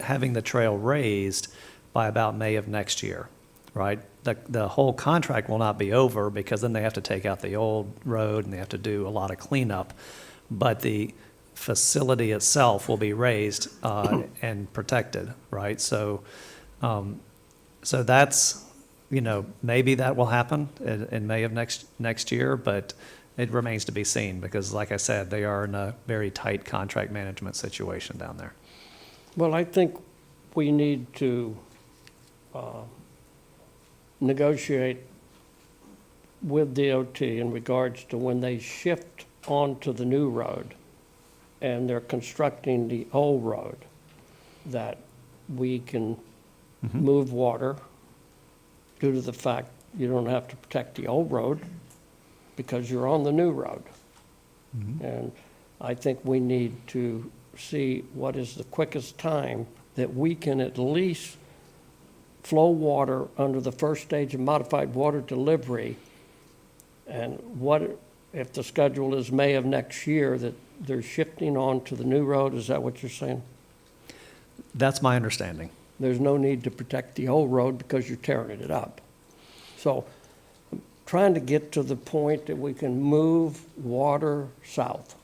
having the trail raised by about May of next year, right? The whole contract will not be over because then they have to take out the old road and they have to do a lot of cleanup. But the facility itself will be raised and protected, right? So that's, maybe that will happen in May of next year, but it remains to be seen because, like I said, they are in a very tight contract management situation down there. Well, I think we need to negotiate with DOT in regards to when they shift onto the new road and they're constructing the old road, that we can move water due to the fact you don't have to protect the old road because you're on the new road. And I think we need to see what is the quickest time that we can at least flow water under the first stage of modified water delivery. And what if the schedule is May of next year, that they're shifting on to the new road? Is that what you're saying? That's my understanding. There's no need to protect the old road because you're tearing it up. So I'm trying to get to the point that we can move water south.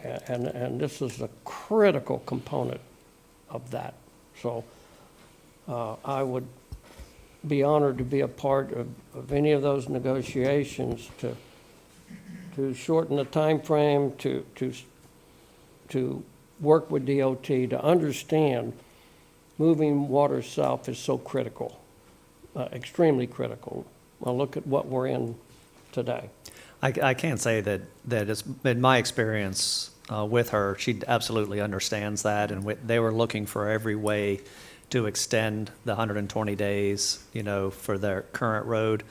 And this is a critical component of that. So I would be honored to be a part of any of those negotiations to shorten the time frame, to work with DOT to understand moving water south is so critical, extremely critical. Well, look at what we're in today. I can say that it's been my experience with her. She absolutely understands that, and they were looking for every way to extend the 120 days, for their current road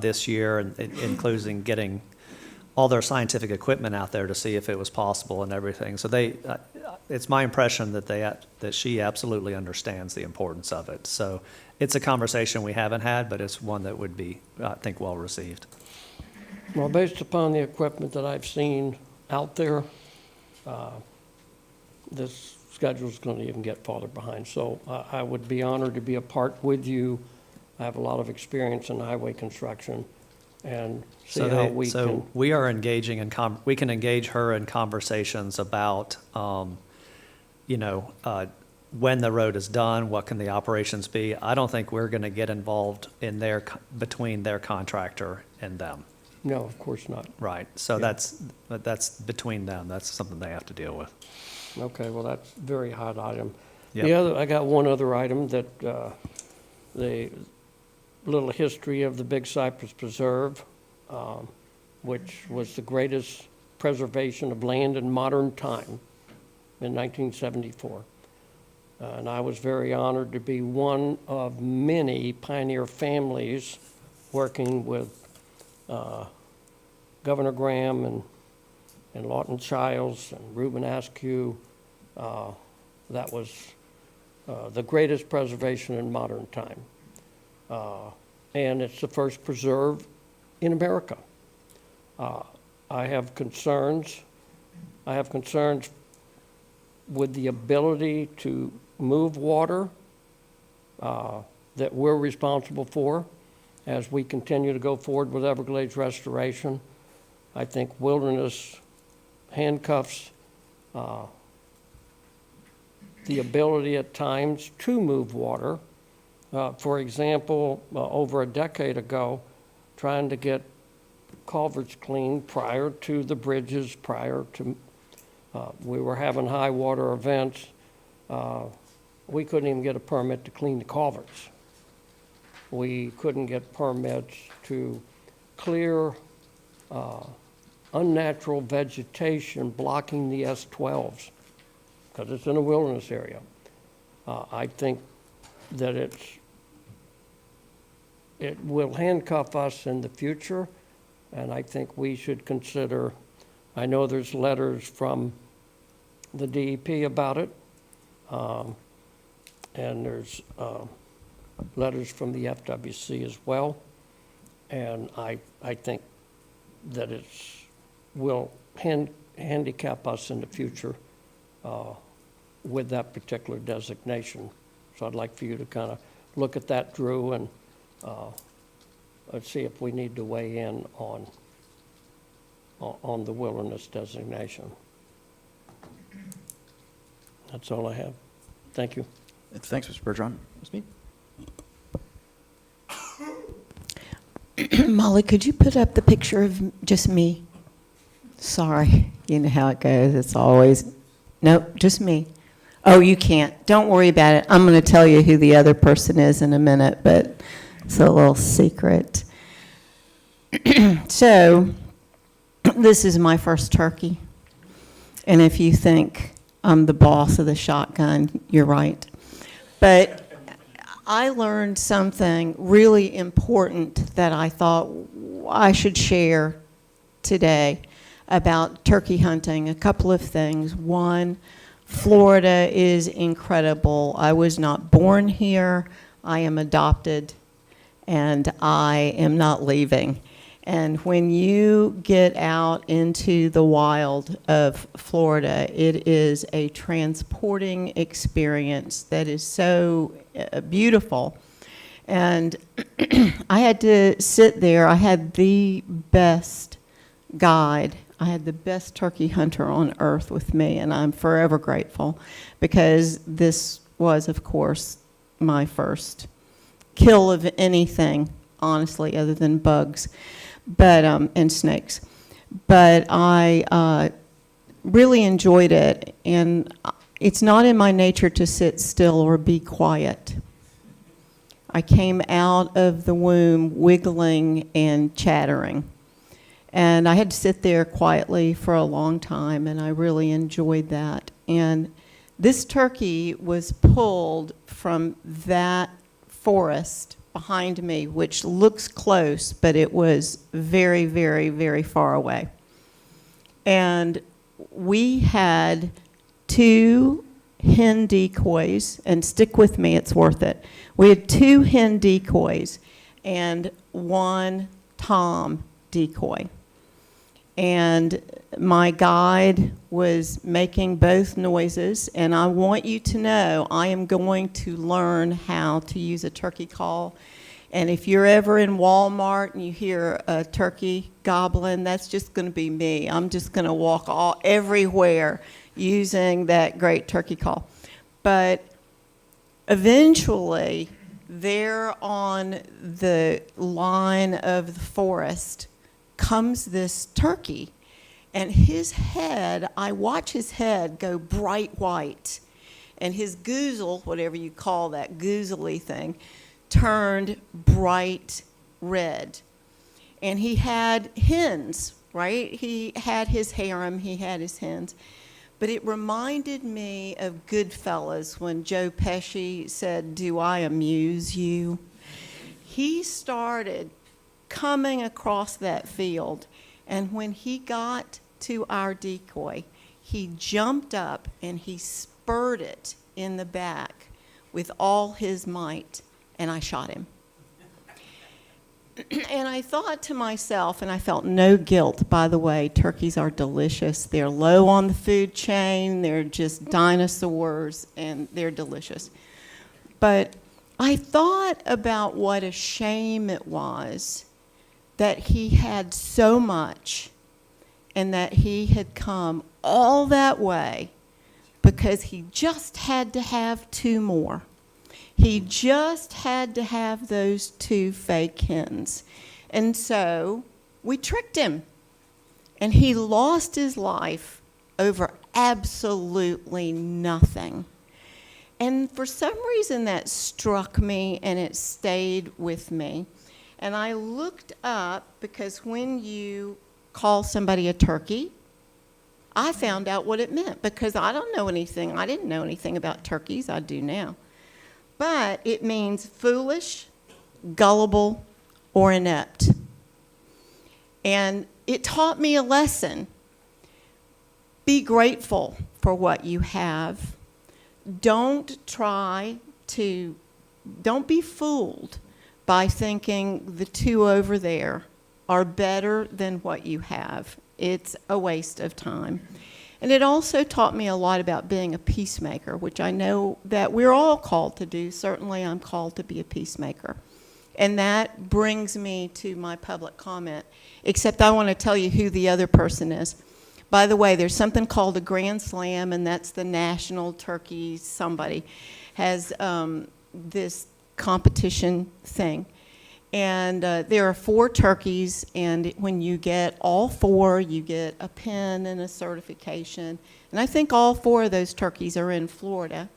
this year, and including getting all their scientific equipment out there to see if it was possible and everything. So it's my impression that she absolutely understands the importance of it. So it's a conversation we haven't had, but it's one that would be, I think, well received. Well, based upon the equipment that I've seen out there, this schedule's going to even get farther behind. So I would be honored to be a part with you. I have a lot of experience in highway construction, and see how we can. We are engaging in we can engage her in conversations about, when the road is done, what can the operations be? I don't think we're going to get involved in between their contractor and them. No, of course not. Right. So that's between them. That's something they have to deal with. Okay, well, that's a very hot item. Yep. I got one other item that the little history of the Big Cypress Preserve, which was the greatest preservation of land in modern time in 1974. And I was very honored to be one of many pioneer families working with Governor Graham and Lawton Childs and Reuben Askew. That was the greatest preservation in modern time. And it's the first preserve in America. I have concerns with the ability to move water that we're responsible for as we continue to go forward with Everglades restoration. I think wilderness handcuffs the ability at times to move water. For example, over a decade ago, trying to get culverts cleaned prior to the bridges, we were having high water events. We couldn't even get a permit to clean the culverts. We couldn't get permits to clear unnatural vegetation blocking the S12s because it's in a wilderness area. I think that it will handcuff us in the future, and I think we should consider, I know there's letters from the DEP about it, and there's letters from the FWC as well, and I think that it will handicap us in the future with that particular designation. So I'd like for you to kind of look at that, Drew, and let's see if we need to weigh in on the wilderness designation. That's all I have. Thank you. Thanks, Mr. Bergeron. Ms. Mead? Molly, could you put up the picture of just me? Sorry, you know how it goes. It's always, nope, just me. Oh, you can't. Don't worry about it. I'm going to tell you who the other person is in a minute, but it's a little secret. So, this is my first turkey. And if you think I'm the boss of the shotgun, you're right. But I learned something really important that I thought I should share today about turkey hunting. A couple of things. One, Florida is incredible. I was not born here. I am adopted, and I am not leaving. And when you get out into the wild of Florida, it is a transporting experience that is so beautiful. And I had to sit there. I had the best guide. I had the best turkey hunter on earth with me, and I'm forever grateful because this was, of course, my first kill of anything, honestly, other than bugs. But and snakes, but I really enjoyed it, and it's not in my nature to sit still or be quiet. I came out of the womb wiggling and chattering, and I had to sit there quietly for a long time, and I really enjoyed that. And this turkey was pulled from that forest behind me, which looks close, but it was very, very, very far away. And we had 2 hen decoys, and stick with me, it's worth it. We had 2 hen decoys and 1 tom decoy. And my guide was making both noises, and I want you to know I am going to learn how to use a turkey call. And if you're ever in Walmart and you hear a turkey gobbling, that's just going to be me. I'm just going to walk everywhere using that great turkey call. But eventually, there on the line of the forest comes this turkey, and his head, I watch his head go bright white, and his goozle, whatever you call that goozly thing, turned bright red. And he had hens, right? He had his harem, he had his hens. But it reminded me of Goodfellas when Joe Pesci said, "Do I amuse you?" He started coming across that field, and when he got to our decoy, he jumped up and he spurred it in the back with all his might, and I shot him. And I thought to myself, and I felt no guilt, by the way, turkeys are delicious. They're low on the food chain, they're just dinosaurs, and they're delicious. But I thought about what a shame it was that he had so much and that he had come all that way because he just had to have 2 more. He just had to have those 2 fake hens. And so we tricked him. And he lost his life over absolutely nothing. And for some reason that struck me and it stayed with me. And I looked up because when you call somebody a turkey, I found out what it meant because I don't know anything. I didn't know anything about turkeys. I do now. But it means foolish, gullible, or inept. And it taught me a lesson. Be grateful for what you have. Don't be fooled by thinking the 2 over there are better than what you have. It's a waste of time. And it also taught me a lot about being a peacemaker, which I know that we're all called to do. Certainly I'm called to be a peacemaker. And that brings me to my public comment, except I want to tell you who the other person is. By the way, there's something called a Grand Slam, and that's the national turkey somebody has this competition thing. And there are 4 turkeys, and when you get all 4, you get a pin and a certification. And I think all 4 of those turkeys are in Florida.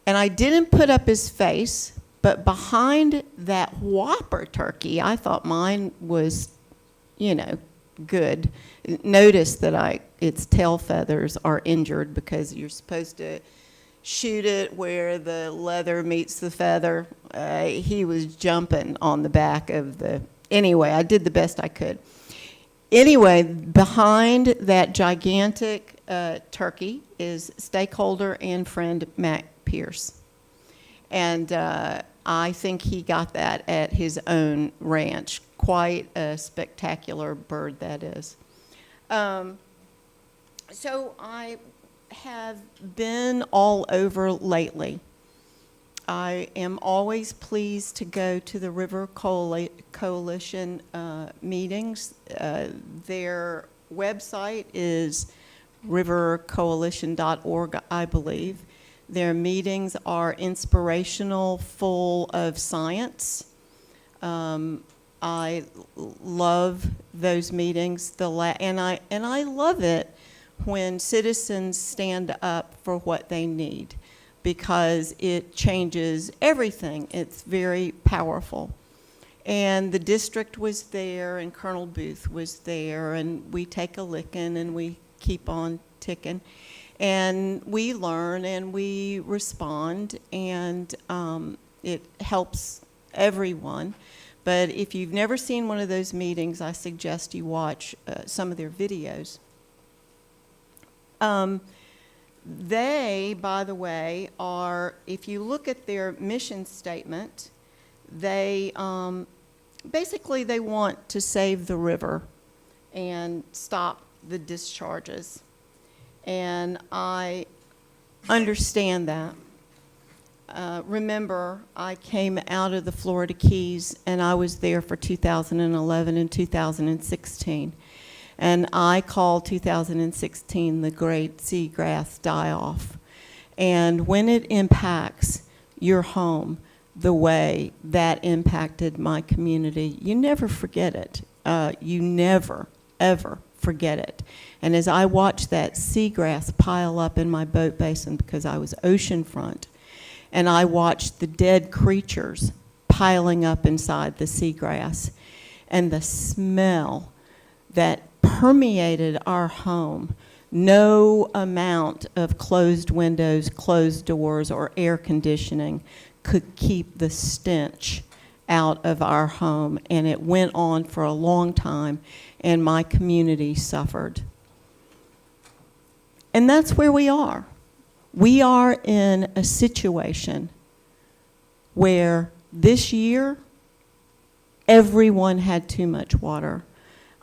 And I didn't put up his face, but behind that whopper turkey, I thought mine was, good. Notice that its tail feathers are injured because you're supposed to shoot it where the leather meets the feather. He was jumping on the back of the, anyway, I did the best I could. Anyway, behind that gigantic turkey is stakeholder and friend Matt Pierce. And I think he got that at his own ranch. Quite a spectacular bird that is. So I have been all over lately. I am always pleased to go to the River Coalition meetings. Their website is rivercoalition.org, I believe. Their meetings are inspirational, full of science. I love those meetings. And I love it when citizens stand up for what they need, because it changes everything. It's very powerful. And the district was there, and Colonel Booth was there, and we take a licking and we keep on ticking. And we learn and we respond, and it helps everyone. But if you've never seen one of those meetings, I suggest you watch some of their videos. They, by the way, are, if you look at their mission statement, they basically they want to save the river and stop the discharges. And I understand that. Remember, I came out of the Florida Keys, and I was there for 2011 and 2016. And I call 2016 the great seagrass die-off. And when it impacts your home the way that impacted my community, you never forget it. You never, ever forget it. And as I watched that seagrass pile up in my boat basin, because I was oceanfront, and I watched the dead creatures piling up inside the seagrass, and the smell that permeated our home, no amount of closed windows, closed doors, or air conditioning could keep the stench out of our home. And it went on for a long time, and my community suffered. And that's where we are. We are in a situation where this year, everyone had too much water.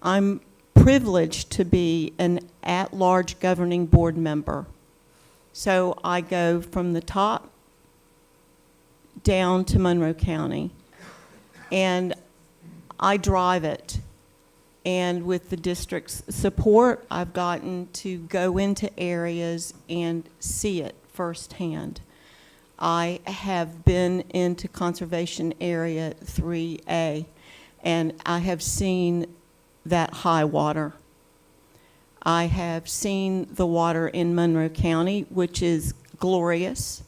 I'm privileged to be an at-large governing board member. So I go from the top down to Monroe County, and I drive it. And with the district's support, I've gotten to go into areas and see it firsthand. I have been into Conservation Area 3A, and I have seen that high water. I have seen the water in Monroe County, which is glorious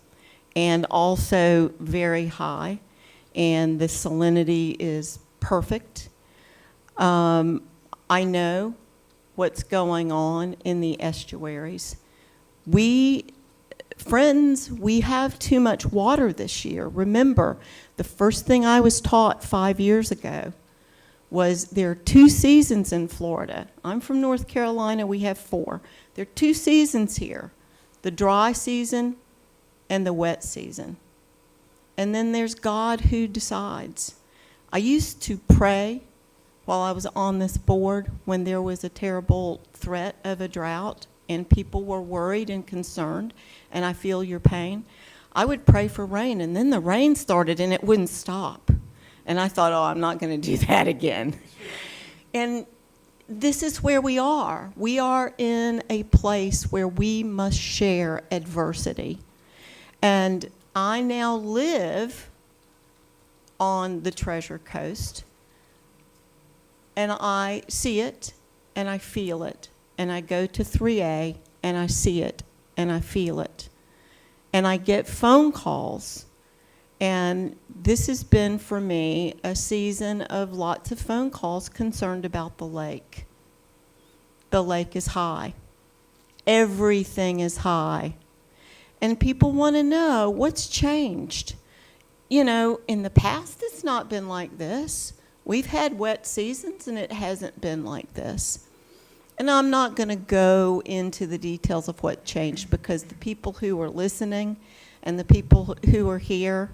and also very high, and the salinity is perfect. I know what's going on in the estuaries. Friends, we have too much water this year. Remember, the first thing I was taught 5 years ago was there are 2 seasons in Florida. I'm from North Carolina, we have 4. There are 2 seasons here, the dry season and the wet season. And then there's God who decides. I used to pray while I was on this board when there was a terrible threat of a drought and people were worried and concerned, and I feel your pain. I would pray for rain, and then the rain started and it wouldn't stop. And I thought, oh, I'm not going to do that again. And this is where we are. We are in a place where we must share adversity. And I now live on the Treasure Coast, and I see it and I feel it. And I go to 3A and I see it and I feel it. And I get phone calls. And this has been, for me, a season of lots of phone calls concerned about the lake. The lake is high. Everything is high. And people want to know what's changed. You know, in the past, it's not been like this. We've had wet seasons, and it hasn't been like this. And I'm not going to go into the details of what changed, because the people who are listening and the people who are here,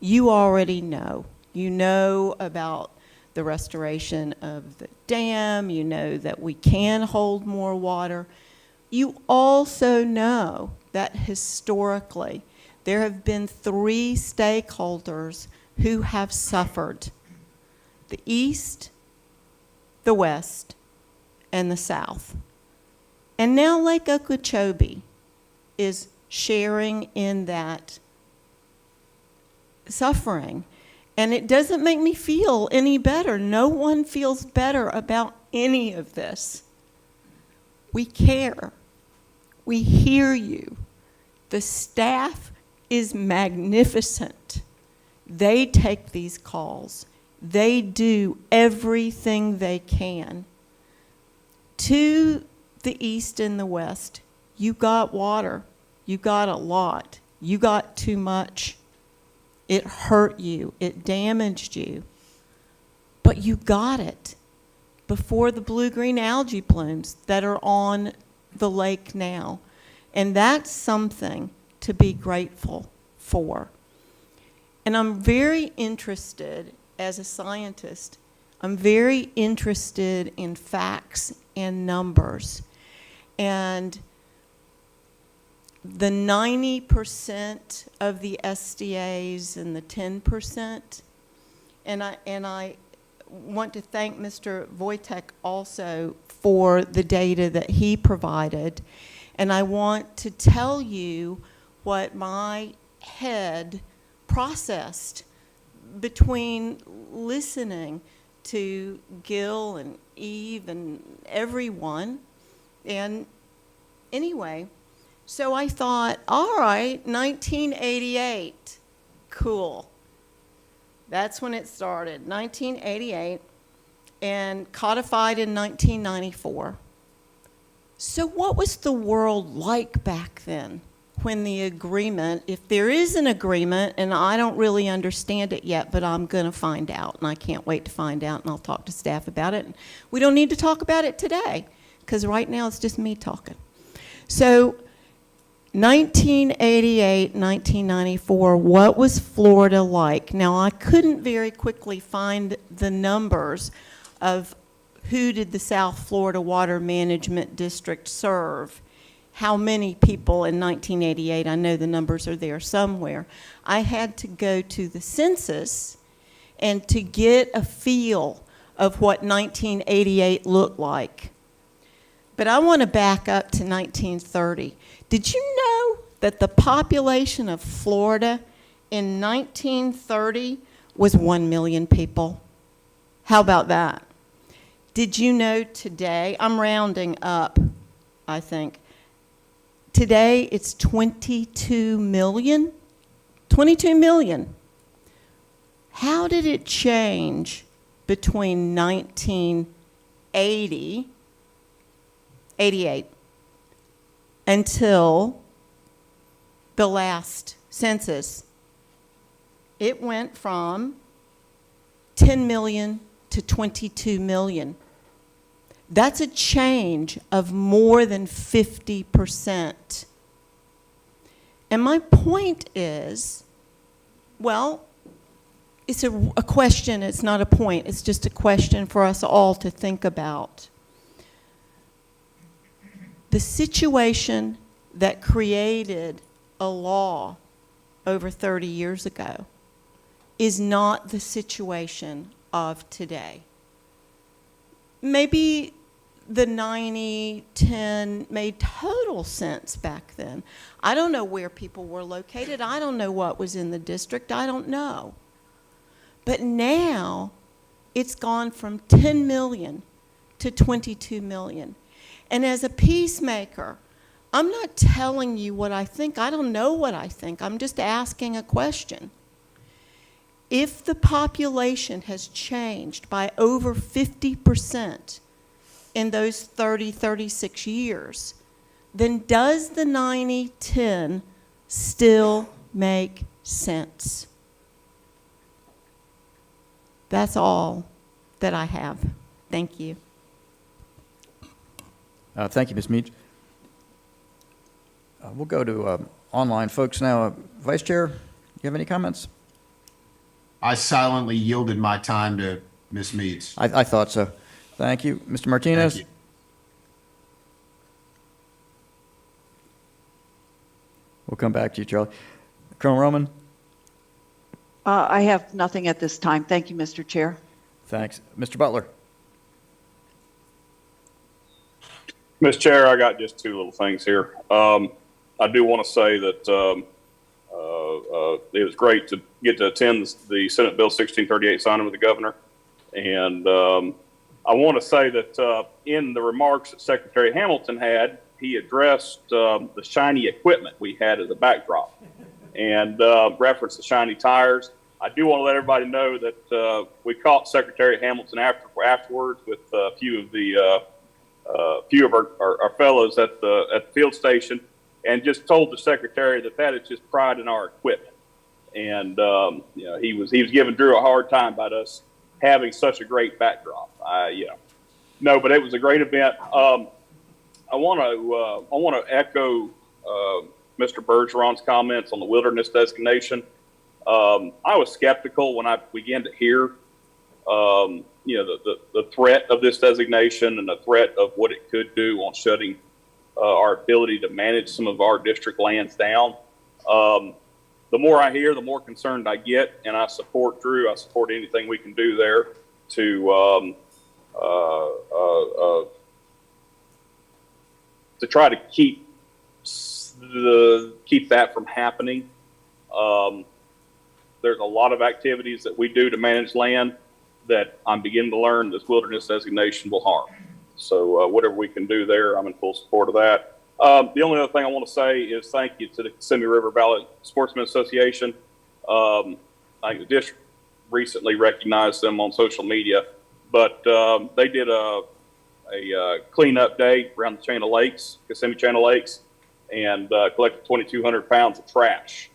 you already know. You know about the restoration of the dam. You know that we can hold more water. You also know that historically there have been 3 stakeholders who have suffered: the East, the West, and the South. And now Lake Okeechobee is sharing in that suffering. And it doesn't make me feel any better. No one feels better about any of this. We care. We hear you. The staff is magnificent. They take these calls. They do everything they can. To the East and the West, you got water. You got a lot. You got too much. It hurt you. It damaged you. But you got it before the blue-green algae blooms that are on the lake now. And that's something to be grateful for. And I'm very interested, as a scientist, I'm very interested in facts and numbers. And the 90% of the SDAs and the 10%, and I want to thank Mr. Wojtek also for the data that he provided. And I want to tell you what my head processed between listening to Gil and Eve and everyone. And anyway, so I thought, all right, 1988, cool. That's when it started, 1988, and codified in 1994. So what was the world like back then when the agreement, if there is an agreement, and I don't really understand it yet, but I'm going to find out, and I can't wait to find out, and I'll talk to staff about it. We don't need to talk about it today, because right now it's just me talking. So 1988, 1994, what was Florida like? Now, I couldn't very quickly find the numbers of who did the South Florida Water Management District serve, how many people in 1988. I know the numbers are there somewhere. I had to go to the census and to get a feel of what 1988 looked like. But I want to back up to 1930. Did you know that the population of Florida in 1930 was 1 million people? How about that? Did you know today, I'm rounding up, I think, today it's 22 million? 22 million. How did it change between 1988 until the last census? It went from 10 million to 22 million. That's a change of more than 50%. And my point is, well, it's a question, it's not a point, it's just a question for us all to think about. The situation that created a law over 30 years ago is not the situation of today. Maybe the 90-10 made total sense back then. I don't know where people were located. I don't know what was in the district. I don't know. But now it's gone from 10 million to 22 million. And as a peacemaker, I'm not telling you what I think. I don't know what I think. I'm just asking a question. If the population has changed by over 50% in those 30, 36 years, then does the 90-10 still make sense. That's all that I have. Thank you. Thank you, Ms. Meach. We'll go to online folks now. Vice Chair, you have any comments? I silently yielded my time to Ms. Meads. I thought so. Thank you. Mr. Martinez? Thank you. We'll come back to you, Charlie. Colonel Roman? I have nothing at this time. Thank you, Mr. Chair. Thanks. Mr. Butler? Mr. Chair, I got just two little things here. I do want to say that it was great to get to attend the Senate Bill 1638 signing with the governor. And I want to say that in the remarks that Secretary Hamilton had, he addressed the shiny equipment we had as a backdrop and referenced the shiny tires. I do want to let everybody know that we caught Secretary Hamilton afterwards with a few of our fellows at the field station, and just told the secretary that is just pride in our equipment. And he was giving Drew a hard time about us having such a great backdrop. No, but it was a great event. I want to echo Mr. Bergeron's comments on the wilderness designation. I was skeptical when I began to hear the threat of this designation and the threat of what it could do on shutting our ability to manage some of our district lands down. The more I hear, the more concerned I get, and I support Drew. I support anything we can do there to try to keep that from happening. There's a lot of activities that we do to manage land that I'm beginning to learn this wilderness designation will harm. So whatever we can do there, I'm in full support of that. The only other thing I want to say is thank you to the Kissimmee River Valley Sportsman Association. I think the district recently recognized them on social media, but they did a cleanup day around the chain of lakes, Kissimmee Chain of Lakes, and collected 2,200 pounds of trash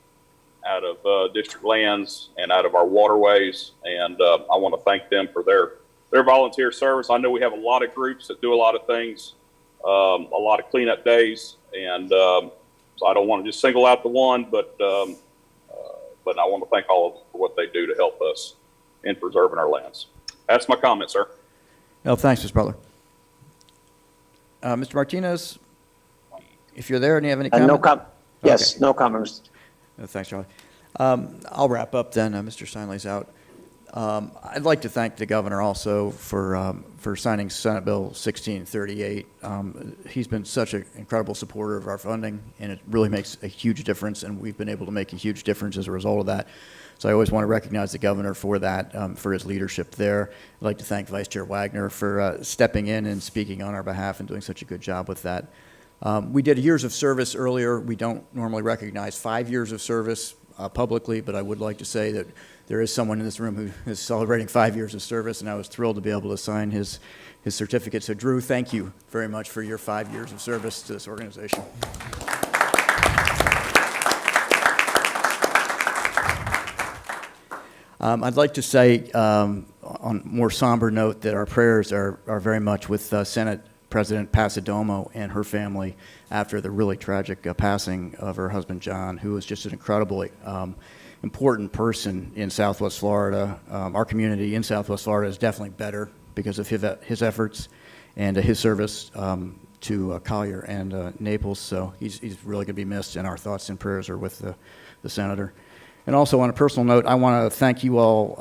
out of district lands and out of our waterways. And I want to thank them for their volunteer service. I know we have a lot of groups that do a lot of things, a lot of cleanup days. And so I don't want to just single out the one, but I want to thank all of them for what they do to help us in preserving our lands. That's my comment, sir. No, thanks, Mr. Butler. Mr. Martinez, if you're there and you have any comment? Yes, no comments. Thanks, Charlie. I'll wrap up then. Mr. Steinley's out. I'd like to thank the governor also for signing Senate Bill 1638. He's been such an incredible supporter of our funding, and it really makes a huge difference, and we've been able to make a huge difference as a result of that. So I always want to recognize the governor for that, for his leadership there. I'd like to thank Vice Chair Wagner for stepping in and speaking on our behalf and doing such a good job with that. We did years of service earlier. We don't normally recognize 5 years of service publicly, but I would like to say that there is someone in this room who is celebrating 5 years of service, and I was thrilled to be able to sign his certificate. So Drew, thank you very much for your 5 years of service to this organization. I'd like to say on a more somber note that our prayers are very much with Senate President Pasadomo and her family after the really tragic passing of her husband, John, who was just an incredibly important person in Southwest Florida. Our community in Southwest Florida is definitely better because of his efforts and his service to Collier and Naples. So he's really going to be missed, and our thoughts and prayers are with the senator. And also on a personal note, I want to thank you all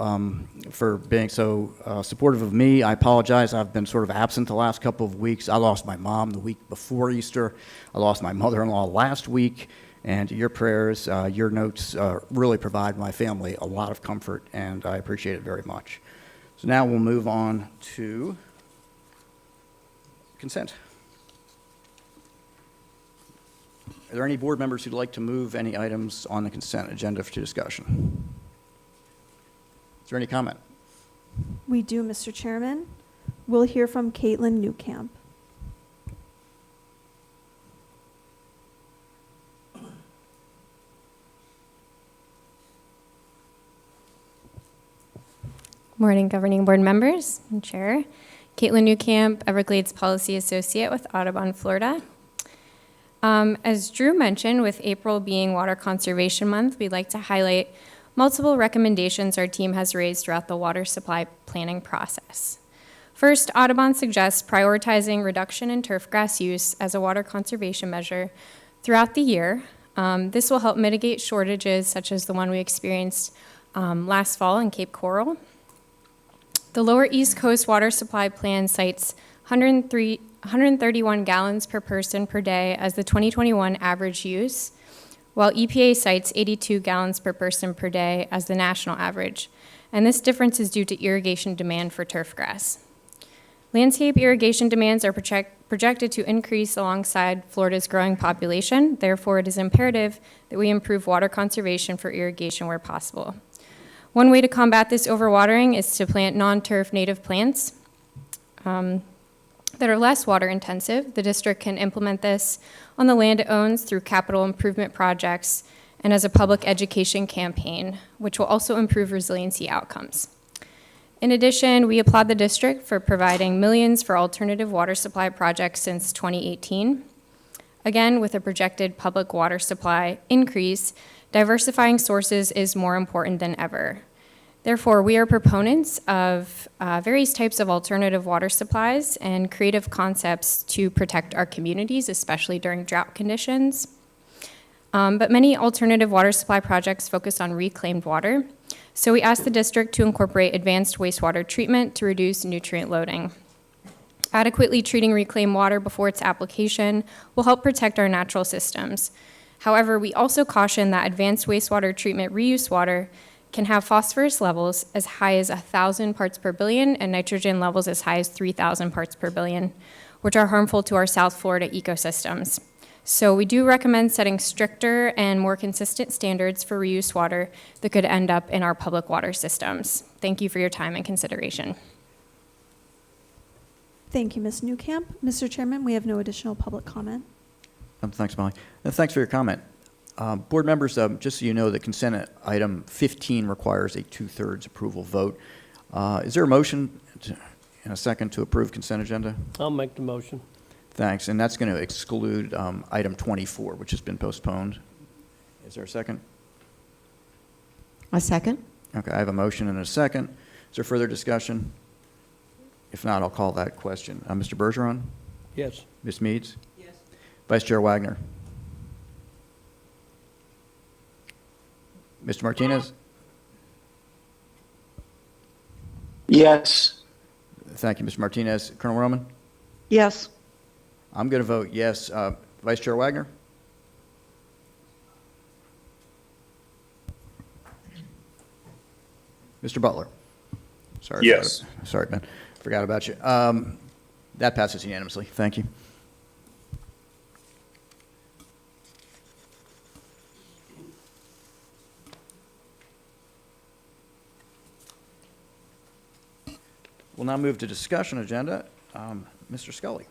for being so supportive of me. I apologize. I've been sort of absent the last couple of weeks. I lost my mom the week before Easter. I lost my mother-in-law last week. And your prayers, your notes really provide my family a lot of comfort, and I appreciate it very much. So now we'll move on to consent. Are there any board members who'd like to move any items on the consent agenda for discussion? Is there any comment? We do, Mr. Chairman. We'll hear from Caitlin Newcamp. Morning, Governing Board members and Chair. Caitlin Newcamp, Everglades Policy Associate with Audubon, Florida. As Drew mentioned, with April being Water Conservation Month, we'd like to highlight multiple recommendations our team has raised throughout the water supply planning process. First, Audubon suggests prioritizing reduction in turf grass use as a water conservation measure throughout the year. This will help mitigate shortages such as the one we experienced last fall in Cape Coral. The Lower East Coast Water Supply Plan cites 131 gallons per person per day as the 2021 average use, while EPA cites 82 gallons per person per day as the national average, and this difference is due to irrigation demand for turf grass. Landscape irrigation demands are projected to increase alongside Florida's growing population. Therefore, it is imperative that we improve water conservation for irrigation where possible. One way to combat this overwatering is to plant non-turf native plants that are less water intensive. The district can implement this on the land it owns through capital improvement projects and as a public education campaign, which will also improve resiliency outcomes. In addition, we applaud the district for providing millions for alternative water supply projects since 2018. Again, with a projected public water supply increase, diversifying sources is more important than ever. Therefore, we are proponents of various types of alternative water supplies and creative concepts to protect our communities, especially during drought conditions. But many alternative water supply projects focus on reclaimed water. So we ask the district to incorporate advanced wastewater treatment to reduce nutrient loading. Adequately treating reclaimed water before its application will help protect our natural systems. However, we also caution that advanced wastewater treatment reuse water can have phosphorus levels as high as 1,000 parts per billion and nitrogen levels as high as 3,000 parts per billion, which are harmful to our South Florida ecosystems. So we do recommend setting stricter and more consistent standards for reuse water that could end up in our public water systems. Thank you for your time and consideration. Thank you, Ms. Newcamp. Mr. Chairman, we have no additional public comment. Thanks, Molly. Thanks for your comment. Board members, just so you know, the consent item 15 requires a 2/3 approval vote. Is there a motion and a second to approve consent agenda? I'll make the motion. Thanks. And that's going to exclude item 24, which has been postponed. Is there a second? A second? Okay, I have a motion and a second. Is there further discussion? If not, I'll call that question. Mr. Bergeron? Yes. Ms. Meads? Yes. Vice Chair Wagner? Mr. Martinez? Yes. Thank you, Mr. Martinez. Colonel Roman? Yes. I'm going to vote yes. Vice Chair Wagner? Mr. Butler? Sorry. Yes. Sorry, Ben. Forgot about you. That passes unanimously. Thank you. We'll now move to discussion agenda. Mr. Scully.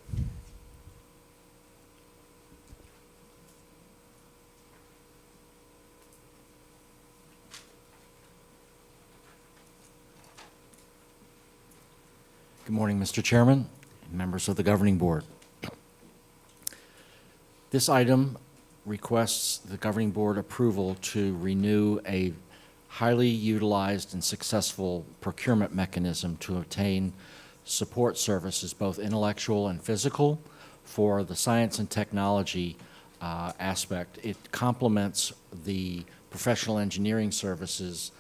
Good morning, Mr. Chairman and members of the Governing Board. This item requests the Governing Board approval to renew a highly utilized and successful procurement mechanism to obtain support services, both intellectual and physical, for the science and technology aspect. It complements the professional engineering services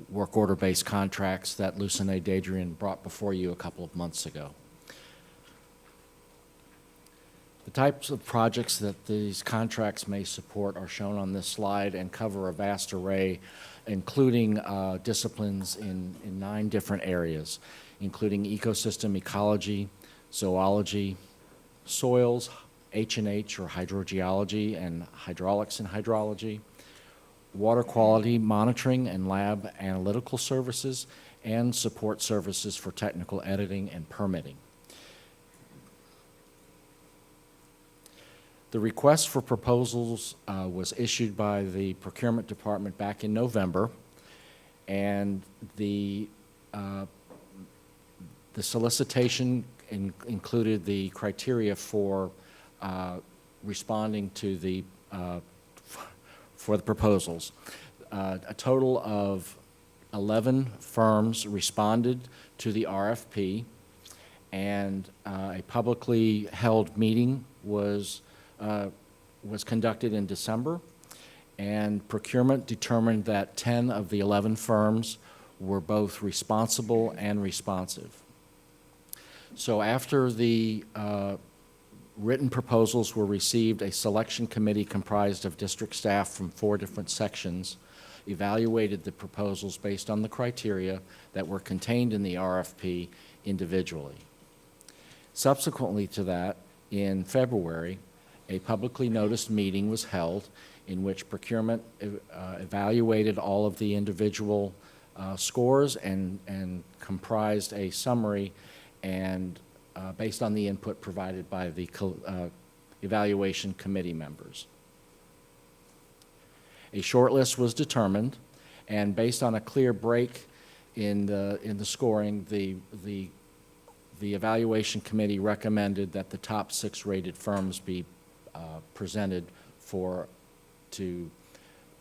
work order-based contracts that Lucine Dadrian brought before you a couple of months ago. The types of projects that these contracts may support are shown on this slide and cover a vast array, including disciplines in 9 different areas, including ecosystem ecology, zoology, soils, H&H or hydrogeology and hydraulics and hydrology, water quality monitoring and lab analytical services, and support services for technical editing and permitting. The request for proposals was issued by the Procurement Department back in November, and the solicitation included the criteria for responding to the for the proposals. A total of 11 firms responded to the RFP, and a publicly held meeting was conducted in December, and procurement determined that 10 of the 11 firms were both responsible and responsive. So after the written proposals were received, a selection committee comprised of district staff from 4 different sections evaluated the proposals based on the criteria that were contained in the RFP individually. Subsequently to that, in February, a publicly noticed meeting was held in which procurement evaluated all of the individual scores and comprised a summary and based on the input provided by the evaluation committee members. A shortlist was determined, and based on a clear break in the scoring, the evaluation committee recommended that the top 6 rated firms be presented to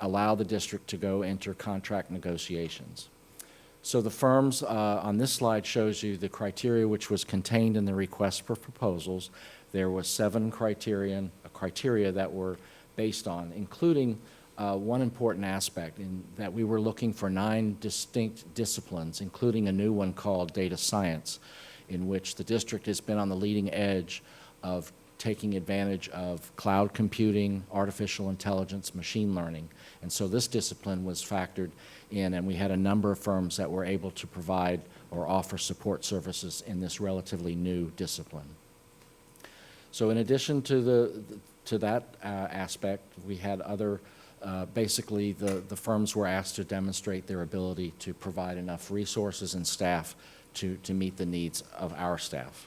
allow the district to go enter contract negotiations. So the firms on this slide shows you the criteria which was contained in the request for proposals. There was 7 criteria that were based on, including one important aspect in that we were looking for 9 distinct disciplines, including a new one called data science, in which the district has been on the leading edge of taking advantage of cloud computing, artificial intelligence, machine learning. And so this discipline was factored in, and we had a number of firms that were able to provide or offer support services in this relatively new discipline. So in addition to that aspect, we had other, basically the firms were asked to demonstrate their ability to provide enough resources and staff to meet the needs of our staff.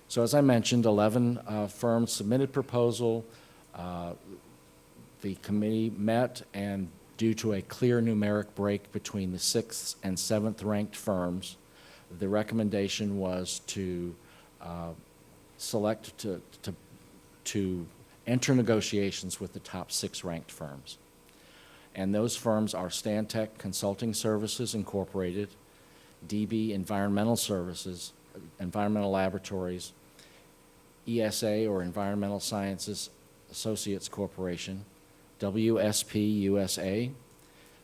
So as I mentioned, 11 firms submitted proposal. The committee met, and due to a clear numeric break between the 6th and 7th ranked firms, the recommendation was to select to enter negotiations with the top 6 ranked firms. And those firms are Stantec Consulting Services Incorporated, DB Environmental Services, Environmental Laboratories, ESA or Environmental Sciences Associates Corporation, WSP USA,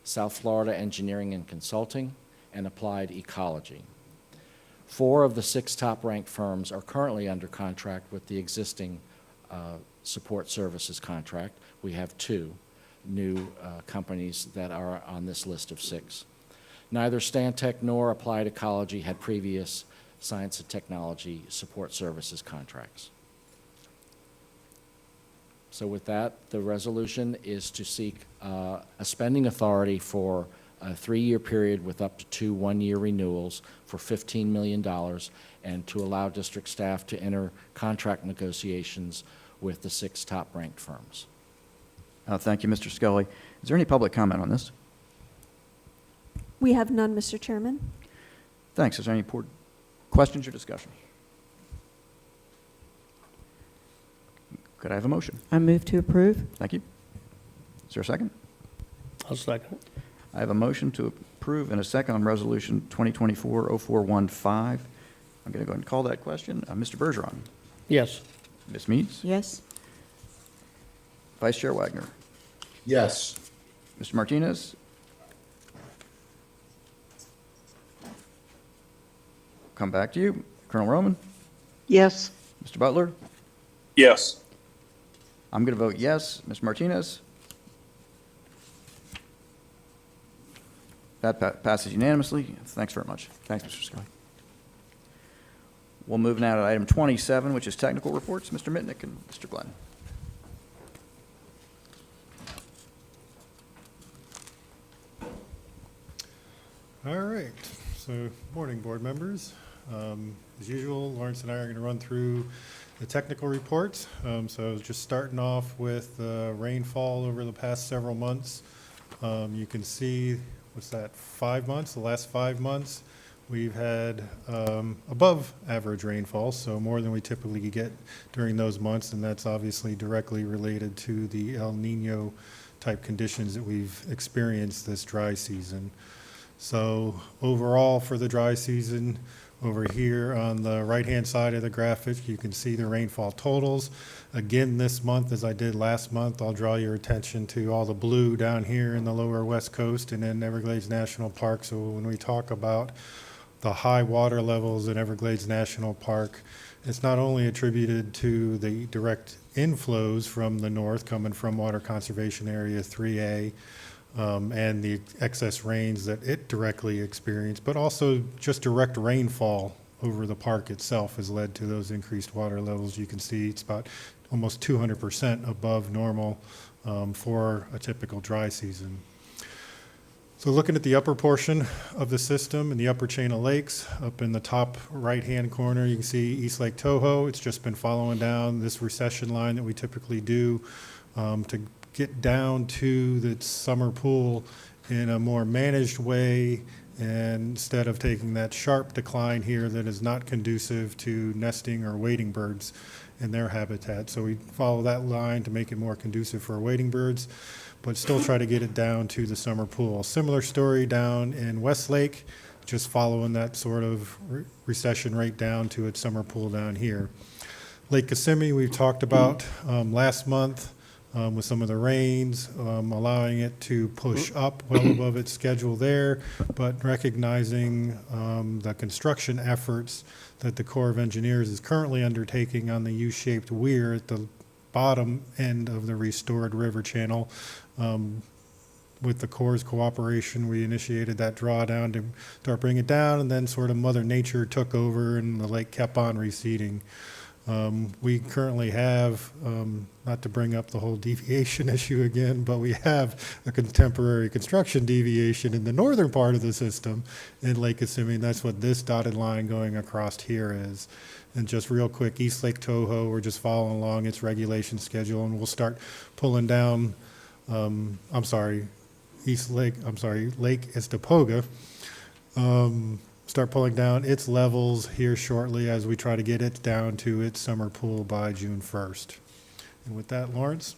South Florida Engineering and Consulting, and Applied Ecology. 4 of the 6 top-ranked firms are currently under contract with the existing support services contract. We have 2 new companies that are on this list of 6. Neither Stantec nor Applied Ecology had previous science and technology support services contracts. So with that, the resolution is to seek a spending authority for a 3-year period with up to 2 1-year renewals for $15 million, and to allow district staff to enter contract negotiations with the 6 top-ranked firms. Thank you, Mr. Scully. Is there any public comment on this? We have none, Mr. Chairman. Thanks. Is there any questions or discussion? Could I have a motion? I move to approve. Thank you. Is there a second? I'll second it. I have a motion to approve and a second on Resolution 2024-0415. I'm going to go ahead and call that question. Mr. Bergeron? Yes. Ms. Meads? Yes. Vice Chair Wagner? Yes. Mr. Martinez? Come back to you. Colonel Roman? Yes. Mr. Butler? Yes. I'm going to vote yes. Ms. Martinez? That passes unanimously. Thanks very much. Thanks, Mr. Scully. We'll move now to item 27, which is technical reports. Mr. Mitnick and Mr. Glenn. All right. So, morning, board members. As usual, Lawrence and I are going to run through the technical report. So just starting off with rainfall over the past several months. You can see, what's that, 5 months, the last 5 months, we've had above average rainfall, so more than we typically get during those months, and that's obviously directly related to the El Nino type conditions that we've experienced this dry season. So overall for the dry season, over here on the right-hand side of the graphic, you can see the rainfall totals. Again, this month, as I did last month, I'll draw your attention to all the blue down here in the lower west coast and in Everglades National Park. So when we talk about the high water levels in Everglades National Park, it's not only attributed to the direct inflows from the north coming from Water Conservation Area 3A, and the excess rains that it directly experienced, but also just direct rainfall over the park itself has led to those increased water levels. You can see it's about almost 200% above normal for a typical dry season. So looking at the upper portion of the system and the upper chain of lakes, up in the top right-hand corner, you can see East Lake Toho. It's just been following down this recession line that we typically do to get down to the summer pool in a more managed way, and instead of taking that sharp decline here that is not conducive to nesting or wading birds in their habitat. So we follow that line to make it more conducive for wading birds, but still try to get it down to the summer pool. Similar story down in Westlake, just following that sort of recession rate down to its summer pool down here. Lake Kissimmee, we've talked about last month. With some of the rains, allowing it to push up well above its schedule there, but recognizing the construction efforts that the Corps of Engineers is currently undertaking on the U-shaped weir at the bottom end of the restored river channel. With the Corps' cooperation, we initiated that drawdown to start bringing it down, and then sort of Mother Nature took over and the lake kept on receding. We currently have, not to bring up the whole deviation issue again, but we have a contemporary construction deviation in the northern part of the system in Lake Kissimmee. And that's what this dotted line going across here is. And just real quick, East Lake Toho, we're just following along its regulation schedule, and we'll start pulling down, Lake Estapoga. Start pulling down its levels here shortly as we try to get it down to its summer pool by June 1st. And with that, Lawrence?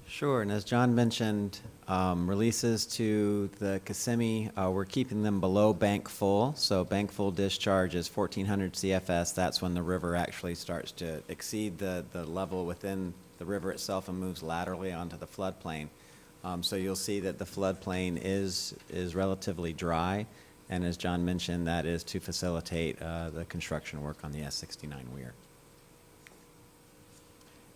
Sure, and as John mentioned, releases to the Kissimmee, we're keeping them below bank full. So bank full discharge is 1400 CFS. That's when the river actually starts to exceed the level within the river itself and moves laterally onto the floodplain. So you'll see that the floodplain is relatively dry. And as John mentioned, that is to facilitate the construction work on the S69 weir.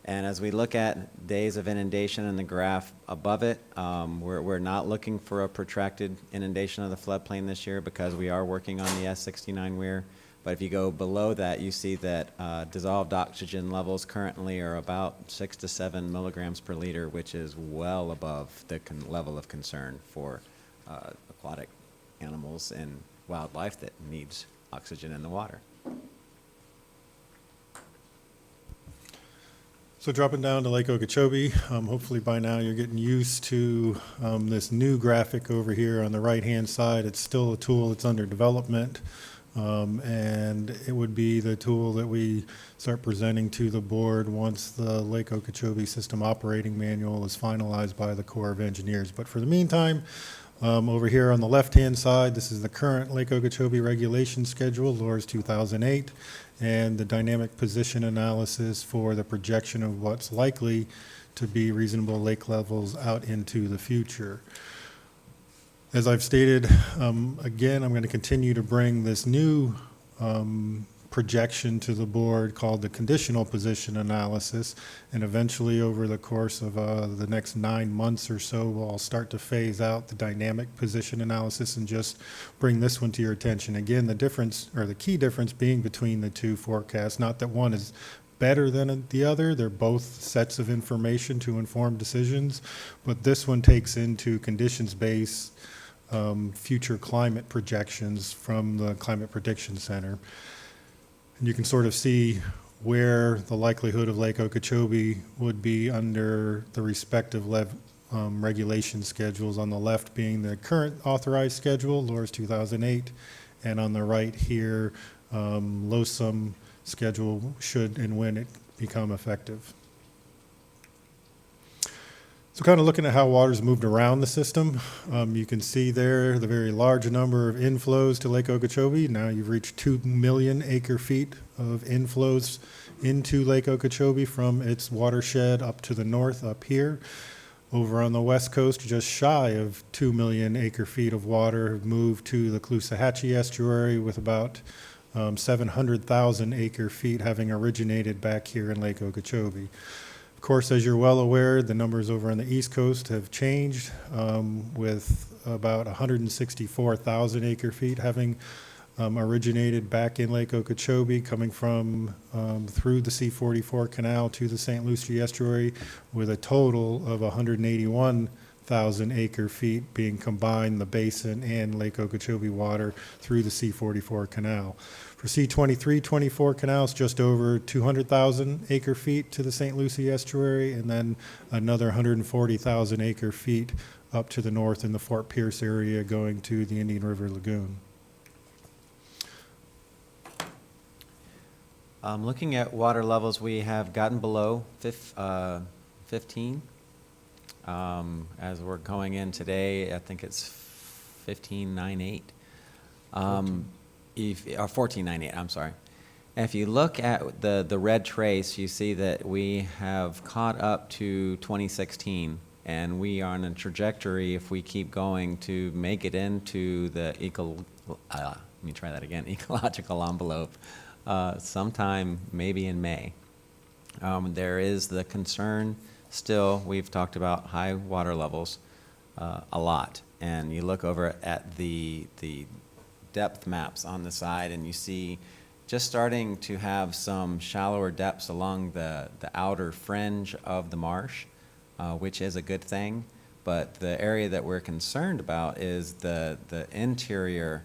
And as we look at days of inundation in the graph above it, we're not looking for a protracted inundation of the floodplain this year because we are working on the S69 weir. But if you go below that, you see that dissolved oxygen levels currently are about 6 to 7 milligrams per liter, which is well above the level of concern for aquatic animals and wildlife that needs oxygen in the water. So dropping down to Lake Okeechobee, hopefully by now you're getting used to this new graphic over here on the right-hand side. It's still a tool that's under development, and it would be the tool that we start presenting to the board once the Lake Okeechobee System Operating Manual is finalized by the Corps of Engineers. But for the meantime, over here on the left-hand side, this is the current Lake Okeechobee regulation schedule, LORS 2008, and the dynamic position analysis for the projection of what's likely to be reasonable lake levels out into the future. As I've stated, again, I'm going to continue to bring this new projection to the board called the conditional position analysis, and eventually over the course of the next 9 months or so, we'll start to phase out the dynamic position analysis and just bring this one to your attention. Again, the difference, or the key difference being between the two forecasts, not that one is better than the other, they're both sets of information to inform decisions, but this one takes into conditions-based future climate projections from the Climate Prediction Center. And you can sort of see where the likelihood of Lake Okeechobee would be under the respective regulation schedules, on the left being the current authorized schedule, Laura's 2008, and on the right here, LOSUM schedule should and when it become effective. So kind of looking at how water's moved around the system, you can see there the very large number of inflows to Lake Okeechobee. Now you've reached 2 million acre feet of inflows into Lake Okeechobee from its watershed up to the north up here. Over on the west coast, just shy of 2 million acre feet of water have moved to the Caloosahatchee estuary, with about 700,000 acre feet having originated back here in Lake Okeechobee. Of course, as you're well aware, the numbers over on the East Coast have changed, with about 164,000 acre feet having originated back in Lake Okeechobee, coming from through the C-44 canal to the St. Lucie estuary, with a total of 181,000 acre feet being combined, the basin and Lake Okeechobee water, through the C-44 canal. For C-23-24 canals, just over 200,000 acre feet to the St. Lucie estuary, and then another 140,000 acre feet up to the north in the Fort Pierce area going to the Indian River Lagoon. Looking at water levels, we have gotten below 15. As we're going in today, I think it's 15.98. 14.98, I'm sorry. And if you look at the red trace, you see that we have caught up to 2016, and we are on a trajectory, if we keep going, to make it into the ecological envelope sometime maybe in May. There is the concern still, we've talked about high water levels a lot, and you look over at the depth maps on the side, and you see just starting to have some shallower depths along the outer fringe of the marsh, which is a good thing. But the area that we're concerned about is the interior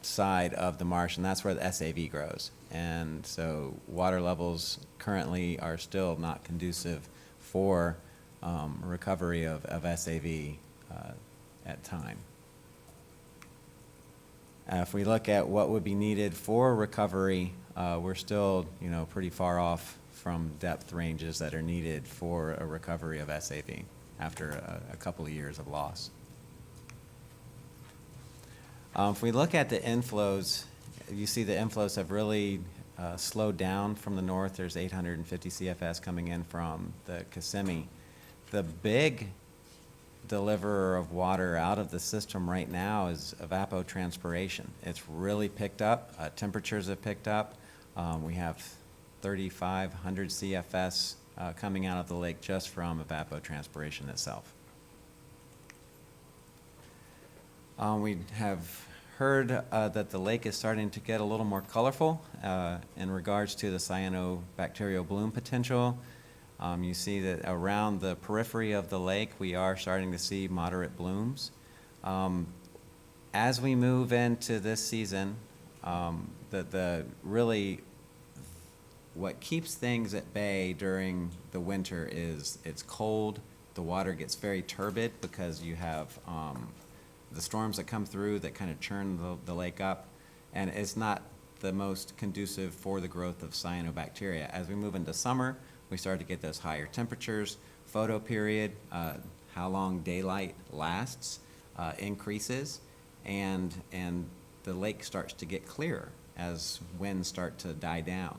side of the marsh, and that's where the SAV grows. And so water levels currently are still not conducive for recovery of SAV at time. If we look at what would be needed for recovery, we're still, pretty far off from depth ranges that are needed for a recovery of SAV after a couple of years of loss. If we look at the inflows, you see the inflows have really slowed down from the north. There's 850 CFS coming in from the Kissimmee. The big deliverer of water out of the system right now is evapotranspiration. It's really picked up. Temperatures have picked up. We have 3,500 CFS coming out of the lake just from evapotranspiration itself. We have heard that the lake is starting to get a little more colorful in regards to the cyanobacterial bloom potential. You see that around the periphery of the lake, we are starting to see moderate blooms. As we move into this season, what keeps things at bay during the winter is it's cold. The water gets very turbid because you have the storms that come through that kind of churn the lake up, and it's not the most conducive for the growth of cyanobacteria. As we move into summer, we start to get those higher temperatures. Photo period, how long daylight lasts, increases, and the lake starts to get clearer as winds start to die down.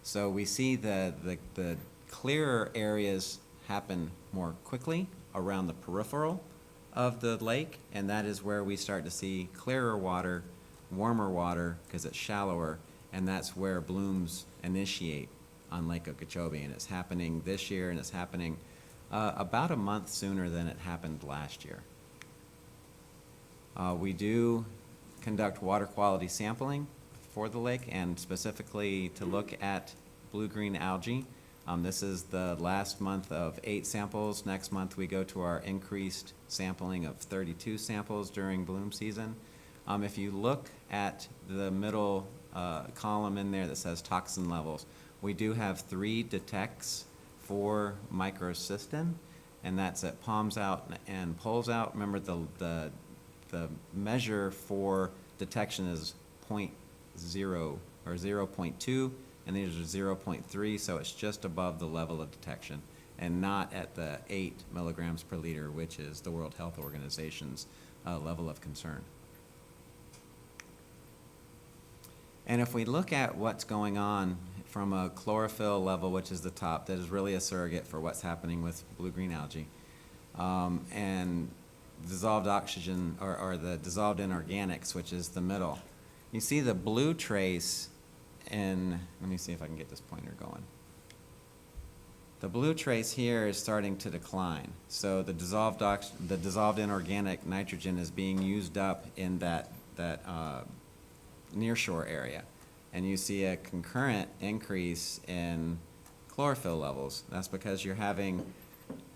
So we see the clearer areas happen more quickly around the peripheral of the lake, and that is where we start to see clearer water, warmer water, because it's shallower, and that's where blooms initiate on Lake Okeechobee, and it's happening this year, and it's happening about a month sooner than it happened last year. We do conduct water quality sampling for the lake, and specifically to look at blue-green algae. This is the last month of 8 samples. Next month we go to our increased sampling of 32 samples during bloom season. If you look at the middle column in there that says toxin levels, we do have 3 detects for microcystin, and that's at palms out and poles out. Remember, the measure for detection is 0.0 or 0.2, and these are 0.3, so it's just above the level of detection, and not at the 8 milligrams per liter, which is the World Health Organization's level of concern. And if we look at what's going on from a chlorophyll level, which is the top, that is really a surrogate for what's happening with blue-green algae, and dissolved oxygen, or the dissolved inorganics, which is the middle. You see the blue trace in, let me see if I can get this pointer going. The blue trace here is starting to decline. So the dissolved inorganic nitrogen is being used up in that nearshore area. And you see a concurrent increase in chlorophyll levels. That's because you're having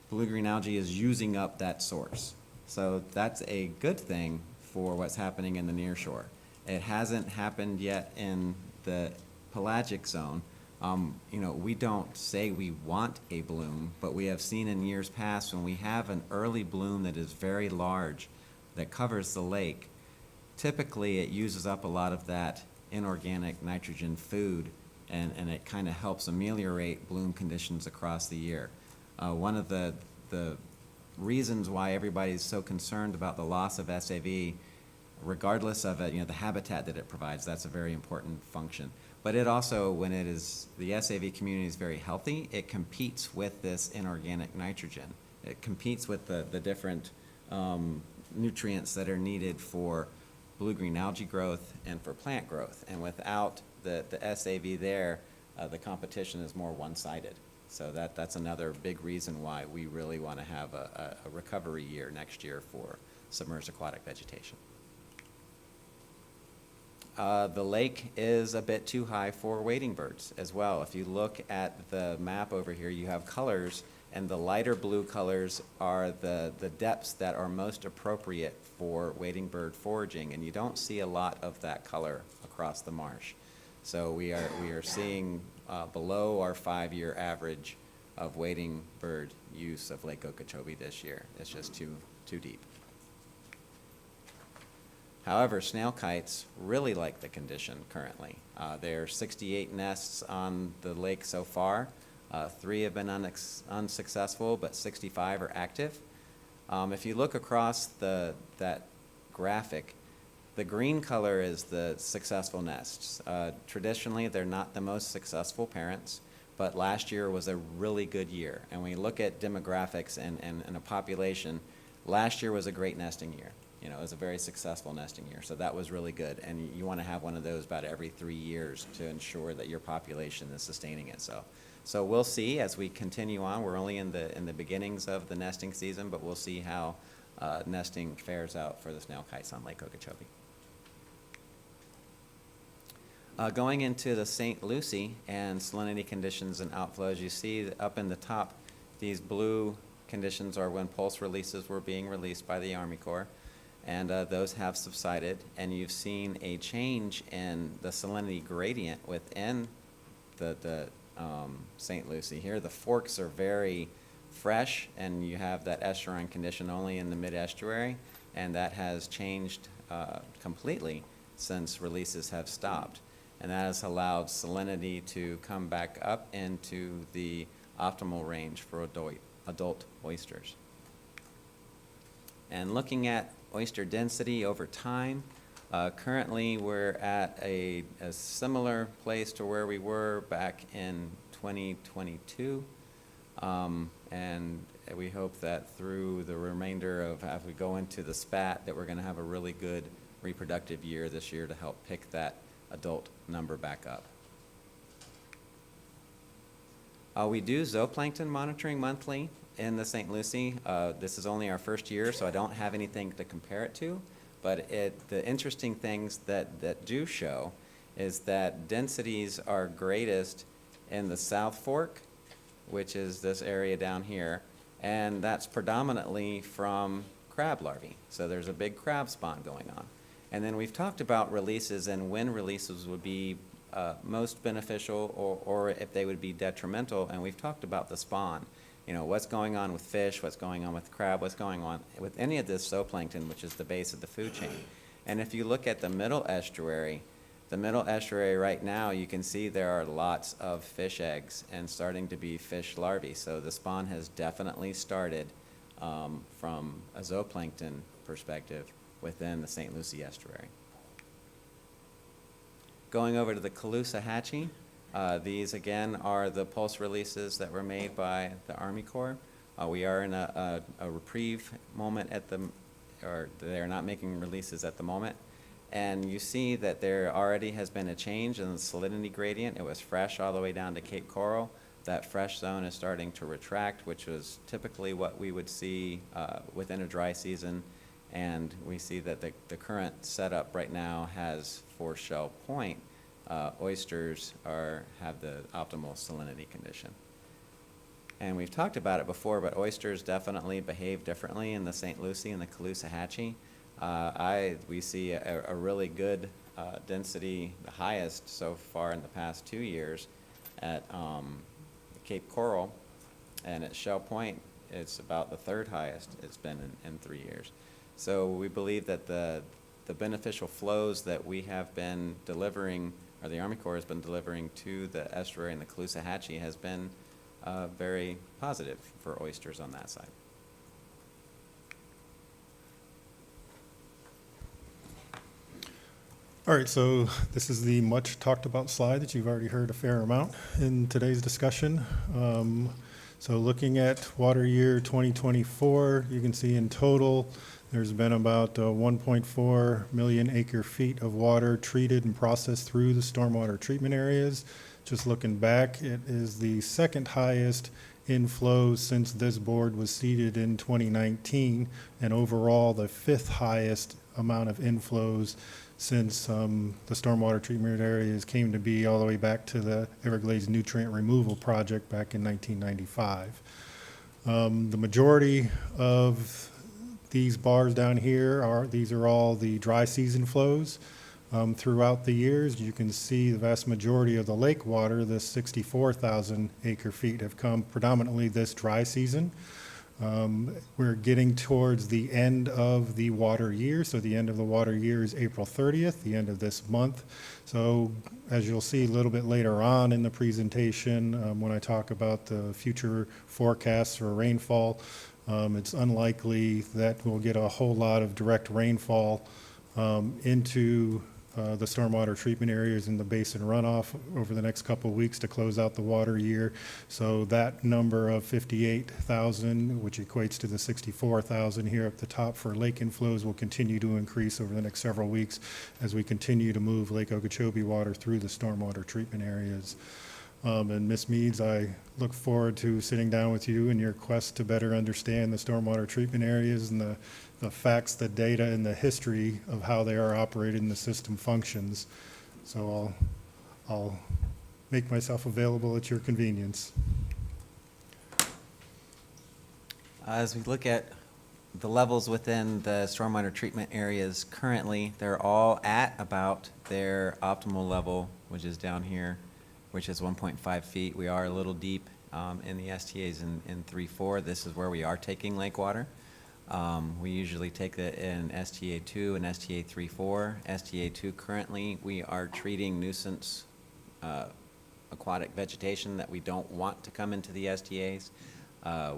blue-green algae is using up that source. So that's a good thing for what's happening in the nearshore. It hasn't happened yet in the pelagic zone. We don't say we want a bloom, but we have seen in years past when we have an early bloom that is very large, that covers the lake, typically it uses up a lot of that inorganic nitrogen food, and it kind of helps ameliorate bloom conditions across the year. One of the reasons why everybody's so concerned about the loss of SAV, regardless of it, the habitat that it provides, that's a very important function. But it also, when it is, the SAV community is very healthy, it competes with this inorganic nitrogen. It competes with the different nutrients that are needed for blue-green algae growth and for plant growth. And without the SAV there, the competition is more one-sided. So that's another big reason why we really want to have a recovery year next year for submerged aquatic vegetation. The lake is a bit too high for wading birds as well. If you look at the map over here, you have colors, and the lighter blue colors are the depths that are most appropriate for wading bird foraging, and you don't see a lot of that color across the marsh. So we are seeing below our 5-year average of wading bird use of Lake Okeechobee this year. It's just too deep. However, snail kites really like the condition currently. There are 68 nests on the lake so far. 3 have been unsuccessful, but 65 are active. If you look across that graphic, the green color is the successful nests. Traditionally, they're not the most successful parents, but last year was a really good year. And when you look at demographics and a population, last year was a great nesting year. It was a very successful nesting year, so that was really good. And you want to have one of those about every 3 years to ensure that your population is sustaining itself. So we'll see as we continue on. We're only in the beginnings of the nesting season, but we'll see how nesting fares out for the snail kites on Lake Okeechobee. Going into the St. Lucie and salinity conditions and outflows, you see up in the top, these blue conditions are when pulse releases were being released by the Army Corps. And those have subsided, and you've seen a change in the salinity gradient within the St. Lucie here. The forks are very fresh, and you have that estuarine condition only in the mid-estuary, and that has changed completely since releases have stopped. And that has allowed salinity to come back up into the optimal range for adult oysters. And looking at oyster density over time, currently we're at a similar place to where we were back in 2022. And we hope that through the remainder of, as we go into the spat, that we're going to have a really good reproductive year this year to help pick that adult number back up. We do zooplankton monitoring monthly in the St. Lucie. This is only our first year, so I don't have anything to compare it to, but the interesting things that do show is that densities are greatest in the South Fork, which is this area down here, and that's predominantly from crab larvae. So there's a big crab spawn going on. And then we've talked about releases and when releases would be most beneficial or if they would be detrimental. And we've talked about the spawn. You know, what's going on with fish, what's going on with crab, what's going on with any of this zooplankton, which is the base of the food chain. And if you look at the middle estuary right now, you can see there are lots of fish eggs and starting to be fish larvae. So the spawn has definitely started from a zooplankton perspective within the St. Lucie estuary. Going over to the Caloosahatchee, these again are the pulse releases that were made by the Army Corps. We are in a reprieve moment or they're not making releases at the moment. And you see that there already has been a change in the salinity gradient. It was fresh all the way down to Cape Coral. That fresh zone is starting to retract, which was typically what we would see within a dry season. And we see that the current setup right now has, for Shell Point, oysters have the optimal salinity condition. And we've talked about it before, but oysters definitely behave differently in the St. Lucie and the Caloosahatchee. We see a really good density, the highest so far in the past 2 years at Cape Coral, and at Shell Point, it's about the third highest it's been in 3 years. So we believe that the beneficial flows that we have been delivering, or the Army Corps has been delivering to the estuary and the Caloosahatchee has been very positive for oysters on that side. All right, so this is the much talked about slide that you've already heard a fair amount in today's discussion. So looking at water year 2024, you can see in total there's been about 1.4 million acre feet of water treated and processed through the stormwater treatment areas. Just looking back, it is the second highest inflows since this board was seated in 2019, and overall the fifth highest amount of inflows since the stormwater treatment areas came to be all the way back to the Everglades Nutrient Removal Project back in 1995. The majority of these bars down here are all the dry season flows. Throughout the years, you can see the vast majority of the lake water, the 64,000 acre feet, have come predominantly this dry season. We're getting towards the end of the water year. So the end of the water year is April 30th, the end of this month. So as you'll see a little bit later on in the presentation, when I talk about the future forecasts for rainfall, it's unlikely that we'll get a whole lot of direct rainfall into the stormwater treatment areas in the basin runoff over the next couple of weeks to close out the water year. So that number of 58,000, which equates to the 64,000 here at the top for lake inflows, will continue to increase over the next several weeks as we continue to move Lake Okeechobee water through the stormwater treatment areas. And Ms. Meads, I look forward to sitting down with you in your quest to better understand the stormwater treatment areas and the facts, the data, and the history of how they are operated and the system functions. So I'll make myself available at your convenience. As we look at the levels within the stormwater treatment areas currently, they're all at about their optimal level, which is down here, which is 1.5 feet. We are a little deep in the STAs in 3-4. This is where we are taking lake water. We usually take it in STA 2 and STA 3-4. STA 2 currently, we are treating nuisance aquatic vegetation that we don't want to come into the STAs.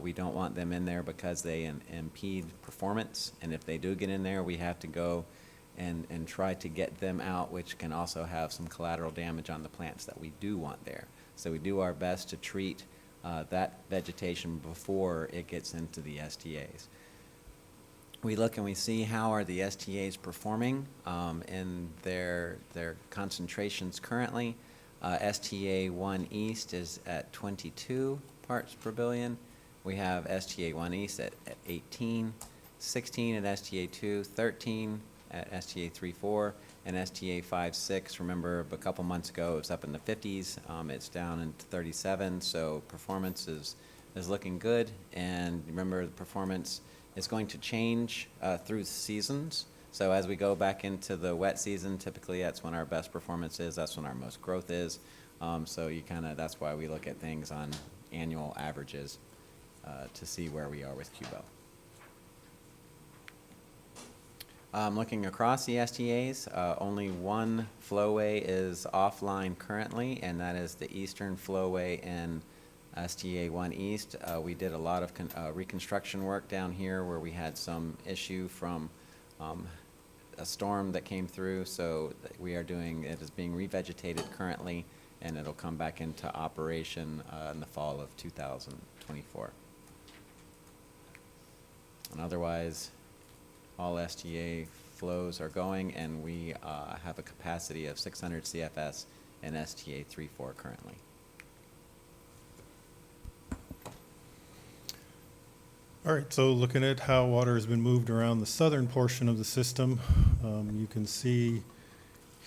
We don't want them in there because they impede performance, and if they do get in there, we have to go and try to get them out, which can also have some collateral damage on the plants that we do want there. So we do our best to treat that vegetation before it gets into the STAs. We look and we see how are the STAs performing in their concentrations currently. STA 1 East is at 22 parts per billion. We have STA 1 East at 18, 16 at STA 2, 13 at STA 3-4, and STA 5-6. Remember, a couple months ago, it was up in the 50s. It's down into 37, so performance is looking good. And remember, the performance is going to change through seasons. So as we go back into the wet season, typically that's when our best performance is, that's when our most growth is. So you kind of, that's why we look at things on annual averages to see where we are with QBO. Looking across the STAs, only one flowway is offline currently, and that is the eastern flowway in STA 1 East. We did a lot of reconstruction work down here where we had some issue from a storm that came through, so we are doing, it is being revegetated currently, and it'll come back into operation in the fall of 2024. And otherwise, all STA flows are going, and we have a capacity of 600 CFS in STA 3-4 currently. All right, so looking at how water has been moved around the southern portion of the system, you can see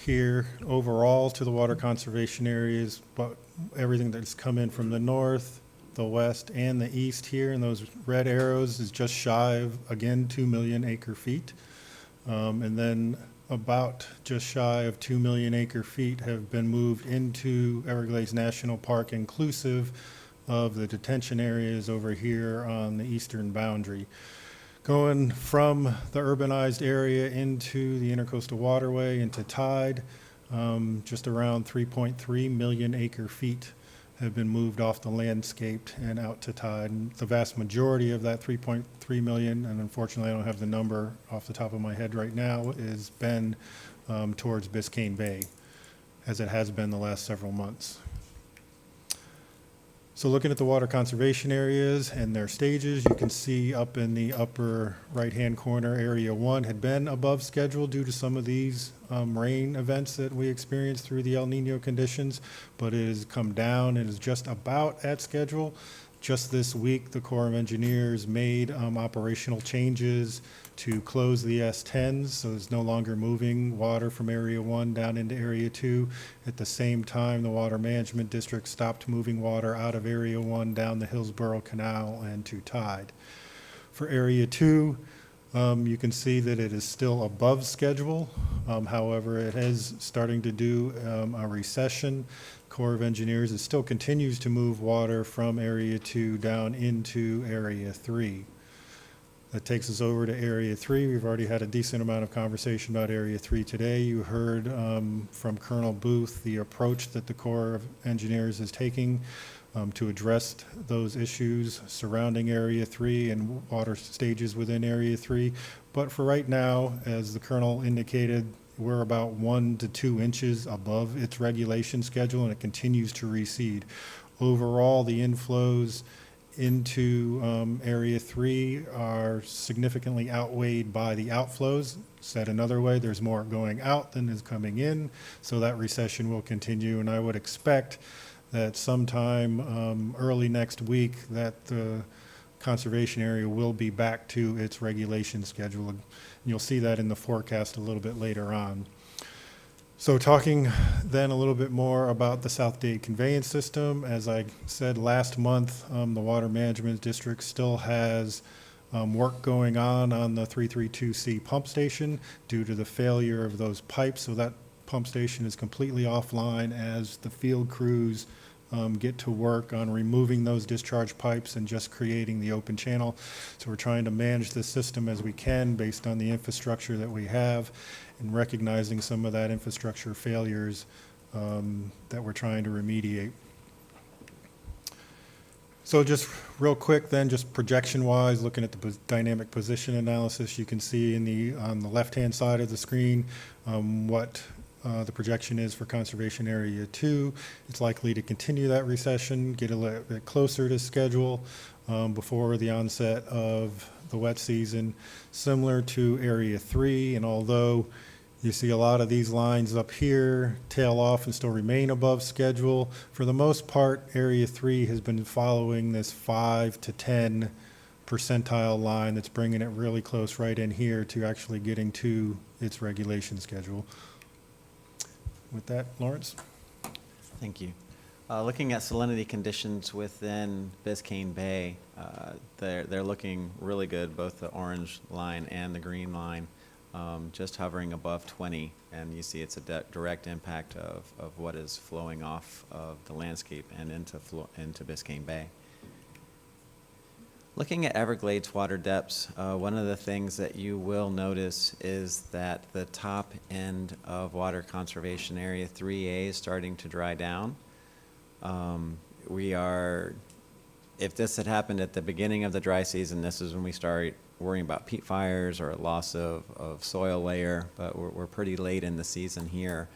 here overall to the water conservation areas, but everything that's come in from the north, the west, and the east here, and those red arrows is just shy of, again, 2 million acre feet. And then about just shy of 2 million acre feet have been moved into Everglades National Park, inclusive of the detention areas over here on the eastern boundary. Going from the urbanized area into the Intercoastal Waterway, into Tide, just around 3.3 million acre feet have been moved off the landscape and out to Tide. And the vast majority of that 3.3 million, and unfortunately I don't have the number off the top of my head right now, is been towards Biscayne Bay, as it has been the last several months. So looking at the water conservation areas and their stages, you can see up in the upper right-hand corner, Area 1 had been above schedule due to some of these rain events that we experienced through the El Nino conditions, but it has come down and is just about at schedule. Just this week, the Corps of Engineers made operational changes to close the S10s, so it's no longer moving water from Area 1 down into Area 2. At the same time, the Water Management District stopped moving water out of Area 1 down the Hillsborough Canal and to Tide. For Area 2, you can see that it is still above schedule. However, it is starting to do a recession. Corps of Engineers, it still continues to move water from Area 2 down into Area 3. That takes us over to Area 3. We've already had a decent amount of conversation about Area 3 today. You heard from Colonel Booth the approach that the Corps of Engineers is taking to address those issues surrounding Area 3 and water stages within Area 3. But for right now, as the Colonel indicated, we're about 1 to 2 inches above its regulation schedule, and it continues to recede. Overall, the inflows into Area 3 are significantly outweighed by the outflows. Said another way, there's more going out than is coming in, so that recession will continue, and I would expect that sometime early next week that the conservation area will be back to its regulation schedule. You'll see that in the forecast a little bit later on. So talking then a little bit more about the South Dade conveyance system, as I said last month, the Water Management District still has work going on the 332C pump station due to the failure of those pipes. So that pump station is completely offline as the field crews get to work on removing those discharge pipes and just creating the open channel. So we're trying to manage the system as we can based on the infrastructure that we have and recognizing some of that infrastructure failures that we're trying to remediate. So just real quick then, just projection-wise, looking at the dynamic position analysis, you can see on the left-hand side of the screen what the projection is for Conservation Area 2. It's likely to continue that recession, get a little bit closer to schedule before the onset of the wet season, similar to Area 3. And although you see a lot of these lines up here tail off and still remain above schedule, for the most part, Area 3 has been following this 5 to 10 percentile line that's bringing it really close right in here to actually getting to its regulation schedule. With that, Lawrence. Thank you. Looking at salinity conditions within Biscayne Bay, they're looking really good, both the orange line and the green line. just hovering above 20, and you see it's a direct impact of what is flowing off of the landscape and into Biscayne Bay. Looking at Everglades water depths, one of the things that you will notice is that the top end of Water Conservation Area 3A is starting to dry down. If this had happened at the beginning of the dry season, this is when we start worrying about peat fires or loss of soil layer, but we're pretty late in the season here,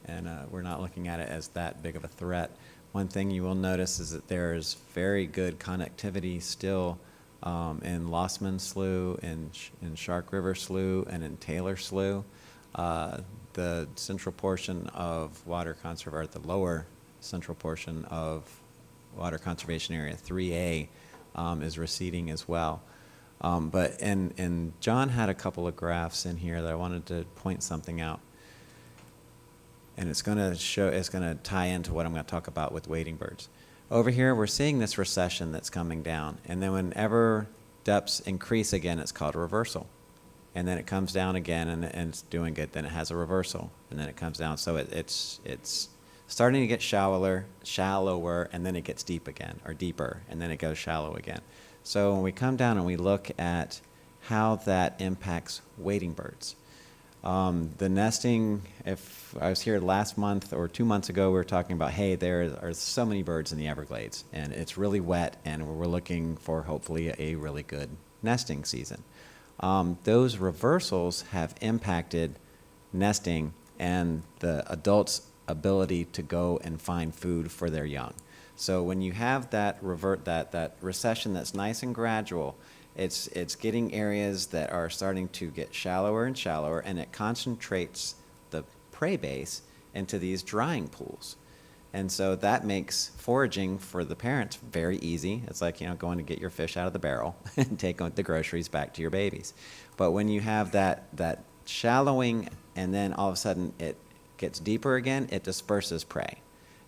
and we're not looking at it as that big of a threat. One thing you will notice is that there is very good connectivity still in Lossman Slough, in Shark River Slough, and in Taylor Slough. The central portion of the lower central portion of Water Conservation Area 3A is receding as well. And John had a couple of graphs in here that I wanted to point something out. And it's going to tie into what I'm going to talk about with wading birds. Over here, we're seeing this recession that's coming down. And then whenever depths increase again, it's called a reversal. And then it comes down again, and it's doing good. Then it has a reversal, and then it comes down. So it's starting to get shallower, and then it gets deep again, or deeper, and then it goes shallow again. So when we come down and we look at how that impacts wading birds, the nesting, if I was here last month or 2 months ago, we were talking about, hey, there are so many birds in the Everglades, and it's really wet, and we're looking for hopefully a really good nesting season. Those reversals have impacted nesting and the adults' ability to go and find food for their young. So when you have that recession that's nice and gradual, it's getting areas that are starting to get shallower and shallower, and it concentrates the prey base into these drying pools. And so that makes foraging for the parents very easy. It's like, going to get your fish out of the barrel and take the groceries back to your babies. But when you have that shallowing, and then all of a sudden it gets deeper again, it disperses prey.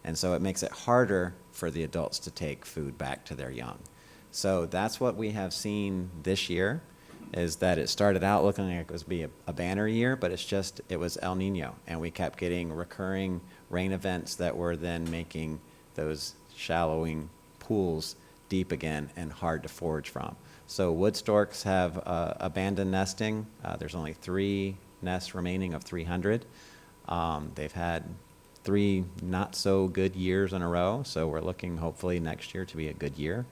And so it makes it harder for the adults to take food back to their young. So that's what we have seen this year, is that it started out looking like it was be a banner year, but it was El Nino, and we kept getting recurring rain events that were then making those shallowing pools deep again and hard to forage from. So wood storks have abandoned nesting. There's only 3 nests remaining of 300. They've had 3 not so good years in a row, so we're looking hopefully next year to be a good year.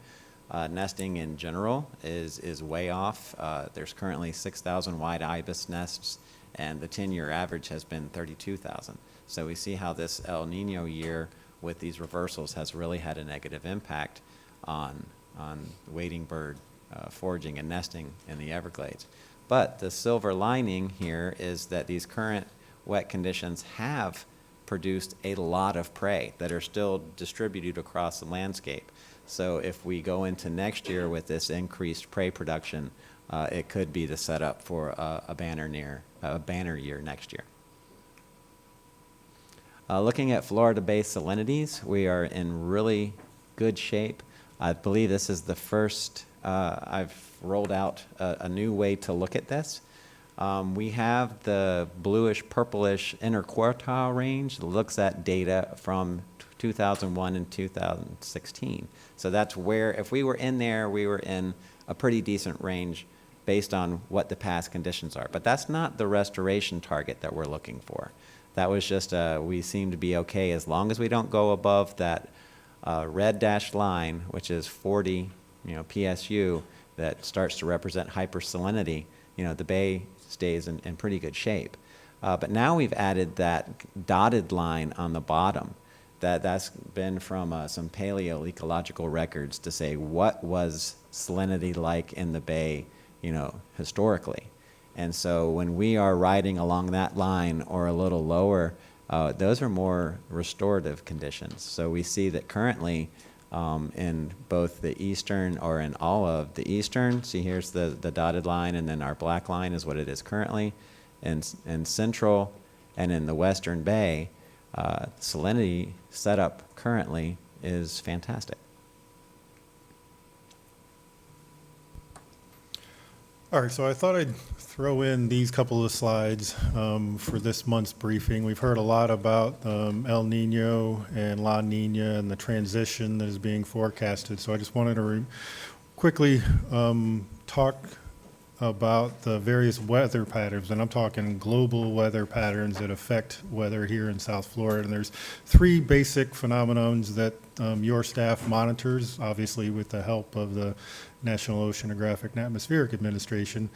Nesting in general is way off. There's currently 6,000 white ibis nests, and the 10-year average has been 32,000. So we see how this El Nino year with these reversals has really had a negative impact on wading bird foraging and nesting in the Everglades. But the silver lining here is that these current wet conditions have produced a lot of prey that are still distributed across the landscape. So if we go into next year with this increased prey production, it could be the setup for a banner year next year. Looking at Florida Bay salinities, we are in really good shape. I believe this is the first I've rolled out a new way to look at this. We have the bluish purplish interquartile range that looks at data from 2001 and 2016. So that's where, if we were in there, we were in a pretty decent range based on what the past conditions are. But that's not the restoration target that we're looking for. That was just, we seem to be okay as long as we don't go above that red dashed line, which is 40, PSU, that starts to represent hypersalinity. The bay stays in pretty good shape. But now we've added that dotted line on the bottom. That's been from some paleoecological records to say what was salinity like in the bay, historically. And so when we are riding along that line or a little lower, those are more restorative conditions. So we see that currently in both the eastern, or in all of the eastern, see here's the dotted line, and then our black line is what it is currently, and central and in the western bay, salinity setup currently is fantastic. All right, so I thought I'd throw in these couple of slides for this month's briefing. We've heard a lot about El Nino and La Nina and the transition that is being forecasted. So I just wanted to quickly talk about the various weather patterns, and I'm talking global weather patterns that affect weather here in South Florida. And there's three basic phenomenons that your staff monitors, obviously with the help of the National Oceanographic and Atmospheric Administration.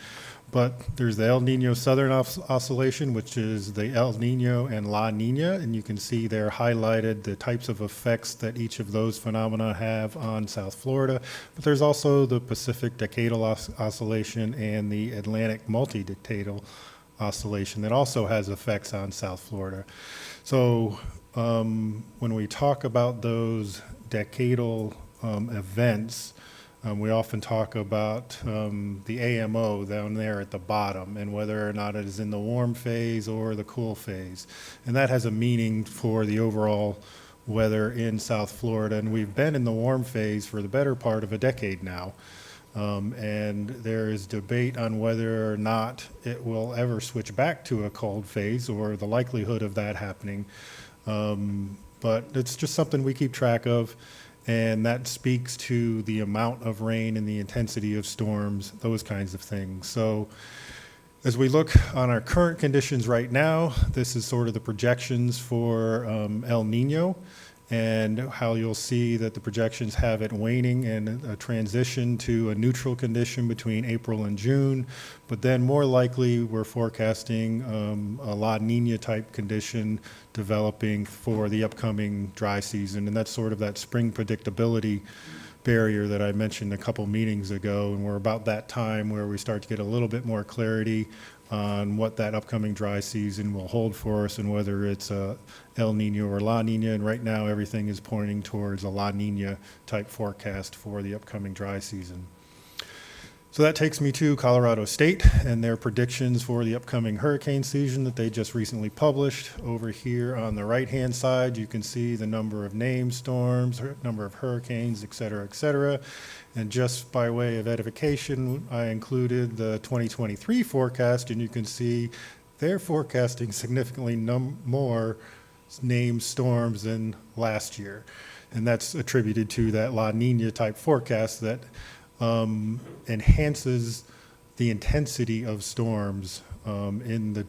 But there's the El Nino Southern Oscillation, which is the El Nino and La Nina, and you can see there highlighted the types of effects that each of those phenomena have on South Florida. But there's also the Pacific Decadal Oscillation and the Atlantic Multi-Decadal Oscillation that also has effects on South Florida. So when we talk about those decadal events, we often talk about the AMO down there at the bottom and whether or not it is in the warm phase or the cool phase. And that has a meaning for the overall weather in South Florida. And we've been in the warm phase for the better part of a decade now. And there is debate on whether or not it will ever switch back to a cold phase or the likelihood of that happening. But it's just something we keep track of. And that speaks to the amount of rain and the intensity of storms, those kinds of things. So as we look on our current conditions right now, this is sort of the projections for El Nino, and how you'll see that the projections have it waning and a transition to a neutral condition between April and June. But then more likely, we're forecasting a La Nina type condition developing for the upcoming dry season. And that's sort of that spring predictability barrier that I mentioned a couple meetings ago. And we're about that time where we start to get a little bit more clarity on what that upcoming dry season will hold for us and whether it's El Nino or La Nina. And right now, everything is pointing towards a La Nina type forecast for the upcoming dry season. So that takes me to Colorado State and their predictions for the upcoming hurricane season that they just recently published. Over here on the right-hand side, you can see the number of named storms, number of hurricanes, et cetera, et cetera. And just by way of edification, I included the 2023 forecast, and you can see they're forecasting significantly more named storms than last year. And that's attributed to that La Nina type forecast that enhances the intensity of storms in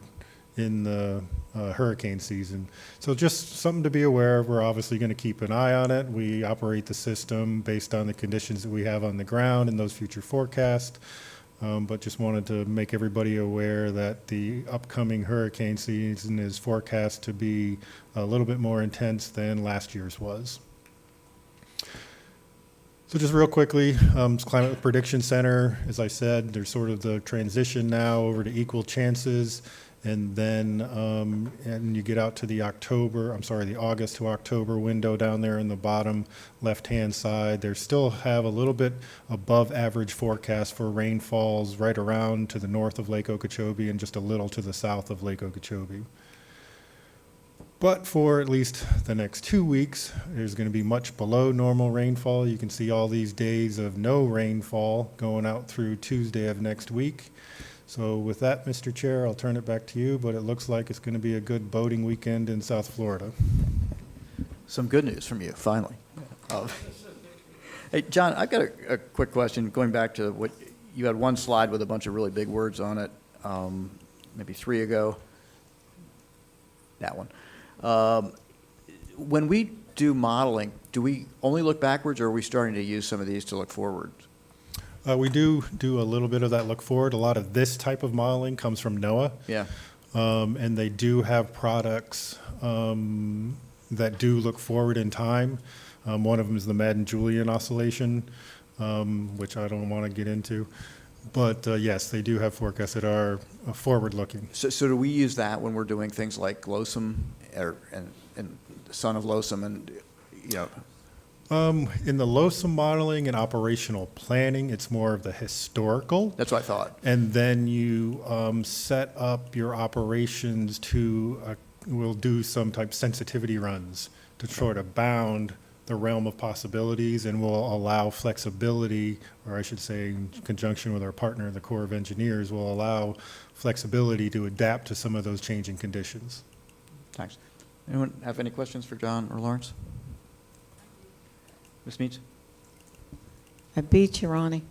the hurricane season. So just something to be aware of. We're obviously going to keep an eye on it. We operate the system based on the conditions that we have on the ground and those future forecasts. But just wanted to make everybody aware that the upcoming hurricane season is forecast to be a little bit more intense than last year's was. So just real quickly, Climate Prediction Center, as I said, there's sort of the transition now over to equal chances. And then and you get out to the August to October window down there in the bottom left-hand side. They still have a little bit above average forecast for rainfalls right around to the north of Lake Okeechobee and just a little to the south of Lake Okeechobee. But for at least the next 2 weeks, there's going to be much below normal rainfall. You can see all these days of no rainfall going out through Tuesday of next week. So with that, Mr. Chair, I'll turn it back to you, but it looks like it's going to be a good boating weekend in South Florida. Some good news from you, finally. Hey, John, I've got a quick question, going back to what, you had one slide with a bunch of really big words on it, maybe 3 ago. That one. When we do modeling, do we only look backwards, or are we starting to use some of these to look forward? We do a little bit of that look forward. A lot of this type of modeling comes from NOAA. Yeah. And they do have products that do look forward in time. One of them is the Madden-Julian oscillation, which I don't want to get into. But yes, they do have forecasts that are forward-looking. So do we use that when we're doing things like LOSUM and Son of LOSUM and, you know? In the LOSUM modeling and operational planning, it's more of the historical. That's what I thought. And then you set up your operations to, we'll do some type sensitivity runs to try to bound the realm of possibilities and will allow flexibility, or I should say in conjunction with our partner, the Corps of Engineers, will allow flexibility to adapt to some of those changing conditions. Thanks. Anyone have any questions for John or Lawrence? Ms. Meeds? I beat you, Ronnie.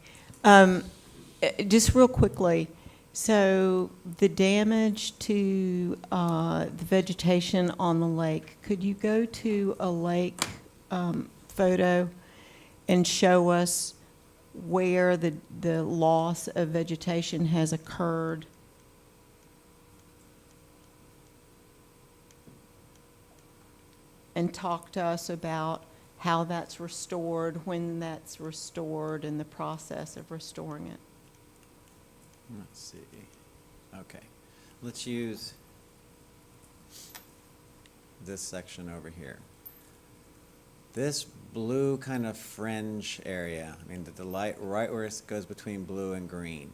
Just real quickly, so the damage to the vegetation on the lake, could you go to a lake photo and show us where the loss of vegetation has occurred? And talk to us about how that's restored, when that's restored, and the process of restoring it. Let's see. Okay. Let's use this section over here. This blue kind of fringe area, I mean, the light right where it goes between blue and green,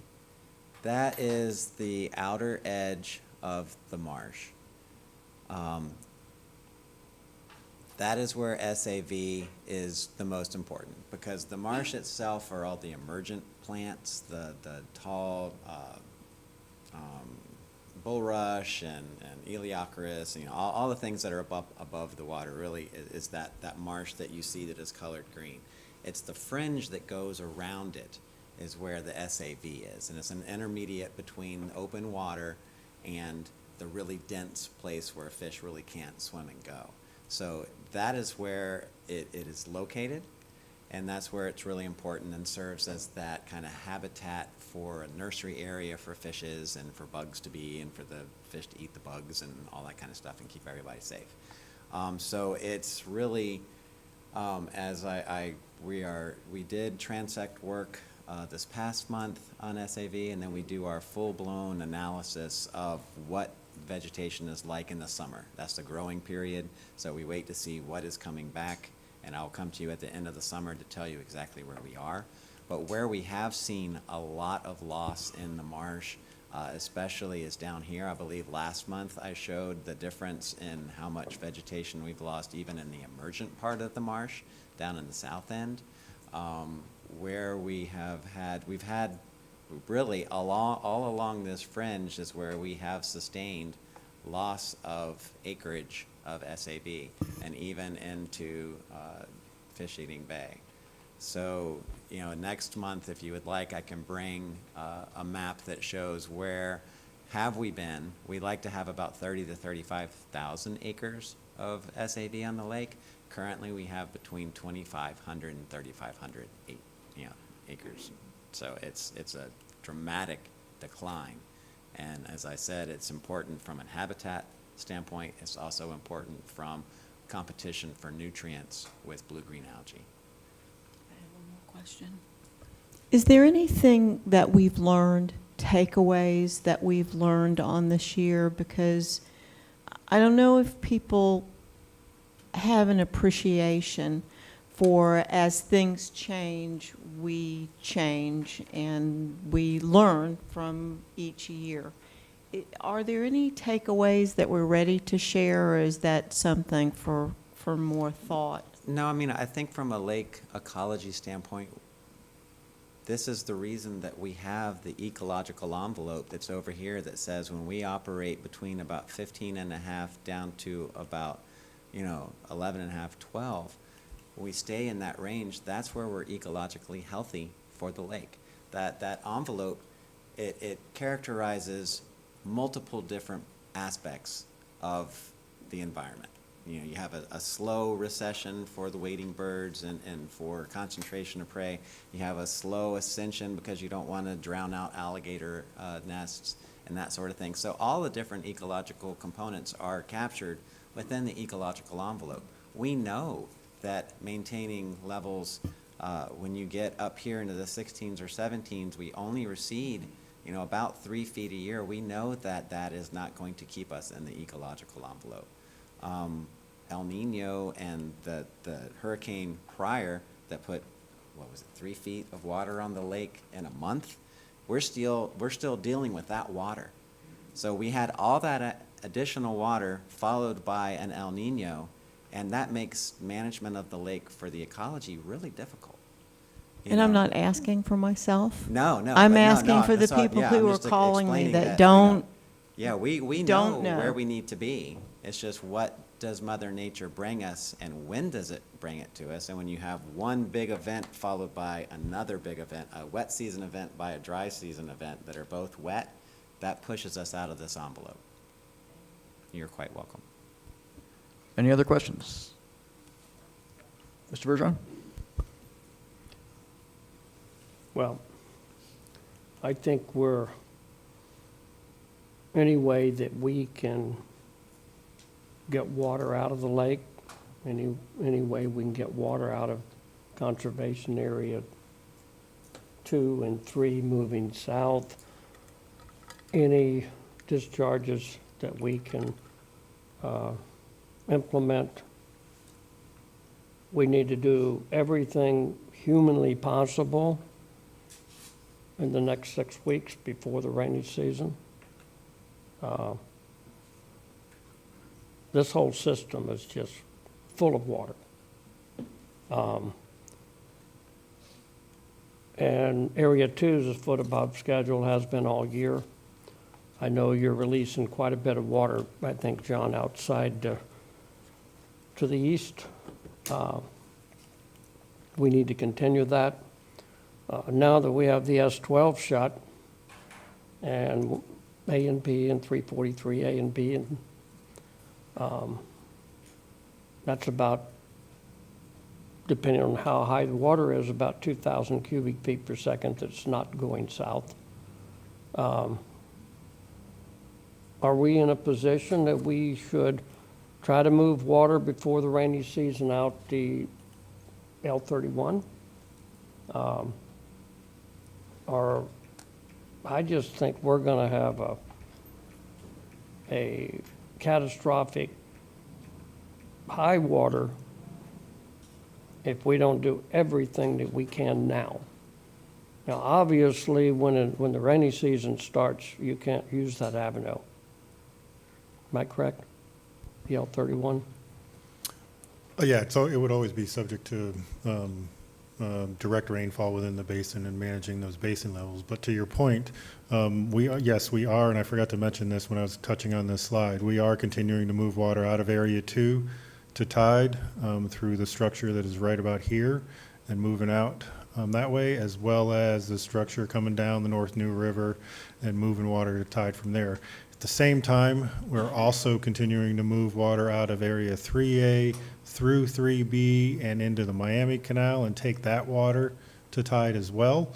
that is the outer edge of the marsh. That is where SAV is the most important, because the marsh itself are all the emergent plants, the tall bulrush and Eleutheris, you know, all the things that are above the water really is that marsh that you see that is colored green. It's the fringe that goes around it is where the SAV is, and it's an intermediate between open water and the really dense place where fish really can't swim and go. So that is where it is located, and that's where it's really important and serves as that kind of habitat for a nursery area for fishes and for bugs to be, and for the fish to eat the bugs and all that kind of stuff and keep everybody safe. So it's really, as we did transect work this past month on SAV, and then we do our full-blown analysis of what vegetation is like in the summer. That's the growing period, so we wait to see what is coming back, and I'll come to you at the end of the summer to tell you exactly where we are. But where we have seen a lot of loss in the marsh, especially is down here. I believe last month I showed the difference in how much vegetation we've lost even in the emergent part of the marsh, down in the south end, where we've had really all along this fringe is where we have sustained loss of acreage of SAB, and even into Fish Eating Bay. So, you know, next month, if you would like, I can bring a map that shows where have we been. We like to have about 30 to 35,000 acres of SAB on the lake. Currently, we have between 2,500 and 3,500 acres. So it's a dramatic decline. And as I said, it's important from a habitat standpoint. It's also important from competition for nutrients with blue-green algae. I have one more question. Is there anything that we've learned, takeaways that we've learned on this year? Because I don't know if people have an appreciation for, as things change, we change and we learn from each year. Are there any takeaways that we're ready to share, or is that something for more thought? No, I mean, I think from a lake ecology standpoint, this is the reason that we have the ecological envelope that's over here that says when we operate between about 15.5 down to about, 11.5, 12, we stay in that range. That's where we're ecologically healthy for the lake. That envelope, it characterizes multiple different aspects of the environment. You have a slow recession for the wading birds and for concentration of prey. You have a slow ascension because you don't want to drown out alligator nests and that sort of thing. So all the different ecological components are captured within the ecological envelope. We know that maintaining levels, when you get up here into the 16s or 17s, we only recede about 3 feet a year. We know that that is not going to keep us in the ecological envelope. El Nino and the hurricane prior that put, 3 feet of water on the lake in a month, we're still dealing with that water. So we had all that additional water followed by an El Nino, And that makes management of the lake for the ecology really difficult. You And I'm know? not asking for myself. No, no. I'm but no, asking no, for the that's all- people yeah, who I'm are just calling me explaining that you know, don't. yeah, we don't know where know. we need to be. It's just what does Mother Nature bring us and when does it bring it to us? And when you have one big event followed by another big event, a wet season event by a dry season event that are both wet, that pushes us out of this envelope. You're quite welcome. Any other questions? Mr. Bergeron? Well, I think we're, any way that we can get water out of the lake, any way we can get water out of conservation area 2 and 3 moving south, any discharges that we can implement. We need to do everything humanly possible in the next 6 weeks before the rainy season. This whole system is just full of water. And Area 2 is a foot above schedule, has been all year. I know you're releasing quite a bit of water, I think, John, outside to the east. We need to continue that. Now that we have the S12 shut, and A and B and 343 A and B, and that's about, depending on how high the water is, about 2,000 cubic feet per second that's not going south. Are we in a position that we should try to move water before the rainy season out the L31? Or I just think we're going to have a catastrophic high water if we don't do everything that we can now. Now, obviously, when the rainy season starts, you can't use that avenue. Am I correct? The L31? Yeah, so it would always be subject to direct rainfall within the basin and managing those basin levels. But to your point, yes, we are, and I forgot to mention this when I was touching on this slide, we are continuing to move water out of Area 2 to tide through the structure that is right about here and moving out that way, as well as the structure coming down the North New River and moving water to tide from there. At the same time, we're also continuing to move water out of Area 3A through 3B and into the Miami Canal and take that water to tide as well.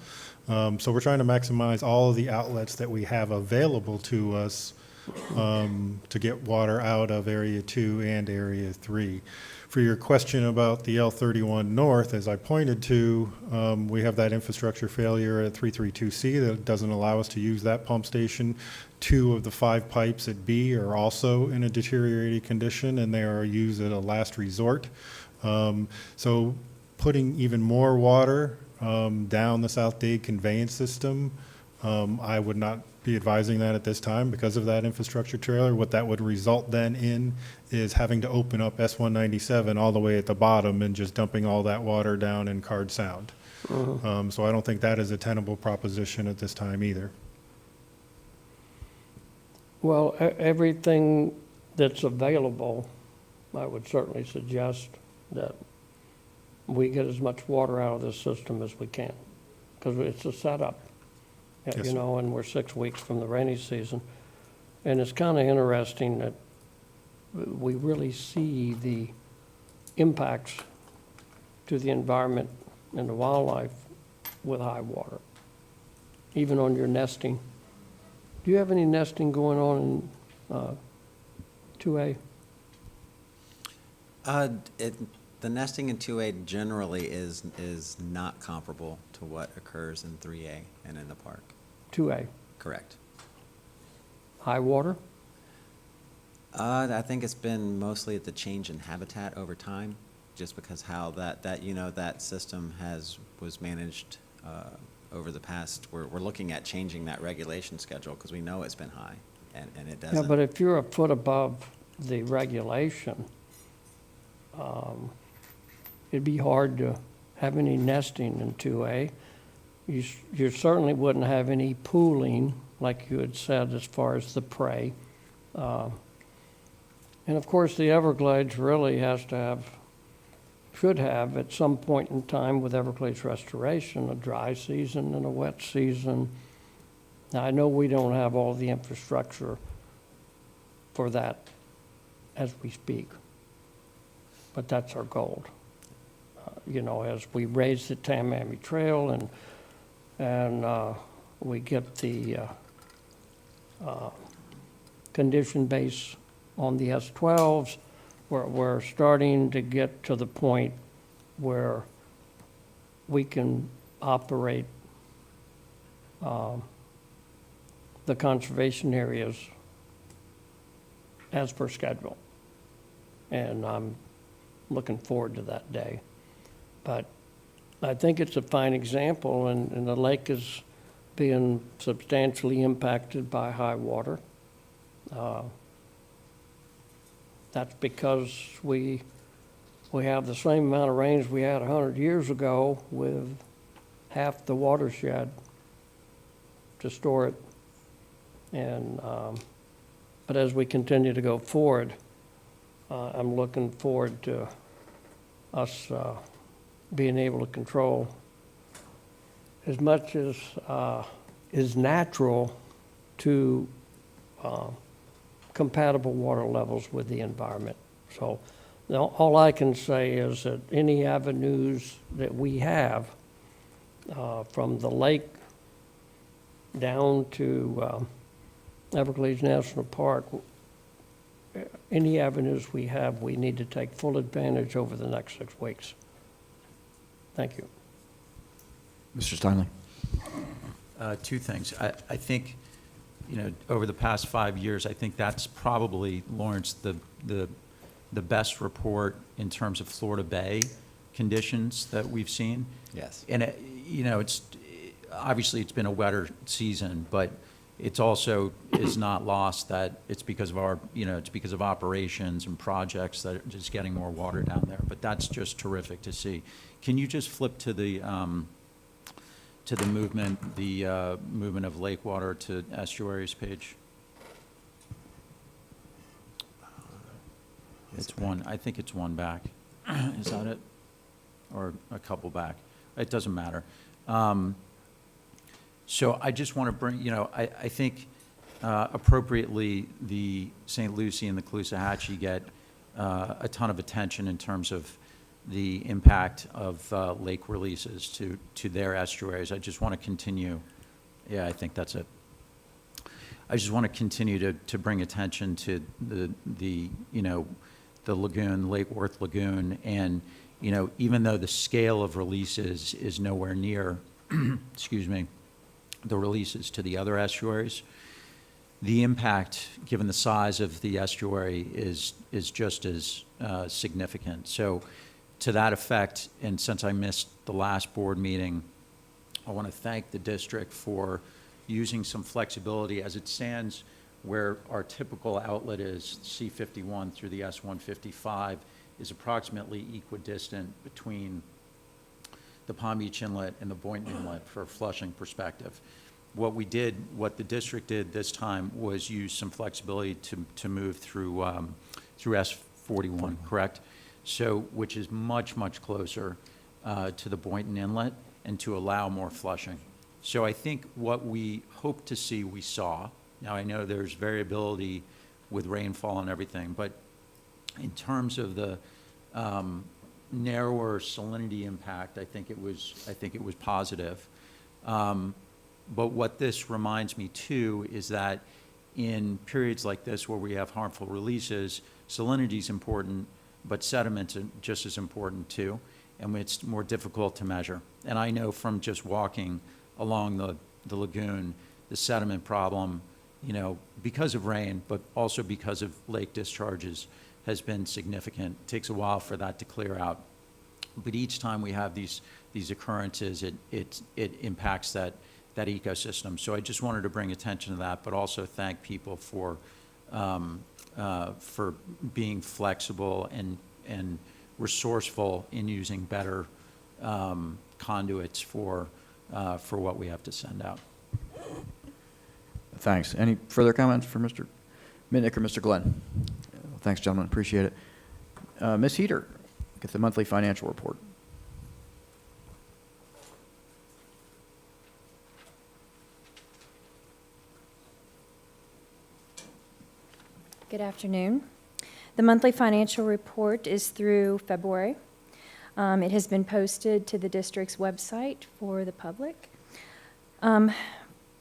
So we're trying to maximize all of the outlets that we have available to us to get water out of Area 2 and Area 3. For your question about the L31 North, as I pointed to, we have that infrastructure failure at 332C that doesn't allow us to use that pump station. 2 of the 5 pipes at B are also in a deteriorated condition, and they are used at a last resort. So putting even more water down the South Dade conveyance system, I would not be advising that at this time because of that infrastructure trailer. What that would result then in is having to open up S197 all the way at the bottom and just dumping all that water down in Card Sound. So I don't think that is a tenable proposition at this time either. Well, everything that's available, I would certainly suggest that we get as much water out of this system as we can, because it's a setup, Yes, you know, and we're 6 weeks from the rainy season. And it's kind of interesting that we really see the impacts to the environment and the wildlife with high water, even on your nesting. Do you have any nesting going on in 2A? The nesting in 2A generally is not comparable to what occurs in 3A and in the park. 2A, Correct. high water? I think it's been mostly the change in habitat over time, just because how that system was managed over the past. We're looking at changing that regulation schedule because we know it's been high, and it doesn't. Yeah, but if you're a foot above the regulation, It'd be hard to have any nesting in 2A. You certainly wouldn't have any pooling, like you had said, as far as the prey. And of course, the Everglades really should have at some point in time with Everglades restoration, a dry season and a wet season. Now, I know we don't have all the infrastructure for that as we speak, but that's our goal. As we raise the Tamami Trail and we get the condition base on the S12s, we're starting to get to the point where we can operate the conservation areas as per schedule. And I'm looking forward to that day. But I think it's a fine example, and the lake is being substantially impacted by high water. That's because we have the same amount of rains we had 100 years ago with half the watershed to store it. And but as we continue to go forward, I'm looking forward to us being able to control as much as is natural to compatible water levels with the environment. So all I can say is that any avenues that we have from the lake down to Everglades National Park, any avenues we have, we need to take full advantage over the next 6 weeks. Thank you. Mr. Steinle. Two things. I think, over the past 5 years, I think that's probably, Lawrence, the best report in terms of Florida Bay conditions that we've seen. Yes. And, it's obviously it's been a wetter season, but it's also is not lost that it's because of it's because of operations and projects that are just getting more water down there. But that's just terrific to see. Can you just flip to the movement of lake water to estuaries page? It's one. I think it's one back. Is that it? Or a couple back? It doesn't matter. So I just want to bring, I think appropriately the St. Lucie and the Caloosahatchee get a ton of attention in terms of the impact of lake releases to their estuaries. I just want to continue. Yeah, I think that's it. I just want to continue to bring attention to the lagoon, Lake Worth Lagoon, and even though the scale of releases is nowhere near, excuse me, the releases to the other estuaries, the impact, given the size of the estuary, is just as significant. So to that effect, and since I missed the last board meeting, I want to thank the district for using some flexibility as it stands where our typical outlet is C51 through the S155 is approximately equidistant between the Palm Beach Inlet and the Boynton Inlet for a flushing perspective. What the district did this time was use some flexibility to move through S41, correct? So, which is much, much closer to the Boynton Inlet and to allow more flushing. So I think what we hope to see, we saw. Now I know there's variability with rainfall and everything, but in terms of the narrower salinity impact, I think it was positive. But what this reminds me too is that in periods like this where we have harmful releases, salinity is important, but sediments are just as important too, and it's more difficult to measure. And I know from just walking along the lagoon, the sediment problem, because of rain, but also because of lake discharges, has been significant. It takes a while for that to clear out. But each time we have these occurrences, it impacts that ecosystem. So I just wanted to bring attention to that, but also thank people for being flexible and resourceful in using better conduits for what we have to send out. Thanks. Any further comments for Mr. Mitnick or Mr. Glenn? Thanks, gentlemen. Appreciate it. Ms. Heater, get the monthly financial report. Good afternoon. The monthly financial report is through February. It has been posted to the district's website for the public.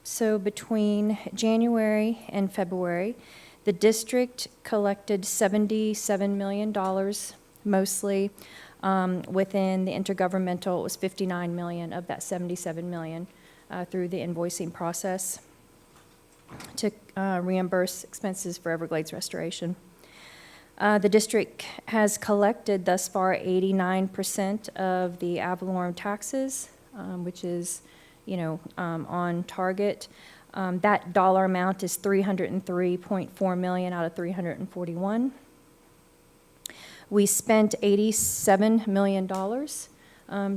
So between January and February, the district collected $77 million, mostly within the intergovernmental. It was $59 million of that $77 million through the invoicing process to reimburse expenses for Everglades restoration. The district has collected thus far 89% of the ad valorem taxes, which is, on target. That dollar amount is $303.4 million out of $341. We spent $87 million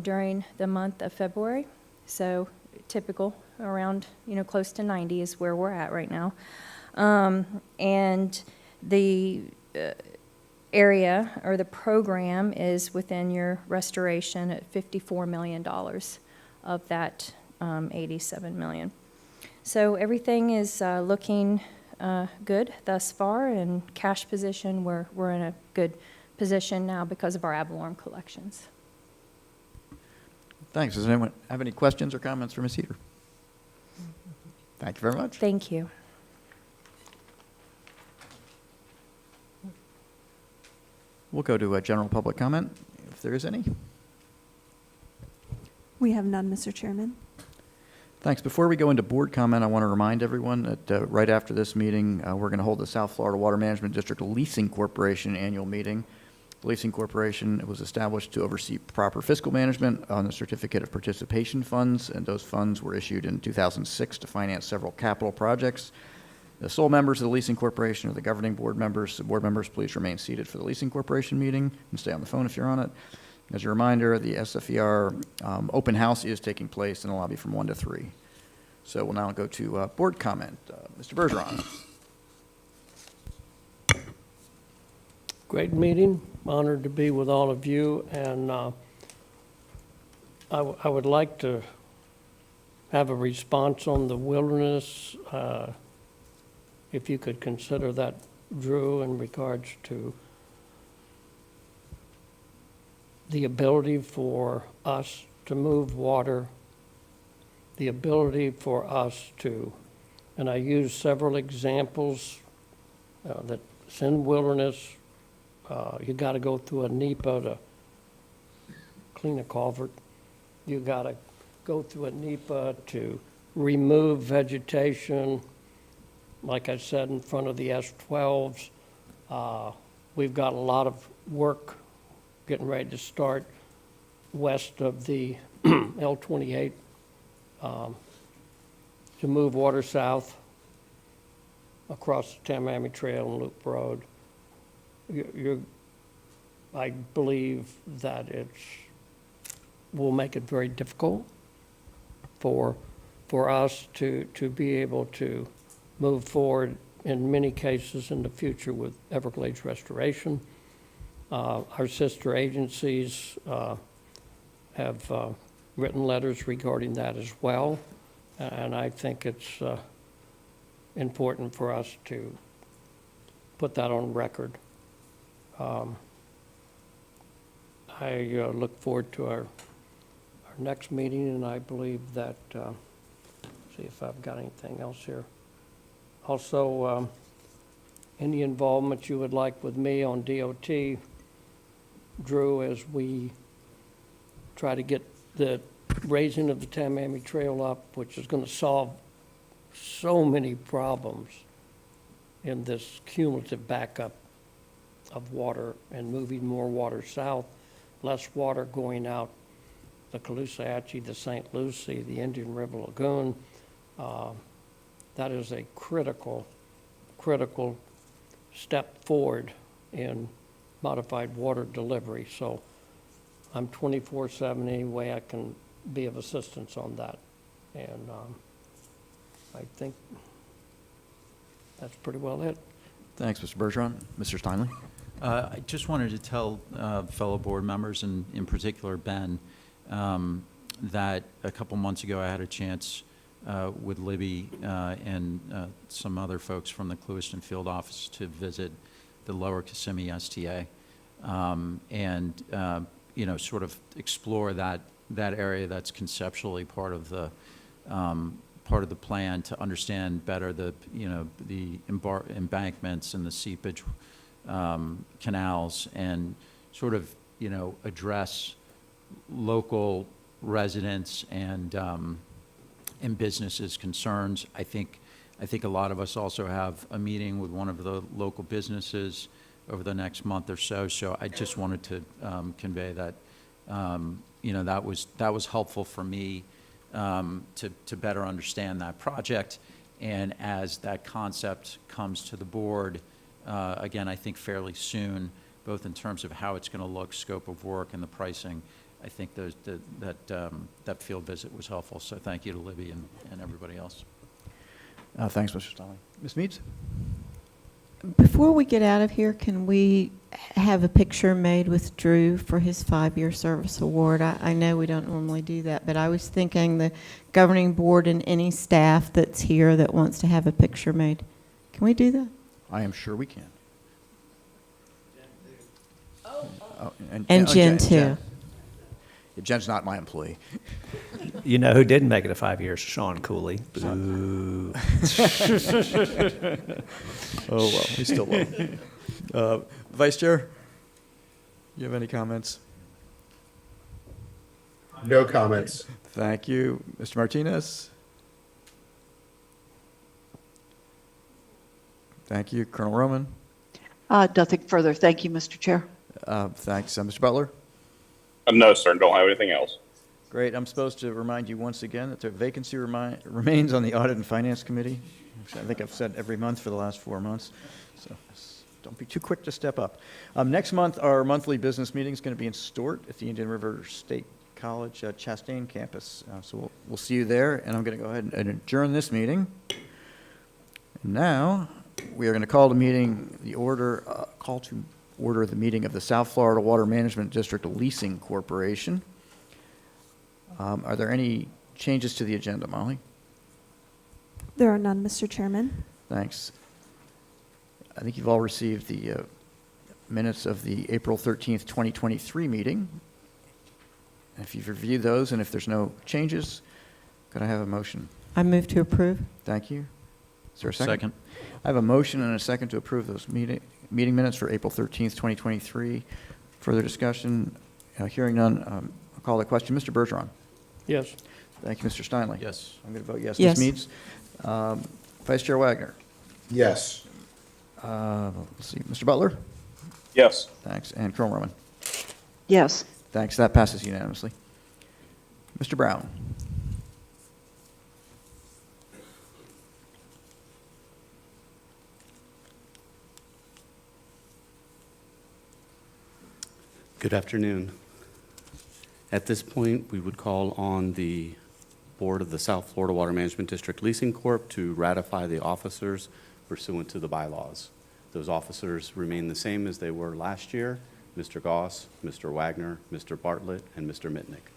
during the month of February, so typical, around, close to 90 is where we're at right now. And the area or the program is within your restoration at $54 million of that 87 million. So everything is looking good thus far, and cash position, we're in a good position now because of our ad valorem collections. Thanks. Does anyone have any questions or comments for Ms. Heater? Thank you very much. Thank you. We'll go to a general public comment, if there is any. We have none, Mr. Chairman. Thanks. Before we go into board comment, I want to remind everyone that right after this meeting, we're going to hold the South Florida Water Management District Leasing Corporation annual meeting. The Leasing Corporation was established to oversee proper fiscal management on the certificate of participation funds, and those funds were issued in 2006 to finance several capital projects. The sole members of the Leasing Corporation are the governing board members. The board members, please remain seated for the Leasing Corporation meeting and stay on the phone if you're on it. As a reminder, the SFER open house is taking place in the lobby from 1 to 3. So we'll now go to board comment. Mr. Bergeron. Great meeting. Honored to be with all of you, and I would like to have a response on the wilderness. If you could consider that, Drew, in regards to the ability for us to move water, the ability for us to, and I use several examples that's in wilderness. You got to go through a NEPA to clean a culvert. You got to go through a NEPA to remove vegetation. Like I said, in front of the S12s, we've got a lot of work getting ready to start west of the L28 to move water south across the Tamaami Trail and Loop Road. I believe that will make it very difficult for us to be able to move forward in many cases in the future with Everglades restoration. Our sister agencies have written letters regarding that as well, and I think it's important for us to put that on record. I look forward to our next meeting, and I believe that, see if I've got anything else here. Also, any involvement you would like with me on DOT, Drew, as we try to get the raising of the Tamaami Trail up, which is going to solve so many problems in this cumulative backup of water and moving more water south, less water going out the Caloosahatchee, the St. Lucie, the Indian River Lagoon. That is a critical step forward in modified water delivery. So I'm 24/7 any way I can be of assistance on that. And I think that's pretty well it. Thanks, Mr. Bergeron. Mr. Steinle? I just wanted to tell fellow board members, and in particular Ben, that a couple months ago I had a chance with Libby and some other folks from the Clewiston Field Office to visit the Lower Kissimmee STA and sort of explore that area that's conceptually part of the plan to understand better the embankments and the seepage canals, and sort of address local residents and businesses' concerns. I think a lot of us also have a meeting with one of the local businesses over the next month or so. So I just wanted to convey that that was helpful for me to better understand that project. And as that concept comes to the board, again, I think fairly soon, both in terms of how it's going to look, scope of work, and the pricing, I think that field visit was helpful. So thank you to Libby and everybody else. Thanks, Mr. Steinle. Ms. Meads? Before we get out of here, can we have a picture made with Drew for his 5-year service award? I know we don't normally do that, but I was thinking the governing board and any staff that's here that wants to have a picture made. Can we do that? I am sure we can. And Jen, too. Yeah, Jen's not my employee. You know who didn't make it to 5 years? Sean Cooley. Boo. Oh, well, he still will. Vice Chair, you have any comments? No comments. Thank you. Mr. Martinez? Thank you. Colonel Roman? Nothing further. Thank you, Mr. Chair. Thanks. Mr. Butler? No, sir. Don't have anything else. Great. I'm supposed to remind you once again that the vacancy remains on the Audit and Finance Committee, which I think I've said every month for the last 4 months. So don't be too quick to step up. Next month, our monthly business meeting is going to be in Stort at the Indian River State College Chastain campus. So we'll see you there, and I'm going to go ahead and adjourn this meeting. And now we are going to call to order the meeting of the South Florida Water Management District Leasing Corporation. Are there any changes to the agenda, Molly? There are none, Mr. Chairman. Thanks. I think you've all received the minutes of the April 13th, 2023 meeting. If you've reviewed those and if there's no changes, could I have a motion? I move to approve. Thank you. Is there a second? Second. I have a motion and a second to approve those meeting minutes for April 13th, 2023. Further discussion? Hearing none, I'll call the question. Mr. Bergeron? Yes. Thank you, Mr. Steinle. Yes. I'm going to vote yes. Yes. Ms. Meads? Vice Chair Wagner? Yes. Let's see. Mr. Butler? Yes. Thanks. And Colonel Roman? Yes. Thanks. That passes unanimously. Mr. Brown? Good afternoon. At this point, we would call on the Board of the South Florida Water Management District Leasing Corp. to ratify the officers pursuant to the bylaws. Those officers remain the same as they were last year: Mr. Goss, Mr. Wagner, Mr. Bartlett, and Mr. Mitnick.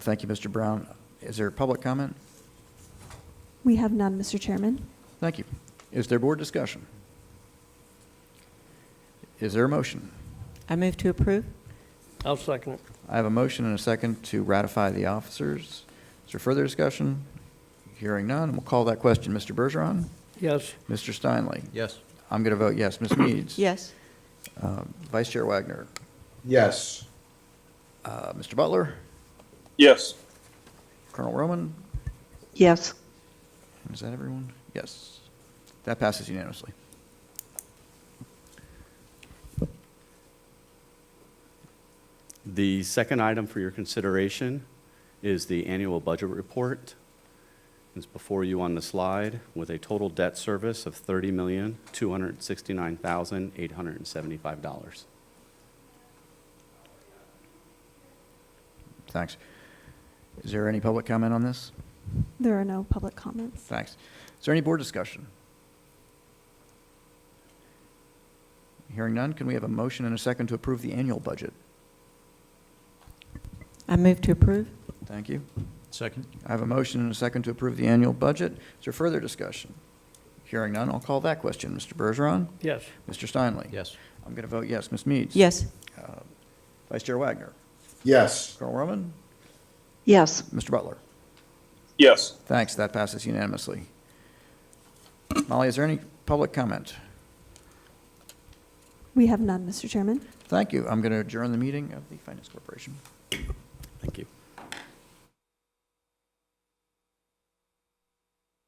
Thank you, Mr. Brown. Is there public comment? We have none, Mr. Chairman. Thank you. Is there board discussion? Is there a motion? I move to approve. I'll second it. I have a motion and a second to ratify the officers. Is there further discussion? Hearing none, we'll call that question. Mr. Bergeron? Yes. Mr. Steinle? Yes. I'm going to vote yes. Ms. Meads? Yes. Vice Chair Wagner? Yes. Mr. Butler? Yes. Colonel Roman? Yes. Is that everyone? Yes. That passes unanimously. The second item for your consideration is the annual budget report. is before you on the slide with a total debt service of $30,269,875. Thanks. Is there any public comment on this? There are no public comments. Thanks. Is there any board discussion? Hearing none, can we have a motion and a second to approve the annual budget? I move to approve. Thank you. Second? I have a motion and a second to approve the annual budget. Is there further discussion? Hearing none, I'll call that question. Mr. Bergeron? Yes. Mr. Steinle? Yes. I'm going to vote yes. Ms. Meads? Yes. Vice Chair Wagner? Yes. Colonel Roman? Yes. Mr. Butler? Yes. Thanks. That passes unanimously. Molly, is there any public comment? We have none, Mr. Chairman. Thank you. I'm going to adjourn the meeting of the Finance Corporation.